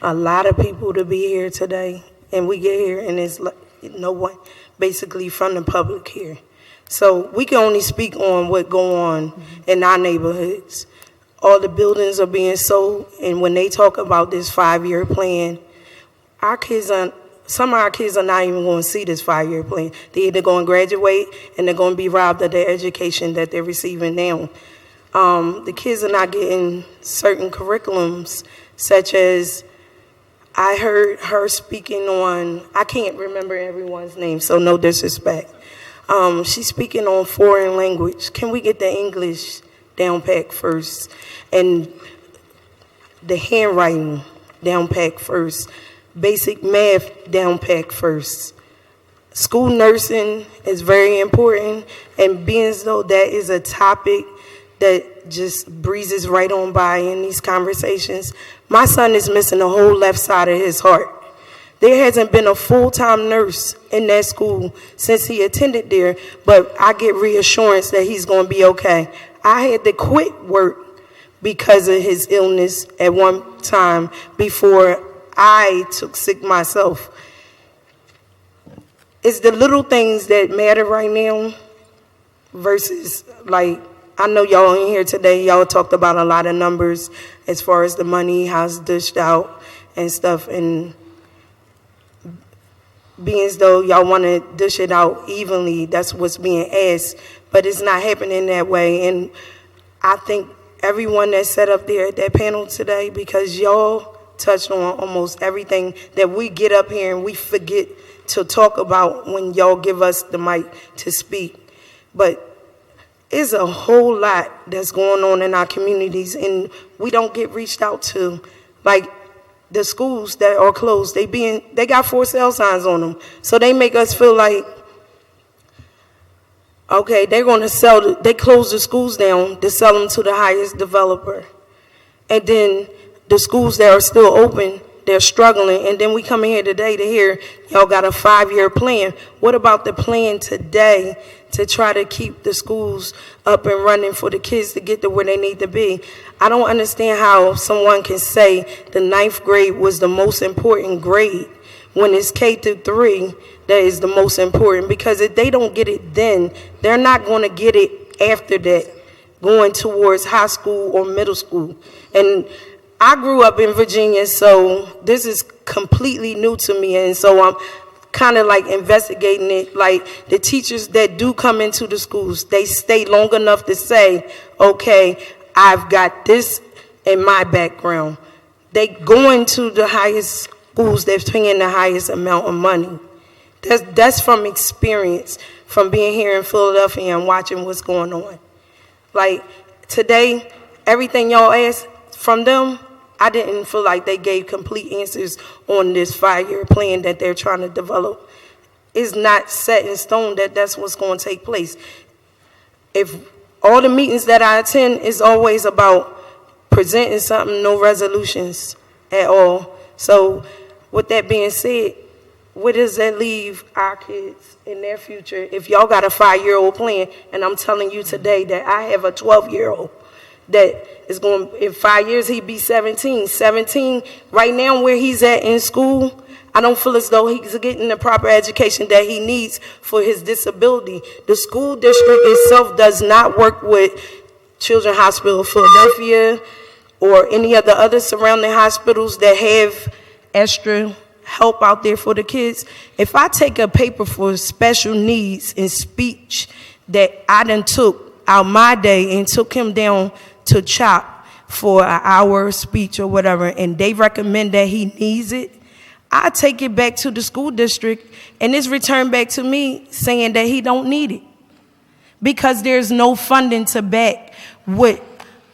Speaker 12: a lot of people to be here today, and we get here and there's no one basically from the public here. So we can only speak on what go on in our neighborhoods. All the buildings are being sold, and when they talk about this 5-year plan, some of our kids are not even going to see this 5-year plan. They're either going to graduate and they're going to be robbed of their education that they're receiving now. The kids are not getting certain curriculums, such as I heard her speaking on, I can't remember everyone's name, so no disrespect. She's speaking on foreign language. Can we get the English down pat first? And the handwriting down pat first. Basic math down pat first. School nursing is very important, and being as though that is a topic that just breezes right on by in these conversations, my son is missing the whole left side of his heart. There hasn't been a full-time nurse in that school since he attended there, but I get reassurance that he's going to be okay. I had to quit work because of his illness at one time before I took sick myself. It's the little things that matter right now versus, like, I know y'all in here today, y'all talked about a lot of numbers as far as the money, how it's dished out and stuff, and being as though y'all want to dish it out evenly, that's what's being asked, but it's not happening that way. And I think everyone that sat up there at that panel today, because y'all touched on almost everything that we get up here and we forget to talk about when y'all give us the mic to speak. But it's a whole lot that's going on in our communities, and we don't get reached out to. Like the schools that are closed, they got for sale signs on them, so they make us feel like, okay, they're going to they close the schools down to sell them to the highest developer, and then the schools that are still open, they're struggling. And then we come in here today to hear y'all got a 5-year plan. What about the plan today to try to keep the schools up and running for the kids to get to where they need to be? I don't understand how someone can say the 9th grade was the most important grade when it's K through 3 that is the most important, because if they don't get it then, they're not going to get it after that, going towards high school or middle school. And I grew up in Virginia, so this is completely new to me, and so I'm kind of like investigating it. Like the teachers that do come into the schools, they stay long enough to say, okay, I've got this in my background. They go into the highest schools that's paying the highest amount of money. That's from experience, from being here in Philadelphia and watching what's going on. Like today, everything y'all asked from them, I didn't feel like they gave complete answers on this 5-year plan that they're trying to develop. It's not set in stone that that's what's going to take place. If all the meetings that I attend is always about presenting something, no resolutions at all. So with that being said, where does that leave our kids in their future if y'all got a 5-year-old plan? And I'm telling you today that I have a 12-year-old that is going, in 5 years, he'd be 17. 17, right now where he's at in school, I don't feel as though he's getting the proper education that he needs for his disability. The school district itself does not work with Children's Hospital of Philadelphia or any of the other surrounding hospitals that have extra help out there for the kids. If I take a paper for special needs in speech that I done took out my day and took him down to CHOP for an hour speech or whatever, and they recommend that he needs it, I take it back to the school district and it's returned back to me saying that he don't need it because there's no funding to back what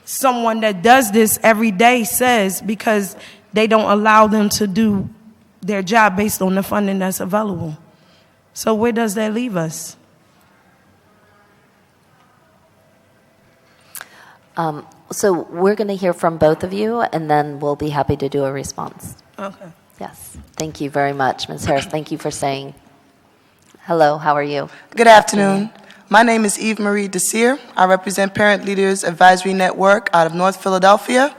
Speaker 12: someone that does this every day says, because they don't allow them to do their job based on the funding that's available. So where does that leave us?
Speaker 1: So we're going to hear from both of you, and then we'll be happy to do a response.
Speaker 12: Okay.
Speaker 1: Yes. Thank you very much, Ms. Harris. Thank you for saying. Hello, how are you?
Speaker 13: Good afternoon. My name is Eve Marie Desir. I represent Parent Leaders Advisory Network out of North Philadelphia.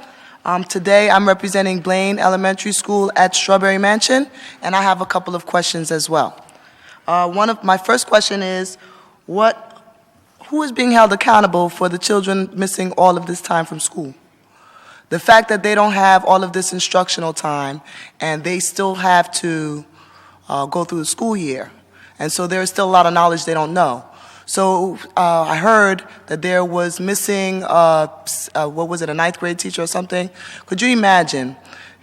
Speaker 13: Today I'm representing Blaine Elementary School at Strawberry Mansion, and I have a couple of questions as well. My first question is, who is being held accountable for the children missing all of this time from school? The fact that they don't have all of this instructional time and they still have to go through the school year. And so there is still a lot of knowledge they don't know. So I heard that there was missing, what was it, a 9th grade teacher or something? Could you imagine?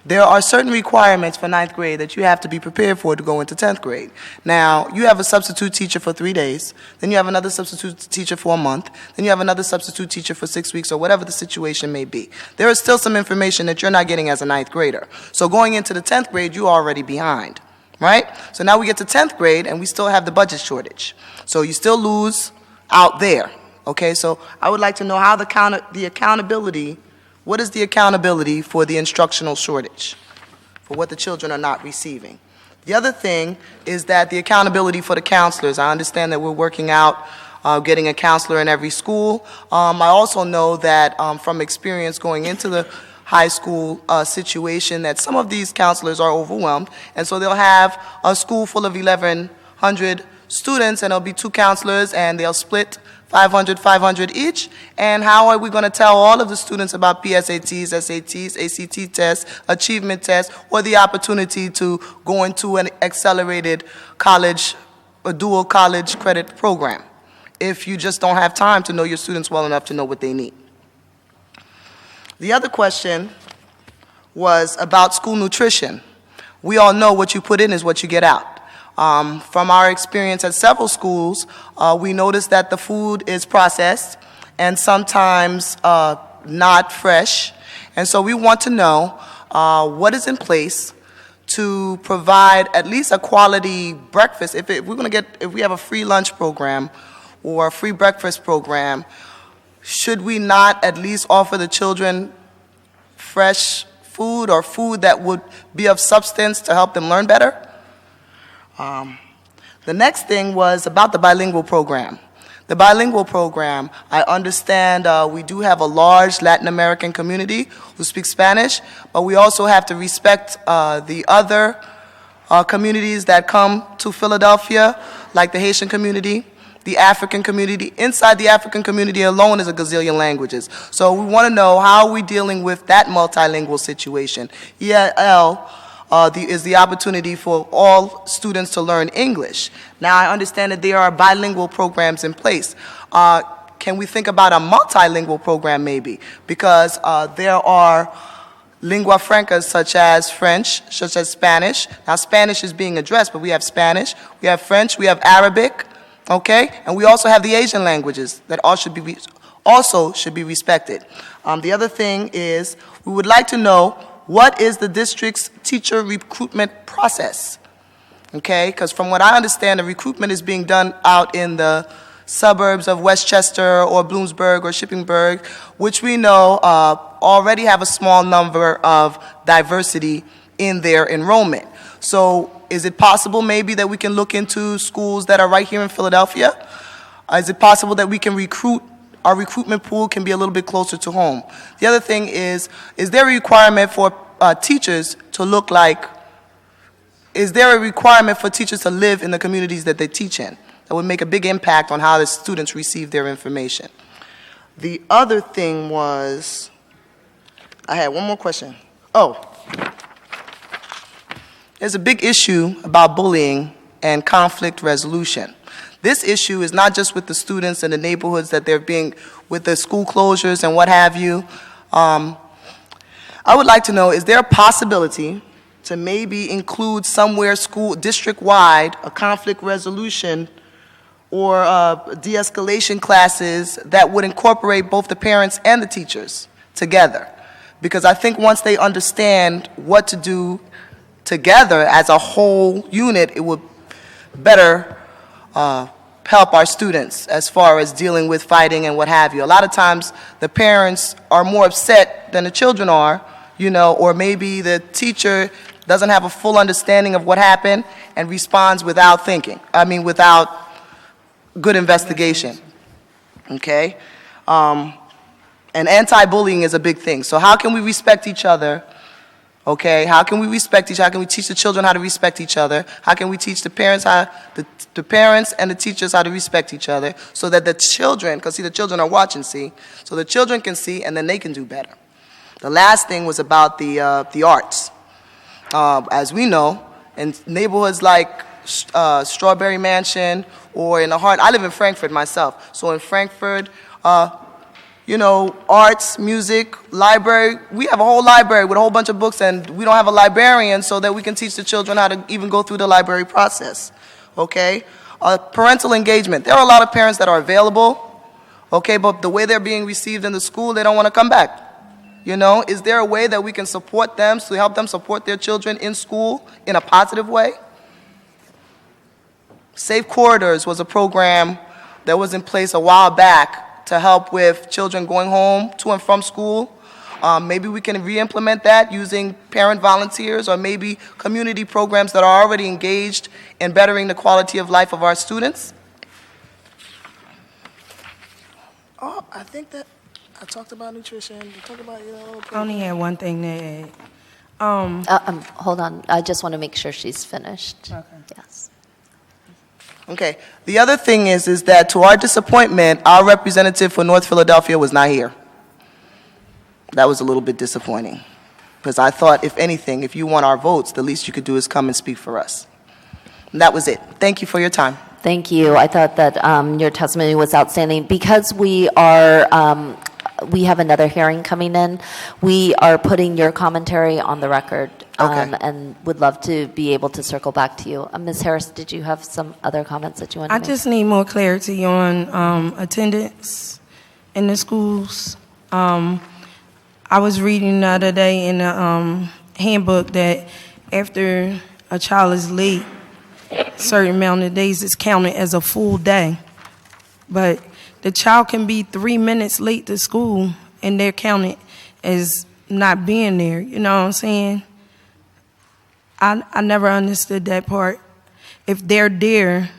Speaker 13: There are certain requirements for 9th grade that you have to be prepared for to go into 10th grade. Now, you have a substitute teacher for 3 days, then you have another substitute teacher for a month, then you have another substitute teacher for 6 weeks, or whatever the situation may be. There is still some information that you're not getting as a 9th grader. So going into the 10th grade, you're already behind, right? So now we get to 10th grade, and we still have the budget shortage. So you still lose out there, okay? So I would like to know how the accountability. What is the accountability for the instructional shortage, for what the children are not receiving? The other thing is that the accountability for the counselors. I understand that we're working out getting a counselor in every school. I also know that from experience going into the high school situation that some of these counselors are overwhelmed, and so they'll have a school full of 1,100 students, and there'll be 2 counselors, and they'll split 500 each. And how are we going to tell all of the students about PSATs, SATs, ACT tests, achievement tests, or the opportunity to go into an accelerated college, a dual college credit program, if you just don't have time to know your students well enough to know what they need? The other question was about school nutrition. We all know what you put in is what you get out. From our experience at several schools, we noticed that the food is processed and sometimes not fresh. And so we want to know what is in place to provide at least a quality breakfast. If we have a free lunch program or a free breakfast program, should we not at least offer the children fresh food or food that would be of substance to help them learn better? The next thing was about the bilingual program. The bilingual program, I understand we do have a large Latin American community who speaks Spanish, but we also have to respect the other communities that come to Philadelphia, like the Haitian community, the African community. Inside the African community alone is a gazillion languages. So we want to know how are we dealing with that multilingual situation. EIL is the opportunity for all students to learn English. Now, I understand that there are bilingual programs in place. Can we think about a multilingual program maybe? Because there are lingua francas such as French, such as Spanish. Now, Spanish is being addressed, but we have Spanish, we have French, we have Arabic, okay? And we also have the Asian languages that also should be respected. The other thing is we would like to know what is the district's teacher recruitment process, okay? Because from what I understand, the recruitment is being done out in the suburbs of Westchester or Bloomsburg or Shippingburg, which we know already have a small number of diversity in their enrollment. So Is it possible maybe that we can look into schools that are right here in Philadelphia? Is it possible that we can our recruitment pool can be a little bit closer to home? The other thing is there a requirement for teachers to look like, is there a requirement for teachers to live in the communities that they teach in? That would make a big impact on how the students receive their information. The other thing was, I had one more question. Oh, there's a big issue about bullying and conflict resolution. This issue is not just with the students in the neighborhoods that they're being, with the school closures and what have you. I would like to know, is there a possibility to maybe include somewhere school, district-wide, a conflict resolution or de-escalation classes that would incorporate both the parents and the teachers together? Because I think once they understand what to do together as a whole unit, it would better help our students as far as dealing with fighting and what have you. A lot of times the parents are more upset than the children are, or maybe the teacher doesn't have a full understanding of what happened and responds without without good investigation. Okay? And anti-bullying is a big thing. So how can we respect each other? Okay, how can we respect each other? How can we teach the children how to respect each other? How can we teach the parents the parents and the teachers how to respect each other so that the children, because the children are watching, so the children can see and then they can do better. The last thing was about the arts. As we know, in neighborhoods like Strawberry Mansion or in the heart, I live in Frankfurt myself, so in Frankfurt, arts, music, library. We have a whole library with a whole bunch of books, and we don't have a librarian so that we can teach the children how to even go through the library process, okay? Parental engagement. There are a lot of parents that are available, okay, but the way they're being received in the school, they don't want to come back. Is there a way that we can support them to help them support their children in school in a positive way? Safe Corridors was a program that was in place a while back to help with children going home to and from school. Maybe we can re-implement that using parent volunteers or maybe community programs that are already engaged in bettering the quality of life of our students. Oh, I think that I talked about nutrition. We talked about
Speaker 12: I only had one thing to add.
Speaker 1: Hold on. I just want to make sure she's finished.
Speaker 12: Okay.
Speaker 1: Yes.
Speaker 13: Okay. The other thing is that to our disappointment, our representative for North Philadelphia was not here. That was a little bit disappointing because I thought, if anything, if you want our votes, the least you could do is come and speak for us. And that was it. Thank you for your time.
Speaker 1: Thank you. I thought that your testimony was outstanding. Because we have another hearing coming in, we are putting your commentary on the record.
Speaker 13: Okay.
Speaker 1: And would love to be able to circle back to you. Ms. Harris, did you have some other comments that you wanted to make?
Speaker 12: I just need more clarity on attendance in the schools. I was reading the other day in the handbook that after a child is late, a certain amount of days is counted as a full day. But the child can be 3 minutes late to school and they're counted as not being there. You know what I'm saying? I never understood that part. If they're there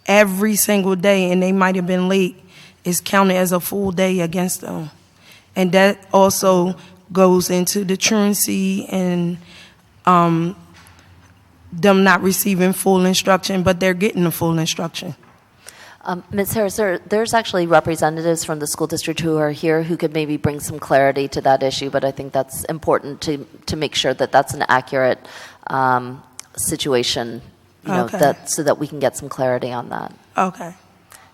Speaker 12: every single day and they might have been late, it's counted as a full day against them. And that also goes into the truancy and them not receiving full instruction, but they're getting the full instruction.
Speaker 1: Ms. Harris, there's actually representatives from the school district who are here who could maybe bring some clarity to that issue, but I think that's important to make sure that that's an accurate situation,
Speaker 12: Okay.
Speaker 1: so that we can get some clarity on that.
Speaker 12: Okay.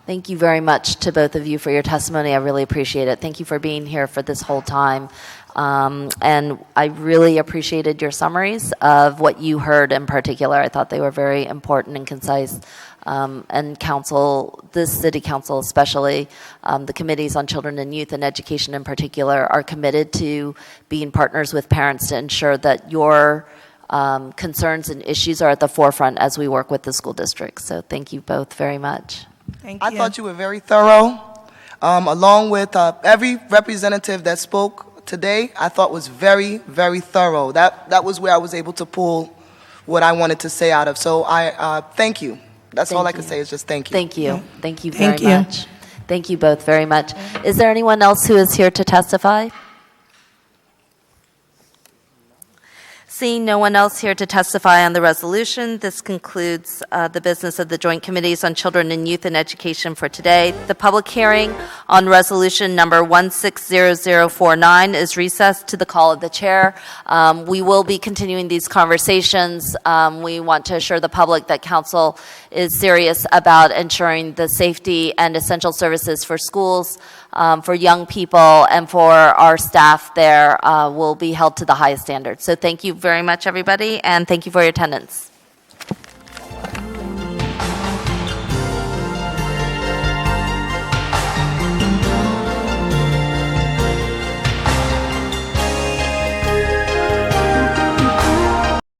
Speaker 1: Thank you very much to both of you for your testimony. I really appreciate it. Thank you for being here for this whole time. And I really appreciated your summaries of what you heard in particular. I thought they were very important and concise. And council, this city council especially, the committees on children and youth and education in particular, are committed to being partners with parents to ensure that your concerns and issues are at the forefront as we work with the school district. So thank you both very much.
Speaker 12: Thank you.
Speaker 13: I thought you were very thorough, along with every representative that spoke today. I thought was very, very thorough. That was where I was able to pull what I wanted to say out of. So I thank you. That's all I can
Speaker 1: you.
Speaker 13: say is just thank you.
Speaker 1: Thank you. Thank you very
Speaker 12: Thank you.
Speaker 1: much. Thank you both very much. Is there anyone else who is here to testify? Seeing no one else here to testify on the resolution, this concludes the business of the Joint Committees on Children and Youth and Education for today. The public hearing on resolution number 160049 is recessed to the call of the chair. We will be continuing these conversations. We want to assure the public that council is serious about ensuring the safety and essential services for schools, for young people, and for our staff there will be held to the highest standards. So thank you very much, everybody, and thank you for your attendance.